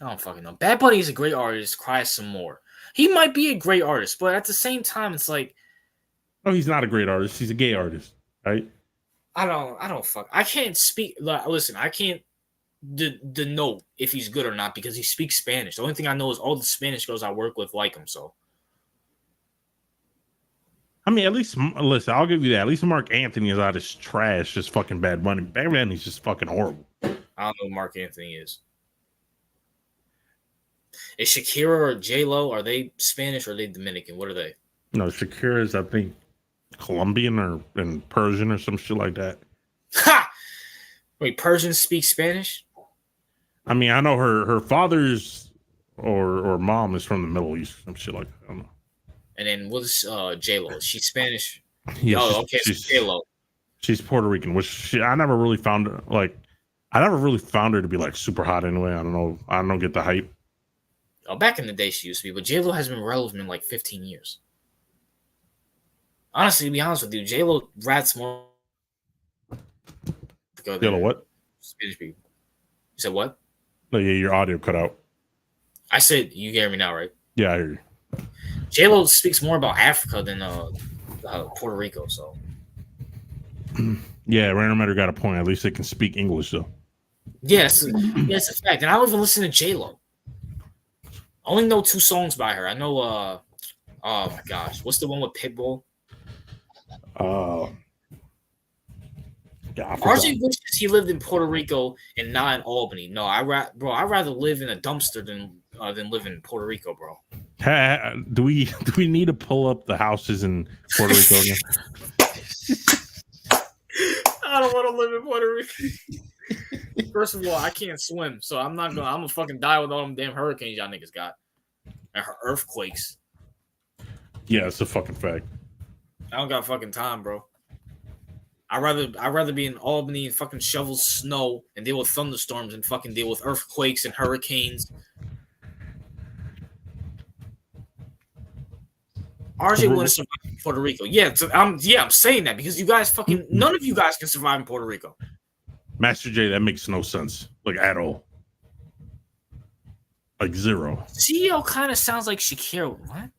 I don't fucking know. Bad Bunny is a great artist. Cry some more. He might be a great artist, but at the same time, it's like, no, he's not a great artist. He's a gay artist, right? I don't fuck. I can't speak. Listen, I can't denote if he's good or not because he speaks Spanish. The only thing I know is all the Spanish girls I work with like him. So. I mean, at least, listen, I'll give you that. At least Mark Anthony is out as trash, just fucking Bad Bunny. Bad Bunny's just fucking horrible. I don't know who Mark Anthony is. Is Shakira or J-Lo, are they Spanish or are they Dominican? What are they? No, Shakira is, I think, Colombian or Persian or some shit like that. Ha! Wait, Persians speak Spanish? I mean, I know her father's or mom is from the Middle East, some shit like that. I don't know. And then what's J-Lo? Is she Spanish? Yeah, okay, she's J-Lo. She's Puerto Rican, which I never really found her, I never really found her to be like super hot anyway. I don't know. I don't get the hype. Oh, back in the day she used to be, but J-Lo has been relevant in like 15 years. Honestly, to be honest with you, J-Lo rats more. J-Lo what? Spanish people. You said what? No, yeah, your audio cut out. I said, you hear me now, right? Yeah, I hear you. J-Lo speaks more about Africa than Puerto Rico, so. Yeah, Random Matter got a point. At least they can speak English, though. Yes, it's a fact. And I don't even listen to J-Lo. I only know 2 songs by her. I know, oh my gosh, what's the one with Pitbull? Yeah, RJ wishes he lived in Puerto Rico and not in Albany. No, I'd rather live in a dumpster than live in Puerto Rico, bro. Do we need to pull up the houses in Puerto Rico again? I don't want to live in Puerto Rico. First of all, I can't swim, so I'm gonna fucking die with all them damn hurricanes y'all niggas got and her earthquakes. Yeah, it's a fucking fact. I don't got fucking time, bro. I'd rather be in Albany and fucking shovel snow and deal with thunderstorms and fucking deal with earthquakes and hurricanes. RJ wouldn't survive in Puerto Rico. Yeah, I'm saying that because you guys fucking none of you guys can survive in Puerto Rico. Master J, that makes no sense, like at all. Like zero. CEO kind of sounds like Shakira. What?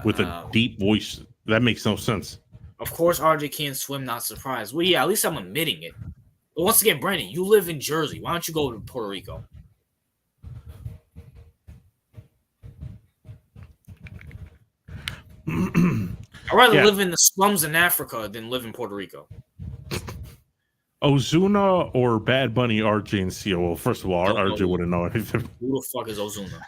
With a deep voice. That makes no sense. Of course, RJ can't swim, not surprised. Well, yeah, at least I'm admitting it. But once again, Brandon, you live in Jersey. Why don't you go to Puerto Rico? I'd rather live in the slums in Africa than live in Puerto Rico. Ozuna or Bad Bunny, RJ and CO? Well, first of all, RJ wouldn't know anything. Who the fuck is Ozuna?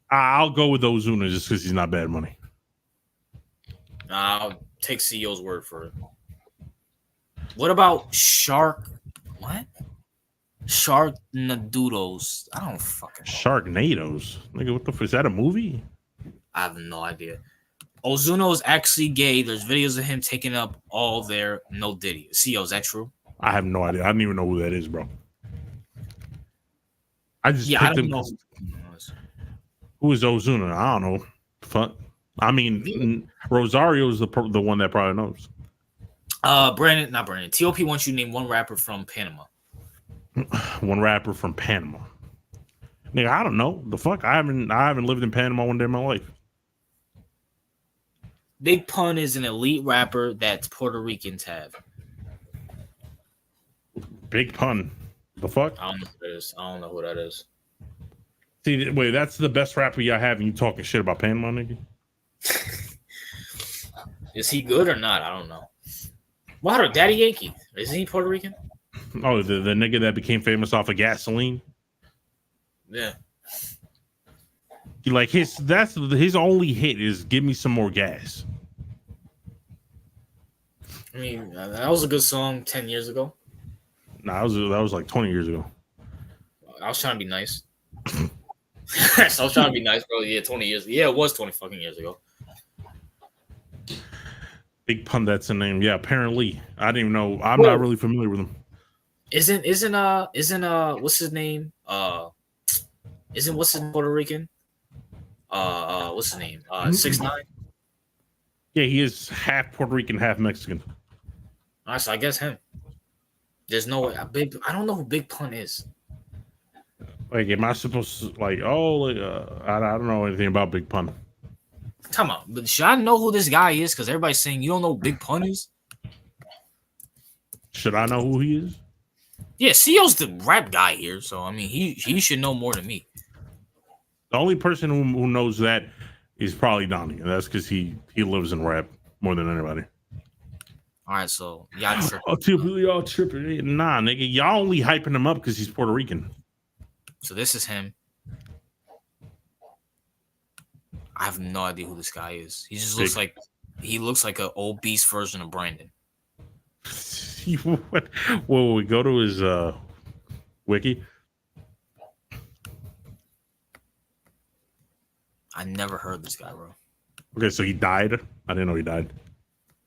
I'll go with Ozuna just because he's not Bad Bunny. I'll take CEO's word for it. What about What? Sharknadoodles. I don't fucking know. Sharknadoes? Nigga, what the fuck? Is that a movie? I have no idea. Ozuna is actually gay. There's videos of him taking up all their no Diddy. CEO, is that true? I have no idea. I don't even know who that is, bro. I just Yeah, I picked don't him. know. Who is Ozuna? I don't know. Fuck. I mean, Rosario is the one that probably knows. Brandon, not Brandon. TOP wants you to name one rapper from Panama. One rapper from Panama. Nigga, I don't know. The fuck? I haven't lived in Panama one day in my life. Big Pun is an elite rapper that Puerto Ricans have. Big Pun. The fuck? I don't know who that is. I don't know who that is. See, wait, that's the best rapper y'all have, and you talking shit about Panama, nigga? Is he good or not? I don't know. What, Daddy Yankee? Is he Puerto Rican? Oh, the nigga that became famous off of gasoline. Yeah. Like his only hit is "Give Me Some More Gas." I mean, that was a good song 10 years ago. Nah, that was like 20 years ago. I was trying to be nice. So I was trying to be nice, bro. Yeah, 20 years. Yeah, it was 20 fucking years ago. Big Pun, that's the name. Yeah, apparently. I didn't even know. I'm not really familiar with him. Isn't what's his name? Isn't what's his Puerto Rican? What's his name? 6ix9ine. Yeah, he is half Puerto Rican, half Mexican. All right, so I guess him. There's no way. I don't know who Big Pun is. Like, am I supposed to I don't know anything about Big Pun. Come on, but should I know who this guy is? Because everybody's saying you don't know who Big Pun is. Should I know who he is? Yeah, CEO's the rap guy here, so I mean he should know more than me. The only person who knows that is probably Donnie, and that's because he lives in rap more than anybody. All right, so y'all tripping. Nah, nigga, y'all only hyping him up because he's Puerto Rican. So this is him. I have no idea who this guy is. He just looks like an obese version of Brandon. Well, we go to his wiki. I never heard this guy, bro. Okay, so he died. I didn't know he died.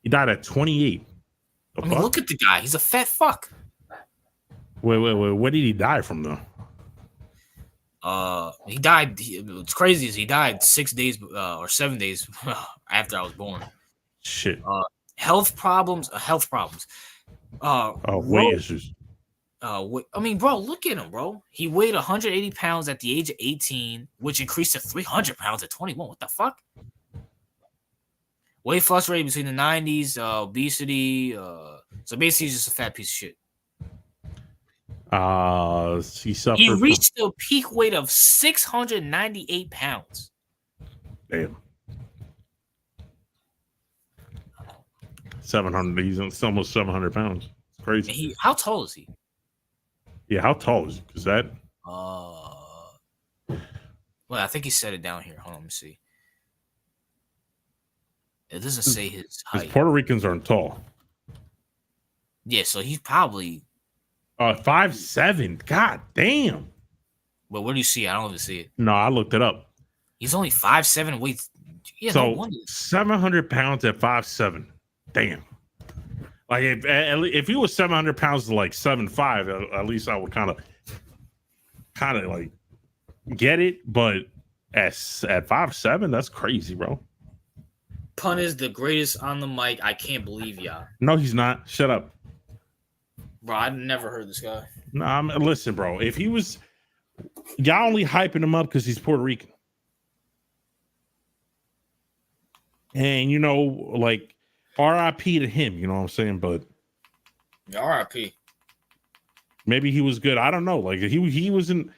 He died at 28. I mean, look at the guy. He's a fat fuck. Wait. What did he die from, though? He died. What's crazy is he died 6 days or 7 days after I was born. Shit. Health problems. Weight issues. I mean, bro, look at him, bro. He weighed 180 pounds at the age of 18, which increased to 300 pounds at 21. What the fuck? Weight fluctuated between the 90s, obesity. So basically, he's just a fat piece of shit. He reached a peak weight of 698 pounds. Damn. 700. He's almost 700 pounds. It's crazy. How tall is he? Yeah, how tall is he? Because that. Well, I think he said it down here. Hold on, let me see. It doesn't say his height. Puerto Ricans aren't tall. Yeah, so he's probably 5'7". God damn. But where do you see it? I don't even see it. No, I looked it up. He's only 5'7" weights. Yeah, so no wonder. 700 pounds at 5'7". Damn. Like if he was 700 pounds to like 7'5", at least I would kind of like get it. But at 5'7", that's crazy, bro. Pun is the greatest on the mic. I can't believe y'all. No, he's not. Shut up. Bro, I never heard this guy. No, listen, bro. If he was, y'all only hyping him up because he's Puerto Rican. And, like, R.I.P. to him, you know what I'm saying? But R.I.P. Maybe he was good. I don't know. Like, he wasn't,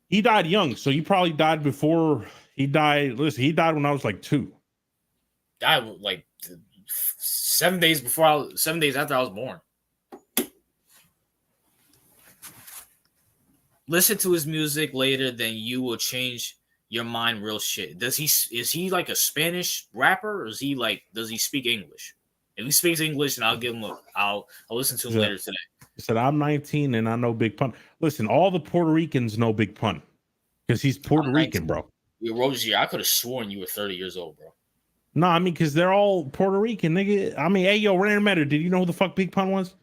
he died young, so he probably died before he died. Listen, he died when I was like 2. Died like 7 days before 7 days after I was born. Listen to his music later, then you will change your mind real shit. Is he like a Spanish rapper, or does he speak English? If he speaks English, then I'll listen to him later today. He said, I'm 19 and I know Big Pun. Listen, all the Puerto Ricans know Big Pun because he's Puerto Rican, bro. Rosie, I could have sworn you were 30 years old, bro. No, I mean, because they're all Puerto Rican, nigga. I mean, hey, yo, random matter. Did you know who the fuck Big Pun was?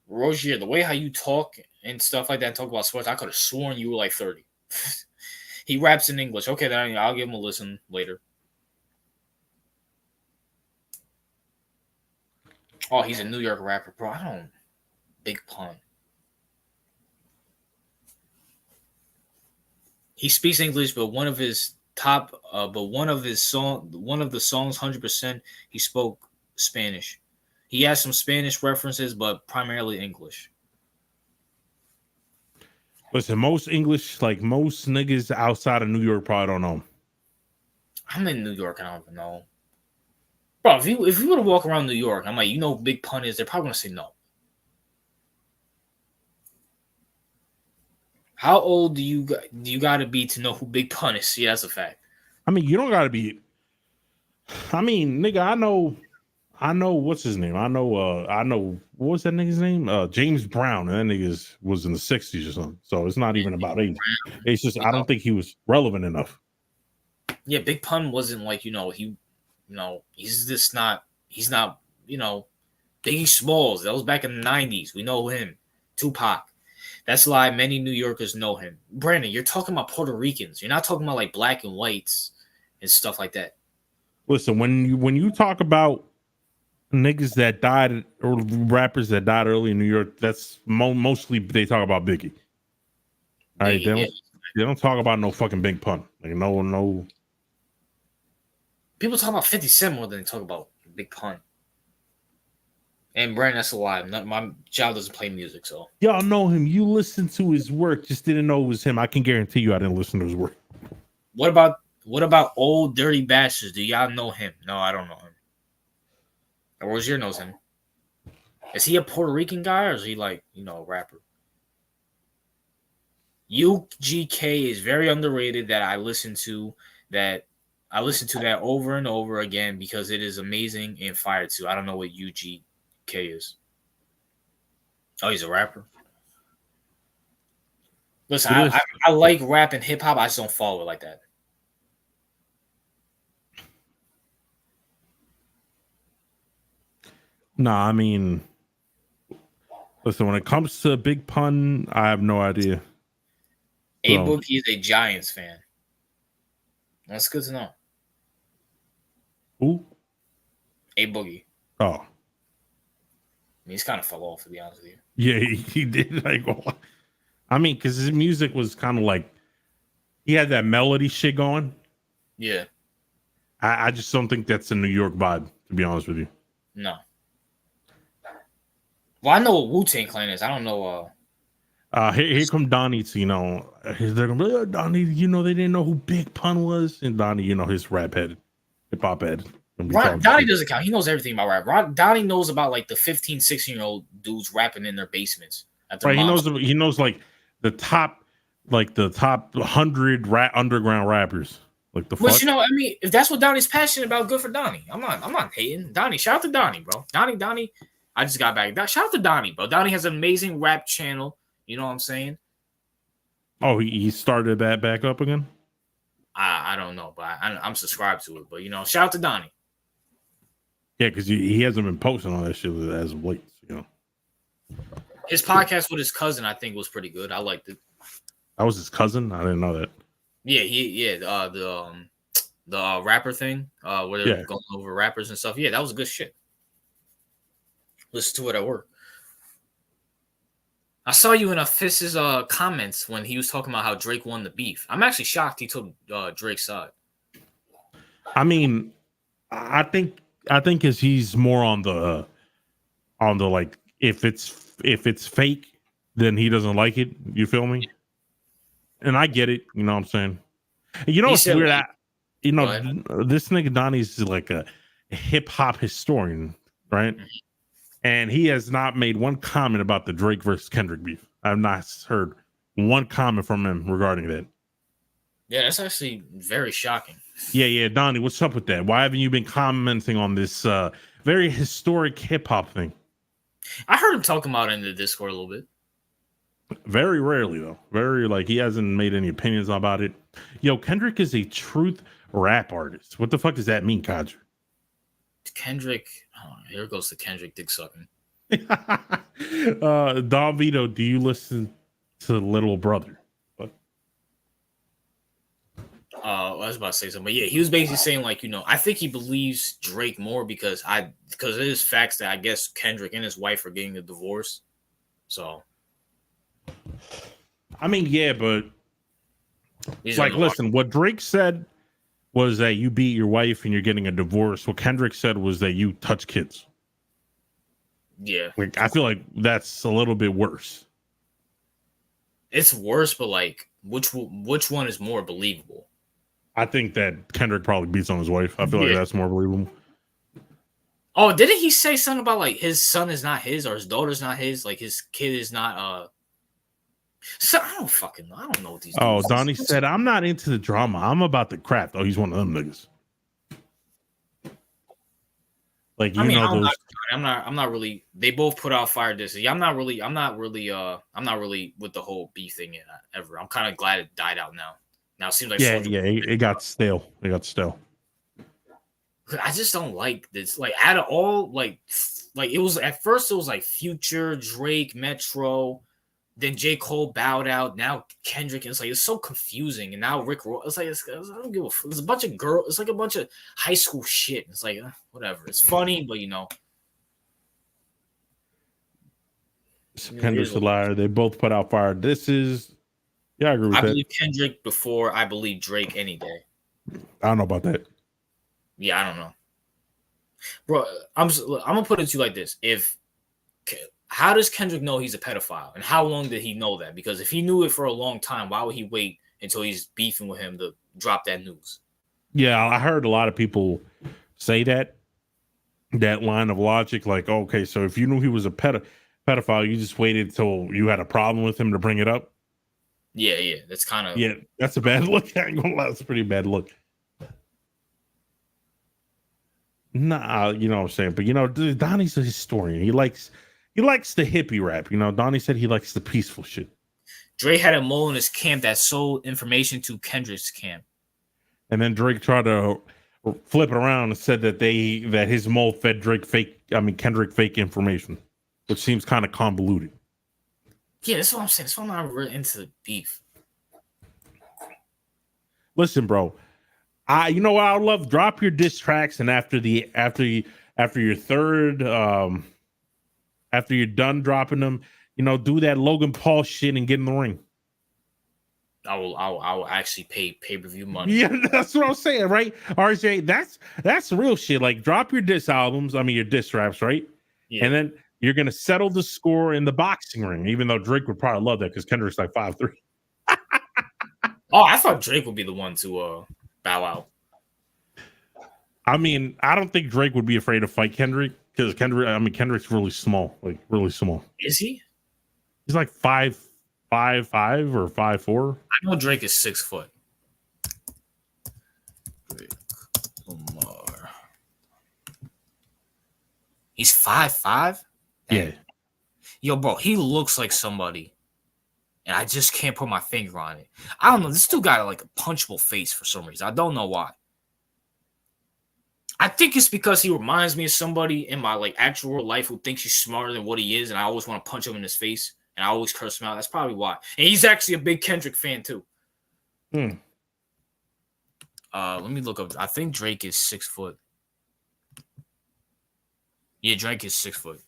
Rozier, the way how you talk and stuff like that, and talk about sports, I could have sworn you were like 30. He raps in English. Okay, then I'll give him a listen later. Oh, he's a New York rapper, bro. I don't. Big Pun. He speaks English, but one of the songs, 100%, he spoke Spanish. He has some Spanish references, but primarily English. Listen, most English, like most niggas outside of New York, probably don't know. I'm in New York, and I don't even know. Bro, if you were to walk around New York, I'm like, you know who Big Pun is, they're probably gonna say no. How old do you got to be to know who Big Pun is? Yeah, that's a fact. I mean, you don't gotta be. I mean, nigga, I know what's his name. I know what was that nigga's name? James Brown. And that nigga was in the 60s or something. So it's not even about age. It's just I don't think he was relevant enough. Yeah, Big Pun wasn't like, he's not, Biggie Smalls. That was back in the 90s. We know him. Tupac. That's why many New Yorkers know him. Brandon, you're talking about Puerto Ricans. You're not talking about like black and whites and stuff like that. Listen, when you talk about niggas that died or rappers that died early in New York, that's mostly they talk about Biggie. All right, they don't talk about no fucking Big Pun. Like no. People talk about 50 Cent more than they talk about Big Pun. And Brandon, that's a lie. My child doesn't play music, so y'all know him. You listened to his work, just didn't know it was him. I can guarantee you, I didn't listen to his work. What about Old Dirty Bastards? Do y'all know him? No, I don't know him. Rozier knows him. Is he a Puerto Rican guy, or is he like a rapper? UGK is very underrated. That I listen to that over and over again because it is amazing and fire too. I don't know what UGK is. Oh, he's a rapper. Listen, I like rap and hip hop. I just don't follow it like that. Nah, I mean, listen, when it comes to Big Pun, I have no idea. A Boogie is a Giants fan. That's good to know. Who? A Boogie. Oh. He's kind of fell off, to be honest with you. Yeah, he did. Like, I mean, because his music was kind of like he had that melody shit going. Yeah. I just don't think that's a New York vibe, to be honest with you. No. Well, I know what Wu-Tang Clan is. I don't know. Here come Donnie. To, they're gonna be, Donnie. They didn't know who Big Pun was, and Donnie, his rap head, hip hop head. Donnie doesn't count. He knows everything about rap. Donnie knows about like the 15, 16-year-old dudes rapping in their basements. Right. He knows like the top 100 underground rappers. Like the Which, fuck? I mean, if that's what Donnie's passionate about, good for Donnie. I'm not hating. Donnie, shout out to Donnie, bro. Donnie. I just got back. Shout out to Donnie, bro. Donnie has an amazing rap channel. You know what I'm saying? Oh, he started that back up again? I don't know, but I'm subscribed to it. But shout out to Donnie. Yeah, because he hasn't been posting all that shit as of late. His podcast with his cousin, I think, was pretty good. I liked it. That was his cousin? I didn't know that. Yeah, the rapper thing, where they're going over rappers and stuff. Yeah, that was good shit. Listen to it at work. I saw you in Fist's comments when he was talking about how Drake won the beef. I'm actually shocked he took Drake's side. I mean, I think because he's more on the like if it's fake, then he doesn't like it. You feel me? And I get it. You know what I'm saying? What's weird? This nigga Donnie's like a hip hop historian, right? Mm-hmm. And he has not made one comment about the Drake versus Kendrick beef. I've not heard one comment from him regarding that. Yeah, that's actually very shocking. Yeah, Donnie, what's up with that? Why haven't you been commenting on this very historic hip hop thing? I heard him talking about it in the Discord a little bit. Very rarely, though. Very, he hasn't made any opinions about it. Yo, Kendrick is a truth rap artist. What the fuck does that mean, Kadri? Kendrick. Oh, here goes the Kendrick dick sucking. Don Vito, do you listen to Little Brother? I was about to say something, but yeah, he was basically saying like, I think he believes Drake more because it is facts that I guess Kendrick and his wife are getting a divorce. So, I mean, yeah, but like, listen, what Drake said was that you beat your wife and you're getting a divorce. What Kendrick said was that you touch kids. Yeah, like I feel like that's a little bit worse. It's worse, but like, which one is more believable? I think that Kendrick probably beats on his wife. I feel like that's more believable. Oh, didn't he say something about like his son is not his or his daughter's not his? Like his kid is not So I don't fucking know. I don't know what these. Oh, Donnie said, "I'm not into the drama. I'm about the craft." Oh, he's one of them niggas. Like I'm not really. They both put out fire disses. Yeah, I'm not really with the whole beef thing ever. I'm kind of glad it died out now. Now it seems like it got stale. It got stale. I just don't like this. Like out of all, like it was at first it was like Future, Drake, Metro. Then J. Cole bowed out. Now Kendrick. And it's so confusing. And now Rick Ross. It's like I don't give a fuck. It's a bunch of girls. It's like a bunch of high school shit. It's like whatever. It's funny, but Kendrick's a liar. They both put out fire. I agree with that. I believe Kendrick before I believe Drake any day. I don't know about that. Yeah, I don't know, bro. I'm gonna put it to you like this: how does Kendrick know he's a pedophile? And how long did he know that? Because if he knew it for a long time, why would he wait until he's beefing with him to drop that news? Yeah, I heard a lot of people say that line of logic. Like, okay, so if you knew he was a pedophile, you just waited till you had a problem with him to bring it up? Yeah. That's kind of... Yeah, that's a bad look. I ain't gonna lie, that's a pretty bad look. Nah, you know what I'm saying? But, Donnie's a historian. He likes the hippie rap. Donnie said he likes the peaceful shit. Drake had a mole in his camp that sold information to Kendrick's camp. And then Drake tried to flip it around and said that his mole fed Kendrick fake information, which seems kind of convoluted. Yeah, that's what I'm saying. That's why I'm not really into the beef. Listen, bro. I would love drop your diss tracks, and after your third after you're done dropping them, do that Logan Paul shit and get in the ring. I will actually pay pay-per-view money. Yeah, that's what I'm saying, right? RJ, that's real shit. Like, drop your diss raps, right? Yeah. And then you're gonna settle the score in the boxing ring, even though Drake would probably love that because Kendrick's like 5'3". Oh, I thought Drake would be the one to bow out. I mean, I don't think Drake would be afraid to fight Kendrick because Kendrick's really small, like really small. Is he? He's like 5'5" or 5'4". I know Drake is 6 foot. Drake Lamar. He's 5'5"? Yeah. Yo, bro, he looks like somebody, and I just can't put my finger on it. I don't know. This dude got like a punchable face for some reason. I don't know why. I think it's because he reminds me of somebody in my like actual life who thinks he's smarter than what he is, and I always want to punch him in his face, and I always curse him out. That's probably why. And he's actually a big Kendrick fan too. Let me look up. I think Drake is 6 foot. Yeah, Drake is 6 foot.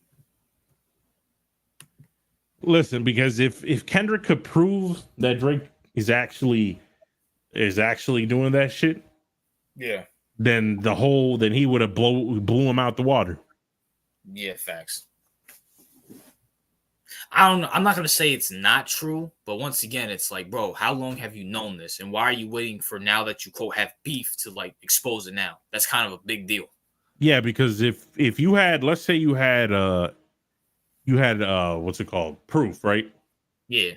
Listen, because if Kendrick could prove that Drake is actually doing that shit, yeah, then he would have blew him out the water. Yeah, facts. I don't know. I'm not gonna say it's not true, but once again, it's like, bro, how long have you known this, and why are you waiting for now that you quote have beef to like expose it now? That's kind of a big deal. Yeah, because if you had, let's say you had what's it called, proof, right? Yeah.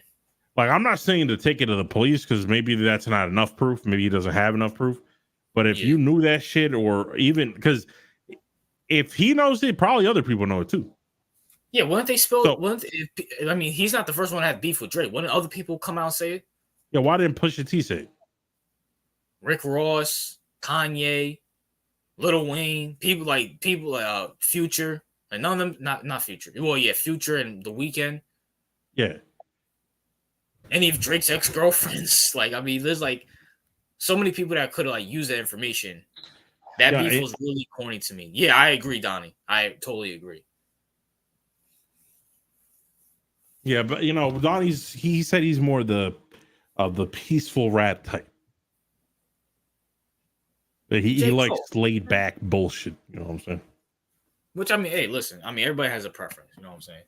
Like, I'm not saying to take it to the police because maybe that's not enough proof. Maybe he doesn't have enough proof. But if you knew that shit, or even because if he knows it, probably other people know it too. Yeah, wouldn't they spill? I mean, he's not the first one to have beef with Drake. Wouldn't other people come out and say it? Yeah, why didn't Pusha T say it? Rick Ross, Kanye, Lil Wayne, people like Future, like none of them, not Future. Well, yeah, Future and The Weeknd. Yeah. Any of Drake's ex-girlfriends. Like, I mean, there's like so many people that could have like used that information. That beef was really corny to me. Yeah, I agree, Donnie. I totally agree. Yeah, but Donnie's he said he's more the peaceful rap type. But he likes laid back bullshit. You know what I'm saying? Which, I mean, hey, listen. I mean, everybody has a preference. You know what I'm saying?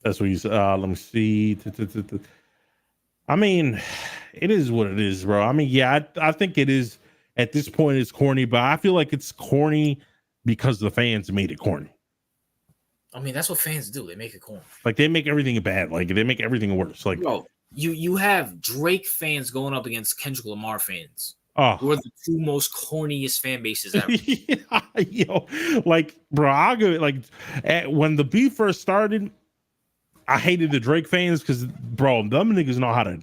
That's what he's. Let me see. I mean, it is what it is, bro. I mean, yeah, I think it is. At this point, it's corny, but I feel like it's corny because the fans made it corny. I mean, that's what fans do. They make it corny. Like, they make everything bad. Like, they make everything worse. Like, bro, you have Drake fans going up against Kendrick Lamar fans. Oh, who are the two most corniest fan bases ever. Yo, like, bro, I'll give it, like, when the beef first started, I hated the Drake fans because, bro, them niggas know how to,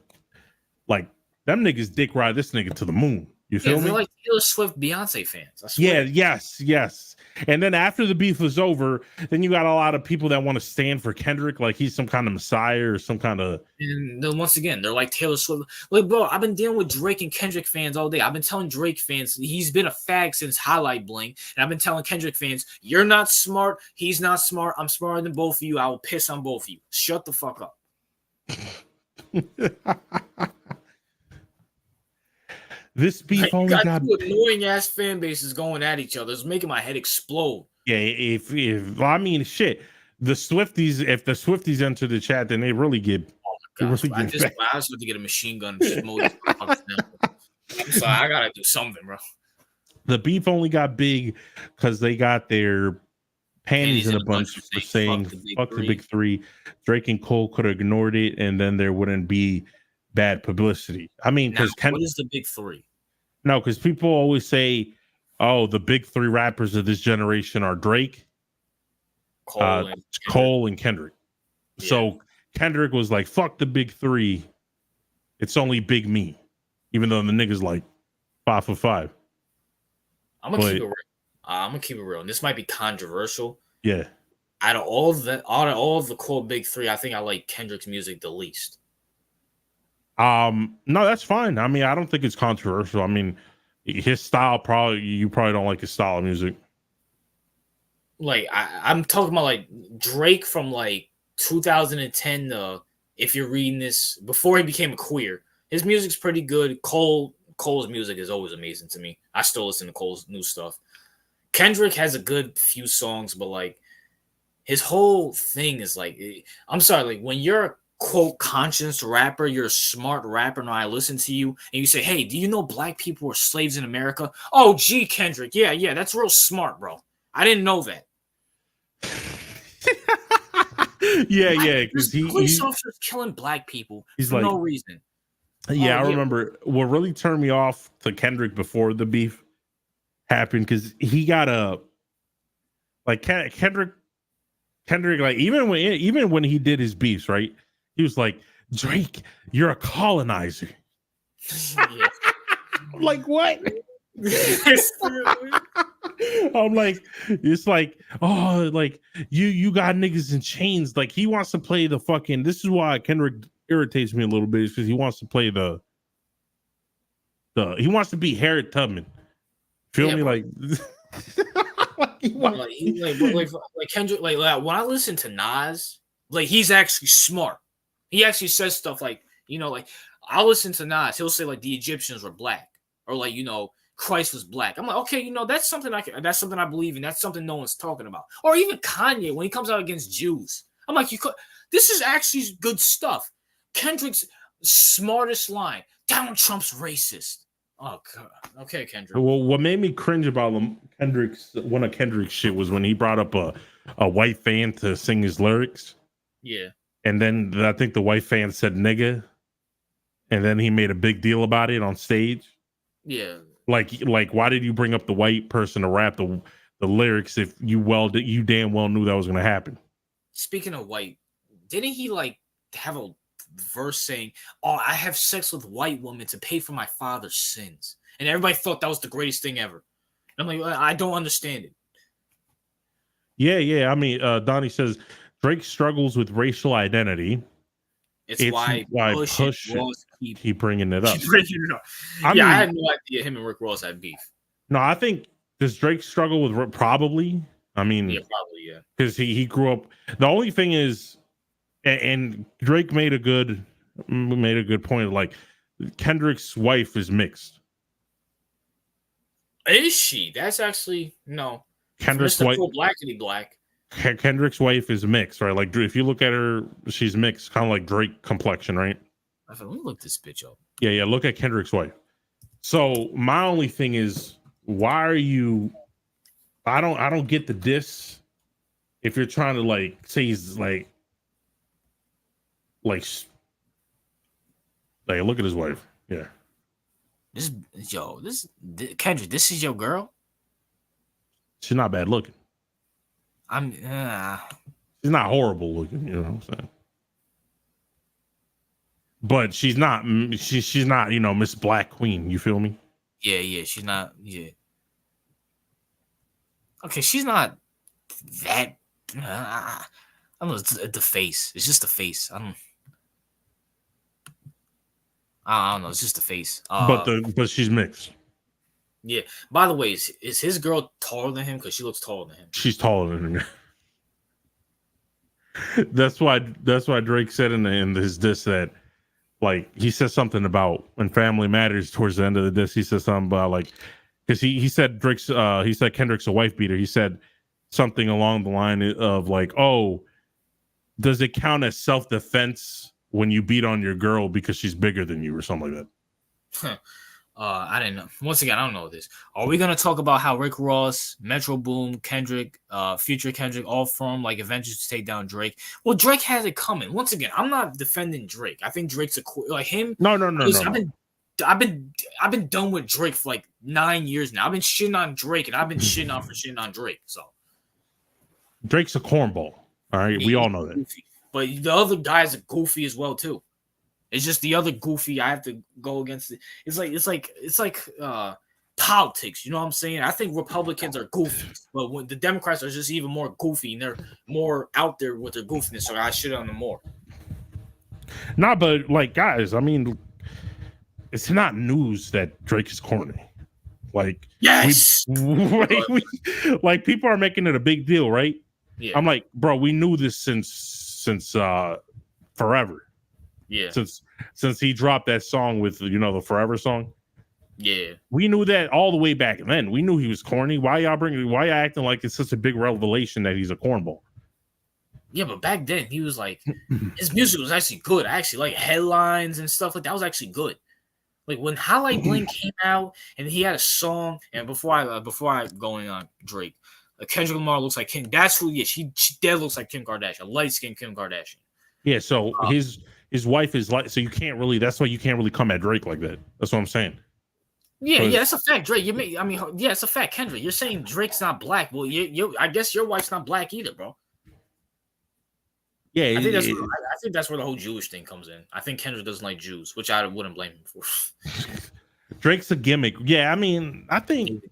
like, them niggas dick ride this nigga to the moon. You feel me? They're like Taylor Swift, Beyonce fans. I swear. Yeah, yes. And then after the beef was over, then you got a lot of people that want to stand for Kendrick, like he's some kind of messiah or some kind of. And then once again, they're like Taylor Swift. Like, bro, I've been dealing with Drake and Kendrick fans all day. I've been telling Drake fans he's been a fag since Highlight Bling, and I've been telling Kendrick fans, you're not smart. He's not smart. I'm smarter than both of you. I will piss on both of you. Shut the fuck up. This beef only got two annoying ass fan bases going at each other. It's making my head explode. Yeah, if I mean shit, the Swifties, if the Swifties enter the chat, then they really get. Oh my gosh, I just have to get a machine gun. I'm sorry, I gotta do something, bro. The beef only got big because they got their panties in a bunch for saying fuck the big three. Drake and Cole could have ignored it, and then there wouldn't be bad publicity. I mean, because what is the big three? No, because people always say, "Oh, the big three rappers of this generation are Drake, Cole, and Kendrick." Yeah. So Kendrick was like, "Fuck the big three. It's only Big Me," even though the nigga's like 5 for 5. I'm gonna keep it real. I'm gonna keep it real, and this might be controversial. Yeah. Out of all of the core big three, I think I like Kendrick's music the least. No, that's fine. I mean, I don't think it's controversial. I mean, his style you probably don't like his style of music. Like I'm talking about like Drake from like 2010 if you're reading this before he became a queer. His music's pretty good. Cole's music is always amazing to me. I still listen to Cole's new stuff. Kendrick has a good few songs, but like his whole thing is like, I'm sorry, like when you're a quote conscious rapper, you're a smart rapper, and I listen to you and you say, hey, do you know black people were slaves in America? Oh, gee, Kendrick, yeah, that's real smart, bro. I didn't know that. yeah, because police officers killing black people for no reason. Yeah, I remember what really turned me off to Kendrick before the beef happened, because he got Kendrick, like even when he did his beefs, right? He was like, Drake, you're a colonizer. Yeah. I'm like, what? I'm like, it's like, oh, like you got niggas in chains. Like he wants to play the fucking. This is why Kendrick irritates me a little bit, because he wants to play the he wants to be Harriet Tubman. Feel me? Like Kendrick, like when I listen to Nas, like he's actually smart. He actually says stuff like, like I'll listen to Nas. He'll say like the Egyptians were black, or like, Christ was black. I'm like, okay, that's something that's something I believe in. That's something no one's talking about. Or even Kanye when he comes out against Jews. I'm like, this is actually good stuff. Kendrick's smartest line: Donald Trump's racist. Oh God. Okay, Kendrick. Well, what made me cringe about one of Kendrick's shit was when he brought up a white fan to sing his lyrics. Yeah. And then I think the white fan said nigga, and then he made a big deal about it on stage. Yeah. Like why did you bring up the white person to rap the lyrics if you damn well knew that was going to happen? Speaking of white, didn't he like have a verse saying, "Oh, I have sex with white women to pay for my father's sins," and everybody thought that was the greatest thing ever. And I'm like, I don't understand it. Yeah. I mean, Donnie says Drake struggles with racial identity. It's why Push keep bringing it up. Bringing it up. I had no idea him and Rick Ross had beef. No, I think does Drake struggle with probably? I mean, yeah, probably, yeah. Because he grew up. The only thing is, and Drake made a good point. Like Kendrick's wife is mixed. Is she? That's actually no. Kendrick's wife, black. Kendrick's wife is mixed, right? Like if you look at her, she's mixed, kind of like Drake complexion, right? Let me look this bitch up. Yeah. Look at Kendrick's wife. So my only thing is, why are you? I don't get the diss. If you're trying to like say he's like look at his wife. Yeah. Kendrick, this is your girl? She's not bad looking. She's not horrible looking, you know what I'm saying? But she's not, Miss Black Queen. You feel me? Yeah, she's not. Yeah. Okay, she's not that. I don't know. It's the face. It's just the face. I don't know. It's just the face. But she's mixed. Yeah. By the way, is his girl taller than him? Because she looks taller than him. She's taller than him. That's why Drake said in his diss that, like, he said something about when family matters towards the end of the diss. He said something about like, because he said Kendrick's a wife beater. He said something along the line of like, oh, does it count as self-defense when you beat on your girl because she's bigger than you or something like that? I didn't know. Once again, I don't know this. Are we gonna talk about how Rick Ross, Metro Boom, Kendrick, Future Kendrick, all formed like Avengers to take down Drake? Well, Drake has it coming. Once again, I'm not defending Drake. I think Drake's like him. No. I've been done with Drake for like 9 years now. I've been shitting on Drake, and I've been shitting on Drake. So Drake's a cornball. All right, we all know that. Goofy. But the other guys are goofy as well too. It's just the other goofy I have to go against. It's like politics. You know what I'm saying? I think Republicans are goofy, but when the Democrats are just even more goofy and they're more out there with their goofiness, so I shit on them more. Nah, but like guys, I mean, it's not news that Drake is corny. Like, yes, like people are making it a big deal, right? Yeah. I'm like, bro, we knew this since forever. Yeah. Since he dropped that song with the Forever song. Yeah. We knew that all the way back then. We knew he was corny. Why y'all acting like it's such a big revelation that he's a cornball? Yeah, but back then he was like, his music was actually good. I actually like headlines and stuff like that was actually good. Like when Highlight Bling came out and he had a song, and before I going on Drake, Kendrick Lamar looks like Kim. That's who he is. She dead looks like Kim Kardashian, light skinned Kim Kardashian. Yeah, so his wife is like, so you can't really. That's why you can't really come at Drake like that. That's what I'm saying. Yeah, that's a fact, Drake. It's a fact, Kendrick. You're saying Drake's not black. Well, I guess your wife's not black either, bro. Yeah, I think that's where the whole Jewish thing comes in. I think Kendrick doesn't like Jews, which I wouldn't blame him for. Drake's a gimmick. Yeah, I mean, I think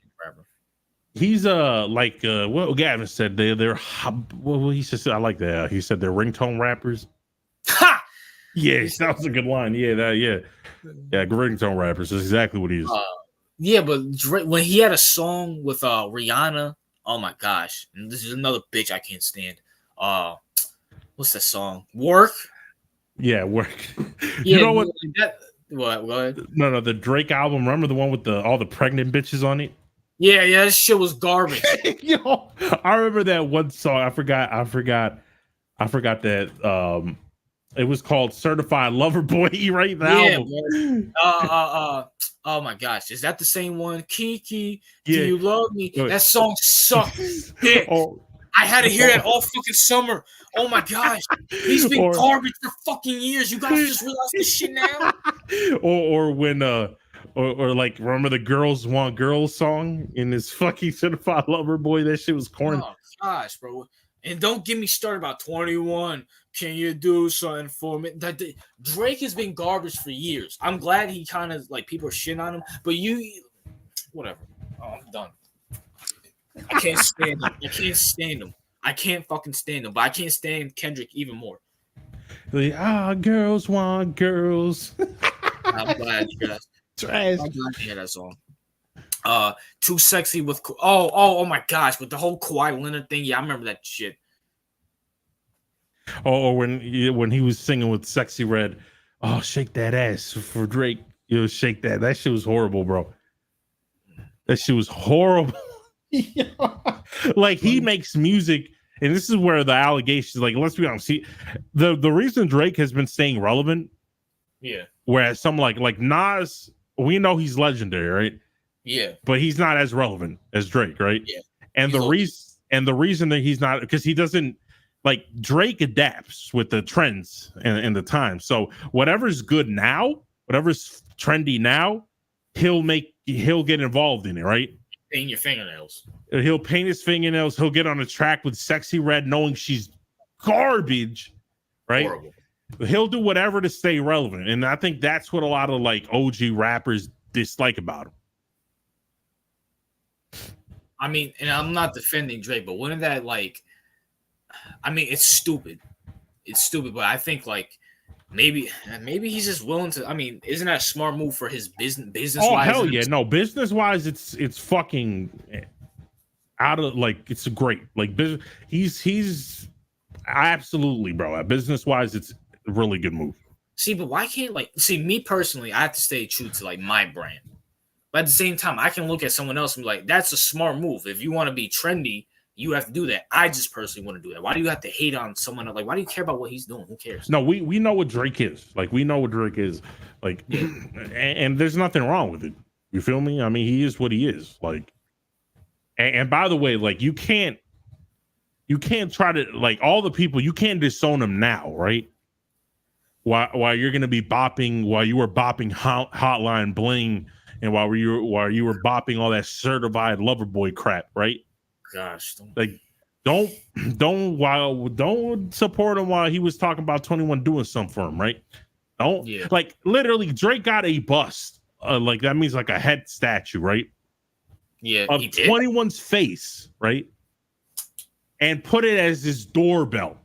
he's what Gavin said. They're what he said. I like that. He said they're ringtone rappers. Ha! Yeah, that was a good line. Yeah, ringtone rappers. That's exactly what he is. Yeah, but Drake, when he had a song with Rihanna, oh my gosh, and this is another bitch I can't stand. What's that song? Work. Yeah, Work. You know what? What? No, the Drake album. Remember the one with all the pregnant bitches on it? Yeah, that shit was garbage. Yo, I remember that one song. I forgot that. It was called "Certified Lover Boy." Right now. Yeah. Oh my gosh, is that the same one? Kiki, do you love me? That song sucks. I had to hear that all fucking summer. Oh my gosh, he's been garbage for fucking years. You guys just realized this shit now. Or when or like remember the Girls Want Girls song in this fucking Certified Lover Boy? That shit was corny. Oh gosh, bro. And don't get me started about 21. Can you do something for me? Drake has been garbage for years. I'm glad he kind of like people are shitting on him, but whatever. Oh, I'm done. I can't stand him. I can't stand him. I can't fucking stand him. But I can't stand Kendrick even more. Girls want girls. I'm glad you guys. Trash. I'm glad to hear that song. Too sexy with oh my gosh, with the whole Kawhi Leonard thing. Yeah, I remember that shit. Oh, when he was singing with Sexy Red, oh, shake that ass for Drake. Shake that. That shit was horrible, bro. That shit was horrible. Like, he makes music, and this is where the allegations, like, let's be honest, the reason Drake has been staying relevant, yeah. Whereas some like Nas, we know he's legendary, right? Yeah. But he's not as relevant as Drake, right? Yeah. And the reason that he's not, because he doesn't, like, Drake adapts with the trends and the time. So whatever's good now, whatever's trendy now, he'll get involved in it, right? Paint your fingernails. He'll paint his fingernails. He'll get on a track with Sexy Red, knowing she's garbage, right? Horrible. He'll do whatever to stay relevant, and I think that's what a lot of like OG rappers dislike about him. I mean, and I'm not defending Drake, but wouldn't that like? I mean, it's stupid. It's stupid, but I think like maybe he's just willing to. I mean, isn't that a smart move for his business? Oh hell yeah, no, business wise, it's fucking out of like it's great. Like business, he's absolutely, bro. Business wise, it's a really good move. See, but why can't me personally? I have to stay true to like my brand, but at the same time, I can look at someone else and be like, that's a smart move. If you want to be trendy, you have to do that. I just personally want to do that. Why do you have to hate on someone? Like, why do you care about what he's doing? Who cares? No, we know what Drake is. Like, we know what Drake is. Like, yeah. and there's nothing wrong with it. You feel me? I mean, he is what he is. Like, and by the way, like, you can't try to, like, all the people, you can't disown them now, right? While you're gonna be bopping, while you were bopping Hotline Bling, and while you were bopping all that certified lover boy crap, right? Gosh, don't support him while he was talking about 21 doing something for him, right? Like, literally, Drake got a bust, like that means like a head statue, right? Yeah, of 21's face, right? And put it as his doorbell.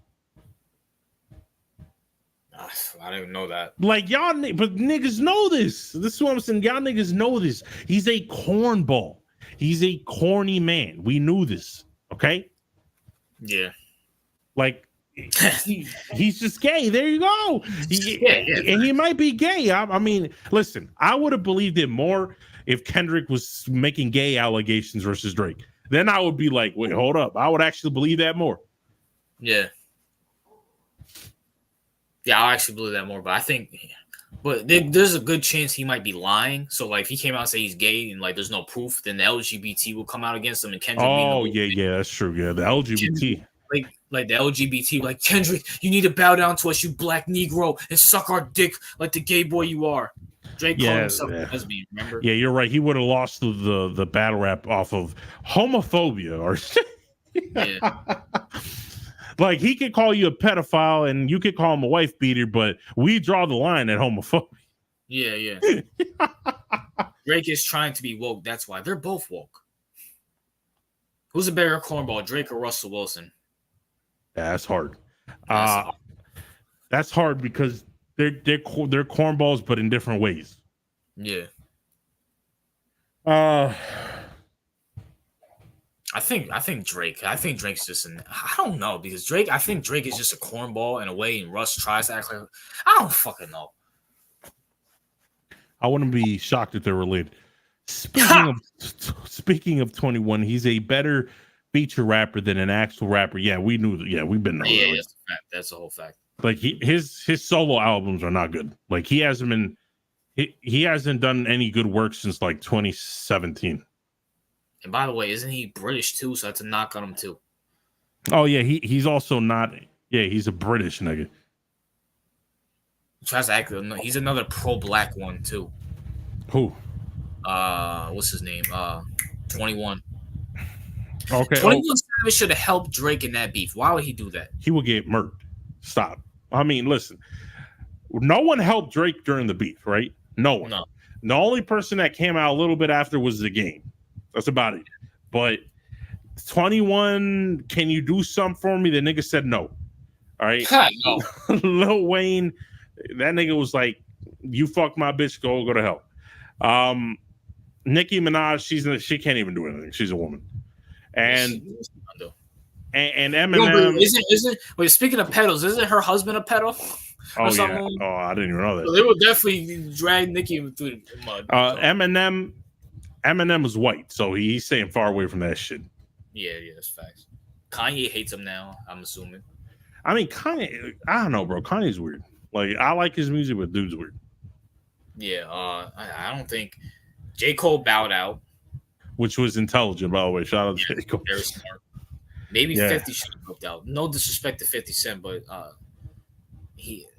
I don't even know that. Like, y'all, but niggas know this. This is what I'm saying. Y'all niggas know this. He's a cornball. He's a corny man. We knew this. Okay? Yeah. Like, he's just gay. There you go. And he might be gay. I mean, listen, I would have believed it more if Kendrick was making gay allegations versus Drake. Then I would be like, wait, hold up. I would actually believe that more. Yeah. Yeah, I'll actually believe that more. But I think, there's a good chance he might be lying. So, like, if he came out and say he's gay and, like, there's no proof, then the LGBT will come out against him and Kendrick. Oh, yeah, that's true. Yeah, the LGBT. Like the LGBT, like, Kendrick, you need to bow down to us, you black Negro, and suck our dick like the gay boy you are. Drake called himself a lesbian, remember? Yeah, you're right. He would have lost the battle rap off of homophobia or yeah. Like, he could call you a pedophile and you could call him a wife beater, but we draw the line at homophobia. Yeah. Drake is trying to be woke. That's why they're both woke. Who's a bigger cornball, Drake or Russell Wilson? Yeah, that's hard. That's hard because they're cornballs, but in different ways. Yeah. I think Drake. I think Drake's just I don't know, because I think Drake is just a cornball in a way, and Russ tries to act like, I don't fucking know. I wouldn't be shocked if they're related. Speaking of 21, he's a better feature rapper than an actual rapper. Yeah, we knew that. Yeah, we've been there. Yeah, that's a fact. That's a whole fact. Like, his solo albums are not good. Like, he hasn't done any good work since like 2017. And by the way, isn't he British too? So that's a knock on him too. Oh yeah, he's also not. Yeah, he's a British nigga. He tries to act. He's another pro-black one too. Who? What's his name? 21. Okay. 21 Savage should have helped Drake in that beef. Why would he do that? He would get murked. Stop. I mean, listen. No one helped Drake during the beef, right? No one. No. The only person that came out a little bit after was The Game. That's about it. But 21, can you do something for me? The nigga said no. All right. No. Lil Wayne, that nigga was like, you fuck my bitch, go to hell. Nicki Minaj, she can't even do anything. She's a woman. And Eminem. Isn't wait, speaking of pedals, isn't her husband a pedal? Oh yeah. Oh, I didn't even know that. So they would definitely drag Nicki through the mud. Eminem is white, so he's staying far away from that shit. Yeah, that's facts. Kanye hates him now, I'm assuming. I mean, Kanye, I don't know, bro. Kanye's weird. Like, I like his music, but dude's weird. Yeah, I don't think J. Cole bowed out. Which was intelligent, by the way. Shout out to J. Cole. Very smart. Maybe 50 should have booked out. No disrespect to 50 Cent, but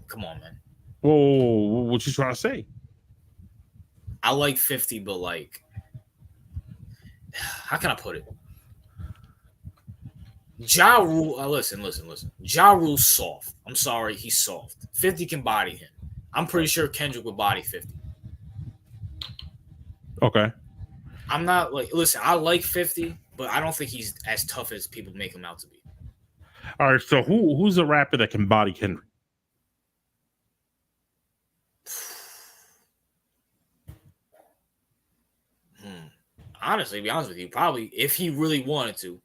come on, man. Whoa, what you trying to say? I like 50, but like, how can I put it? Ja Rule, listen. Ja Rule's soft. I'm sorry, he's soft. 50 can body him. I'm pretty sure Kendrick would body 50. Okay. I'm not like, listen, I like 50, but I don't think he's as tough as people make him out to be. All right, so who's a rapper that can body Kendrick? Honestly, to be honest with you, probably if he really wanted to,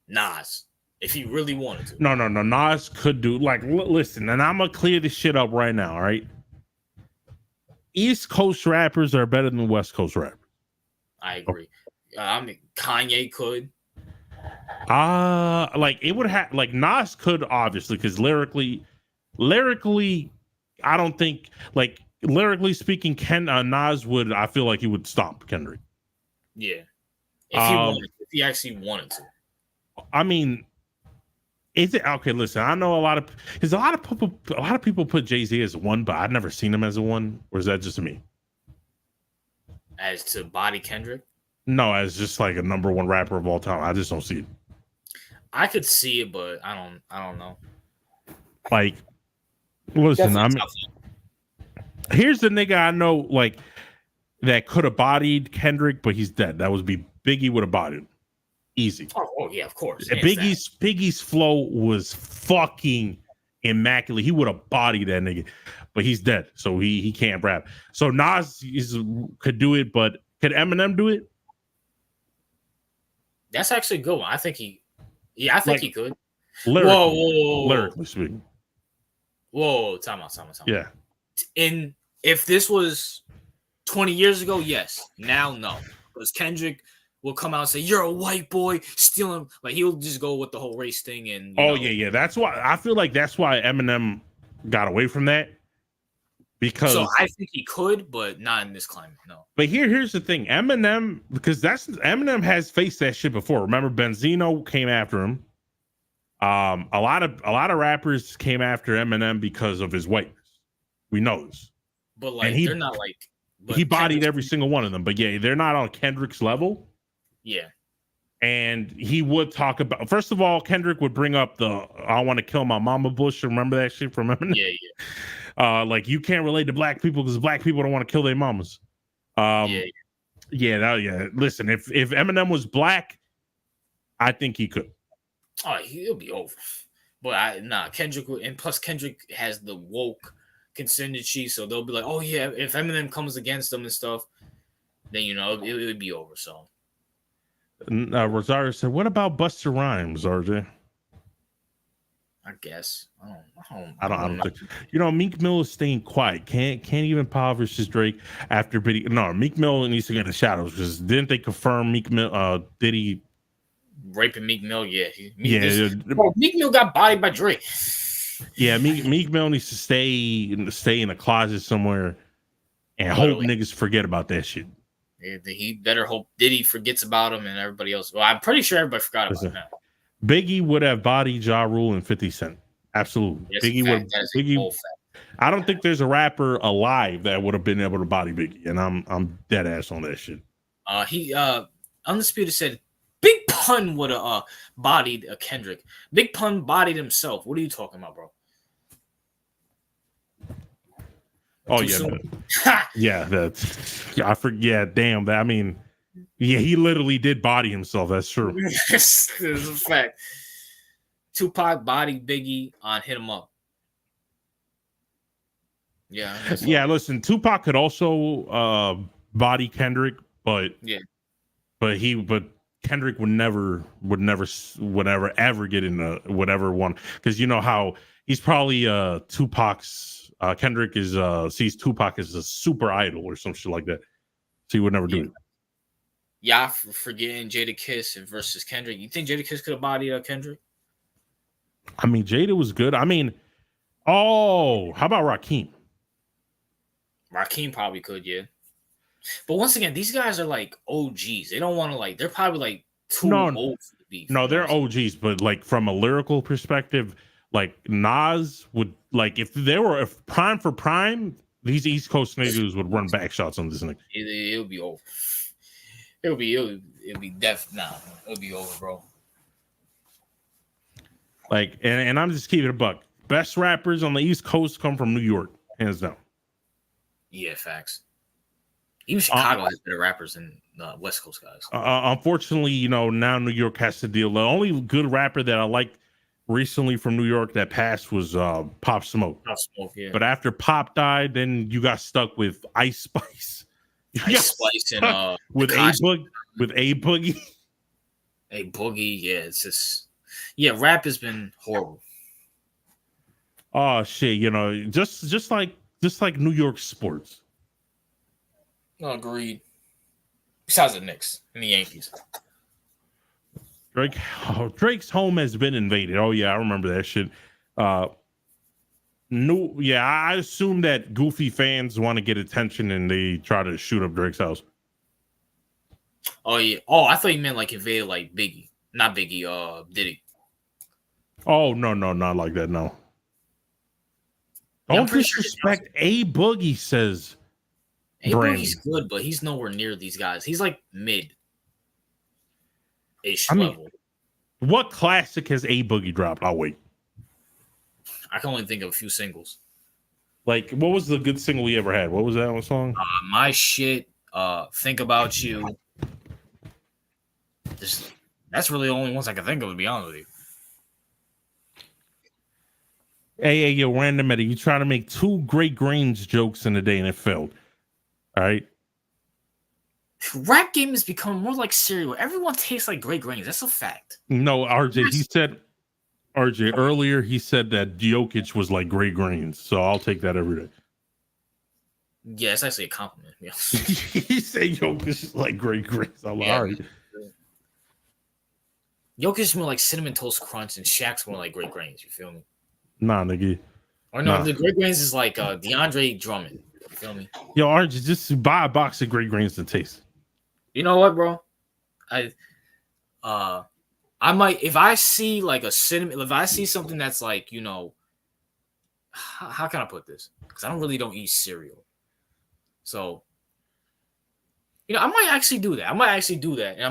Nas. If he really wanted to. No. Nas could do, like, listen, and I'm going to clear this shit up right now, all right? East Coast rappers are better than West Coast rappers. I agree. I mean, Kanye could. Like, it would have, like, Nas could, obviously, because lyrically, I don't think, like, lyrically speaking, Nas would, I feel like he would stomp Kendrick. Yeah. If he actually wanted to. I mean, is it okay? Listen, I know a lot of people put Jay-Z as a one, but I've never seen him as a one. Or is that just me? As to body Kendrick? No, as just like a number one rapper of all time. I just don't see it. I could see it, but I don't know. Like, listen, here's the nigga I know, like, that could have bodied Kendrick, but he's dead. That would be Biggie would have bodied him. Easy. Oh yeah, of course. Biggie's flow was fucking immaculate. He would have bodied that nigga, but he's dead, so he can't rap. So Nas could do it, but could Eminem do it? That's actually a good one. I think he could. Lyrically speaking. Whoa, time out. Yeah. And if this was 20 years ago, yes. Now, no. Because Kendrick will come out and say, "You're a white boy stealing." Like, he'll just go with the whole race thing. And yeah. That's why I feel like that's why Eminem got away from that. Because so I think he could, but not in this climate. No. But here's the thing, Eminem, because Eminem has faced that shit before. Remember, Benzino came after him. A lot of rappers came after Eminem because of his whiteness. We know this. But like, they're not like. He bodied every single one of them, but yeah, they're not on Kendrick's level. Yeah. And he would talk about, first of all, Kendrick would bring up the "I want to kill my mama" bush. Remember that shit from Eminem? Yeah. Like, you can't relate to black people because black people don't want to kill their mamas. Yeah. Listen, if Eminem was black, I think he could. Oh, he'll be over. But Kendrick, and plus Kendrick has the woke contingency, so they'll be like, "Oh yeah, if Eminem comes against them and stuff, then it would be over." So Rosario said, "What about Busta Rhymes, RJ?" I guess I don't think. Meek Mill is staying quiet. Can't even polish his Drake after Diddy. No, Meek Mill needs to get in the shadows because didn't they confirm Meek Mill Diddy raping Meek Mill? Yeah, Meek Mill got bodied by Drake. Yeah, Meek Mill needs to stay in a closet somewhere and hope niggas forget about that shit. He better hope Diddy forgets about him and everybody else. Well, I'm pretty sure everybody forgot about that. Biggie would have bodied Ja Rule and 50 Cent. Absolutely. Biggie. I don't think there's a rapper alive that would have been able to body Biggie, and I'm dead ass on that shit. He Undisputed said Big Pun would have bodied a Kendrick. Big Pun bodied himself. What are you talking about, bro? Oh yeah, I forget. Yeah, damn. I mean, yeah, he literally did body himself. That's true. This is a fact. Tupac bodied Biggie on Hit 'Em Up. Yeah. Yeah, listen, Tupac could also body Kendrick, but Kendrick would never ever get in whatever one, because you know how he's probably Tupac's Kendrick is sees Tupac as a super idol or some shit like that, so he would never do it. Yeah, forgetting Jadakiss versus Kendrick. You think Jadakiss could have bodied Kendrick? I mean, Jada was good. I mean, how about Rakim? Rakim probably could, yeah. But once again, these guys are like OGs. They don't want to like. They're probably like too old for the beef. No, they're OGs, but like from a lyrical perspective, like Nas would, like, if prime for prime, these East Coast niggas would run back shots on this nigga. It'll be over. It'll be death now. It'll be over, bro. Like, and I'm just keeping it a buck. Best rappers on the East Coast come from New York, hands down. Yeah, facts. Even Chicago has better rappers than the West Coast guys. Unfortunately, you know, now New York has to deal. The only good rapper that I liked recently from New York that passed was Pop Smoke. Pop Smoke, yeah. But after Pop died, then you got stuck with Ice Spice. Ice Spice and with A Boogie. A Boogie, yeah, it's just, yeah, rap has been horrible. Oh shit, you know, just like New York sports. Agreed. Besides the Knicks and the Yankees. Drake's home has been invaded. Oh yeah, I remember that shit. I assume that goofy fans want to get attention and they try to shoot up Drake's house. Oh yeah. Oh, I thought you meant like invaded like Biggie. Not Biggie, Diddy. Oh no, not like that, no. Don't disrespect A Boogie, says A Boogie's good, but he's nowhere near these guys. He's like mid-ish level. What classic has A Boogie dropped? I'll wait. I can only think of a few singles. Like, what was the good single he ever had? What was that one song? My Shit, Think About You. That's really the only ones I can think of, to be honest with you. Hey, yo, Random Eddie, you trying to make 2 Great Grains jokes in a day and it failed. All right. Rap game has become more like cereal. Everyone tastes like Great Grains. That's a fact. No, RJ, earlier he said that Jokic was like Great Grains. So I'll take that every day. Yeah, it's actually a compliment. Yeah. He said Jokic is like Great Grains. I'm like, all right. Jokic is more like Cinnamon Toast Crunch and Shaq's more like Great Grains. You feel me? Nah, nigga. Or no, the Great Grains is like DeAndre Drummond. You feel me? Yo, RJ, just buy a box of Great Grains to taste. You know what, bro? I might, if I see like a cinnamon, if I see something that's like, you know, how can I put this? Because I don't eat cereal. So, you know, I might actually do that. And I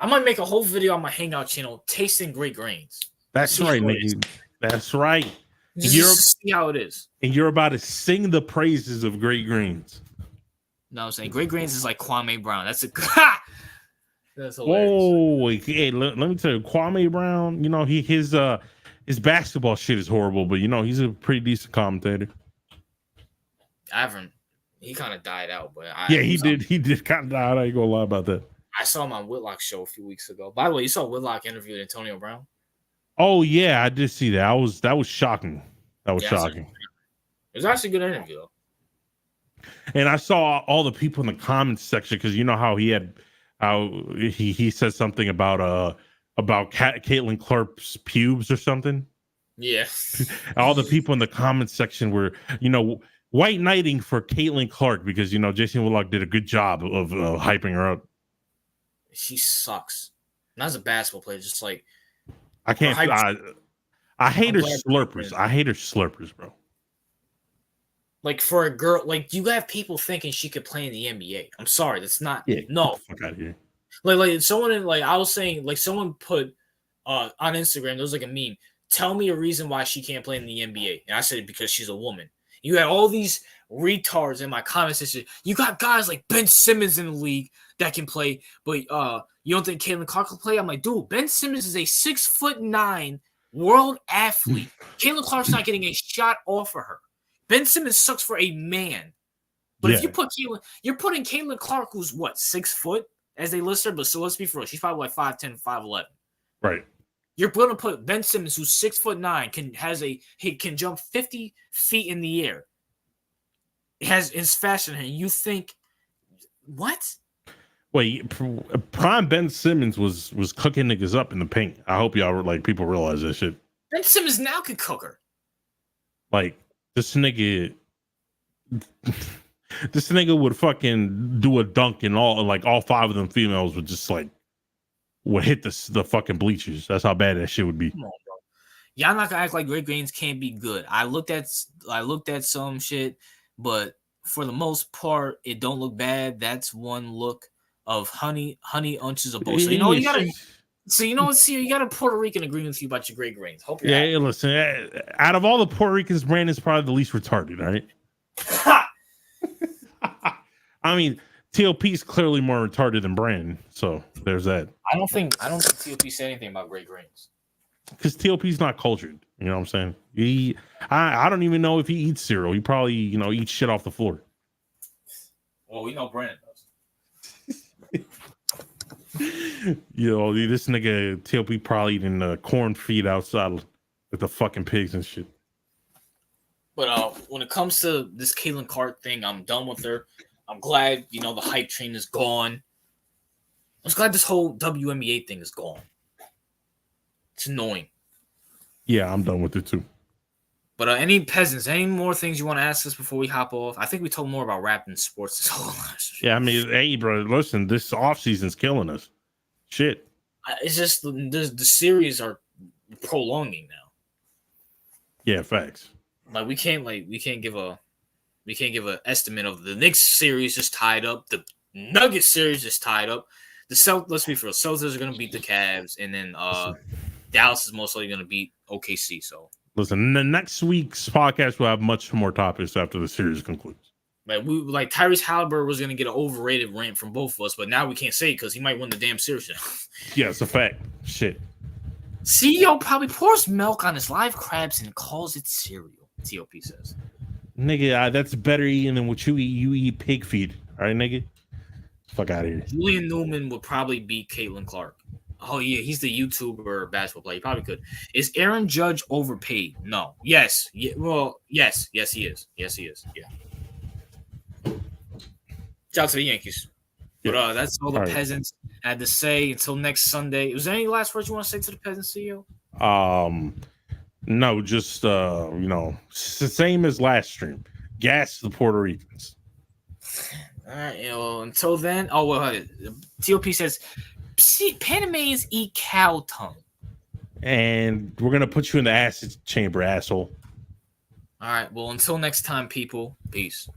might make a whole video on my Hangout channel tasting Great Grains. That's right, nigga. That's right. Just see how it is. And you're about to sing the praises of Great Grains. No, I'm saying Great Grains is like Kwame Brown. That's a that's hilarious. Whoa, hey, let me tell you, Kwame Brown, you know, his basketball shit is horrible, but you know, he's a pretty decent commentator. He kind of died out, but he did kind of die out. I ain't gonna lie about that. I saw him on Whitlock's show a few weeks ago. By the way, you saw Whitlock interviewed Antonio Brown? Oh yeah, I did see that. That was shocking. Shocking. It was actually a good interview though. And I saw all the people in the comments section, because you know how he said something about Caitlin Clark's pubes or something. Yeah. All the people in the comments section were, you know, white knighting for Caitlin Clark, because you know Jason Whitlock did a good job of hyping her up. She sucks. Not as a basketball player, just like I can't. I hate her slurpers. I hate her slurpers, bro. Like for a girl, like you have people thinking she could play in the NBA. I'm sorry, that's not. Yeah, no. Fuck out of here. Like someone I was saying, like someone put on Instagram, there was like a meme. Tell me a reason why she can't play in the NBA. And I said because she's a woman. You had all these retards in my comment section. You got guys like Ben Simmons in the league that can play, but you don't think Caitlin Clark can play? I'm like, dude, Ben Simmons is a 6'9" world athlete. Caitlin Clark's not getting a shot off of her. Ben Simmons sucks for a man. But if you put Caitlin, you're putting Caitlin Clark, who's what, 6 foot as they list her, but so let's be real, she's probably like 5'10", 5'11". Right. You're going to put Ben Simmons, who's 6'9", can jump 50 feet in the air. Is faster than him. You think what? Wait, prime Ben Simmons was cooking niggas up in the paint. I hope y'all like people realize that shit. Ben Simmons now can cook her. Like this nigga would fucking do a dunk and all 5 of them females would just like would hit the fucking bleachers. That's how bad that shit would be. Come on, bro. Y'all not gonna act like Great Gaines can't be good. I looked at some shit, but for the most part, it don't look bad. That's one look of honey unches of both. So you know you gotta. So you know what? See, you got a Puerto Rican agreeing with you about your Great Grains. Hope you're happy. Listen. Out of all the Puerto Ricans, Brandon's probably the least retarded. All right. I mean, TLP's clearly more retarded than Brandon, so there's that. I don't think TLP said anything about Great Grains because TLP's not cultured. You know what I'm saying? I don't even know if he eats cereal. He probably eats shit off the floor. Well, we know Brandon does. This nigga TLP probably eating corn feed outside with the fucking pigs and shit. But when it comes to this Caitlin Clark thing, I'm done with her. I'm glad the hype train is gone. I'm just glad this whole WNBA thing is gone. It's annoying. Yeah, I'm done with it too. But any more things you want to ask us before we hop off? I think we told more about rap than sports this whole last year. Yeah, I mean, hey, bro, listen, this offseason's killing us. Shit. It's just the series are prolonging now. Yeah, facts. Like we can't give an estimate of the Knicks series just tied up. The Nuggets series is tied up. Let's be real. Celtics are going to beat the Cavs, and then Dallas is most likely going to beat OKC. So listen, the next week's podcast will have much more topics after the series concludes. Like Tyrese Halliburton was going to get an overrated rant from both of us, but now we can't say it because he might win the damn series. Yeah, it's a fact. Shit. CEO probably pours milk on his live crabs and calls it cereal. TOP says. Nigga, that's better eating than what you eat. You eat pig feed. All right, nigga? Fuck out of here. Julian Newman would probably beat Caitlin Clark. Oh, yeah, he's the YouTuber basketball player. He probably could. Is Aaron Judge overpaid? No. Yes. Yeah, well, yes. Yes, he is. Yes, he is. Yeah. Shout out to the Yankees. Yeah. But that's all the peasants had to say until next Sunday. Was there any last words you want to say to the peasants, CEO? No, just it's the same as last stream. Gas the Puerto Ricans. All right, until then. Oh well, TOP says Panamanians eat cow tongue. And we're gonna put you in the acid chamber, asshole. All right, well, until next time, people. Peace.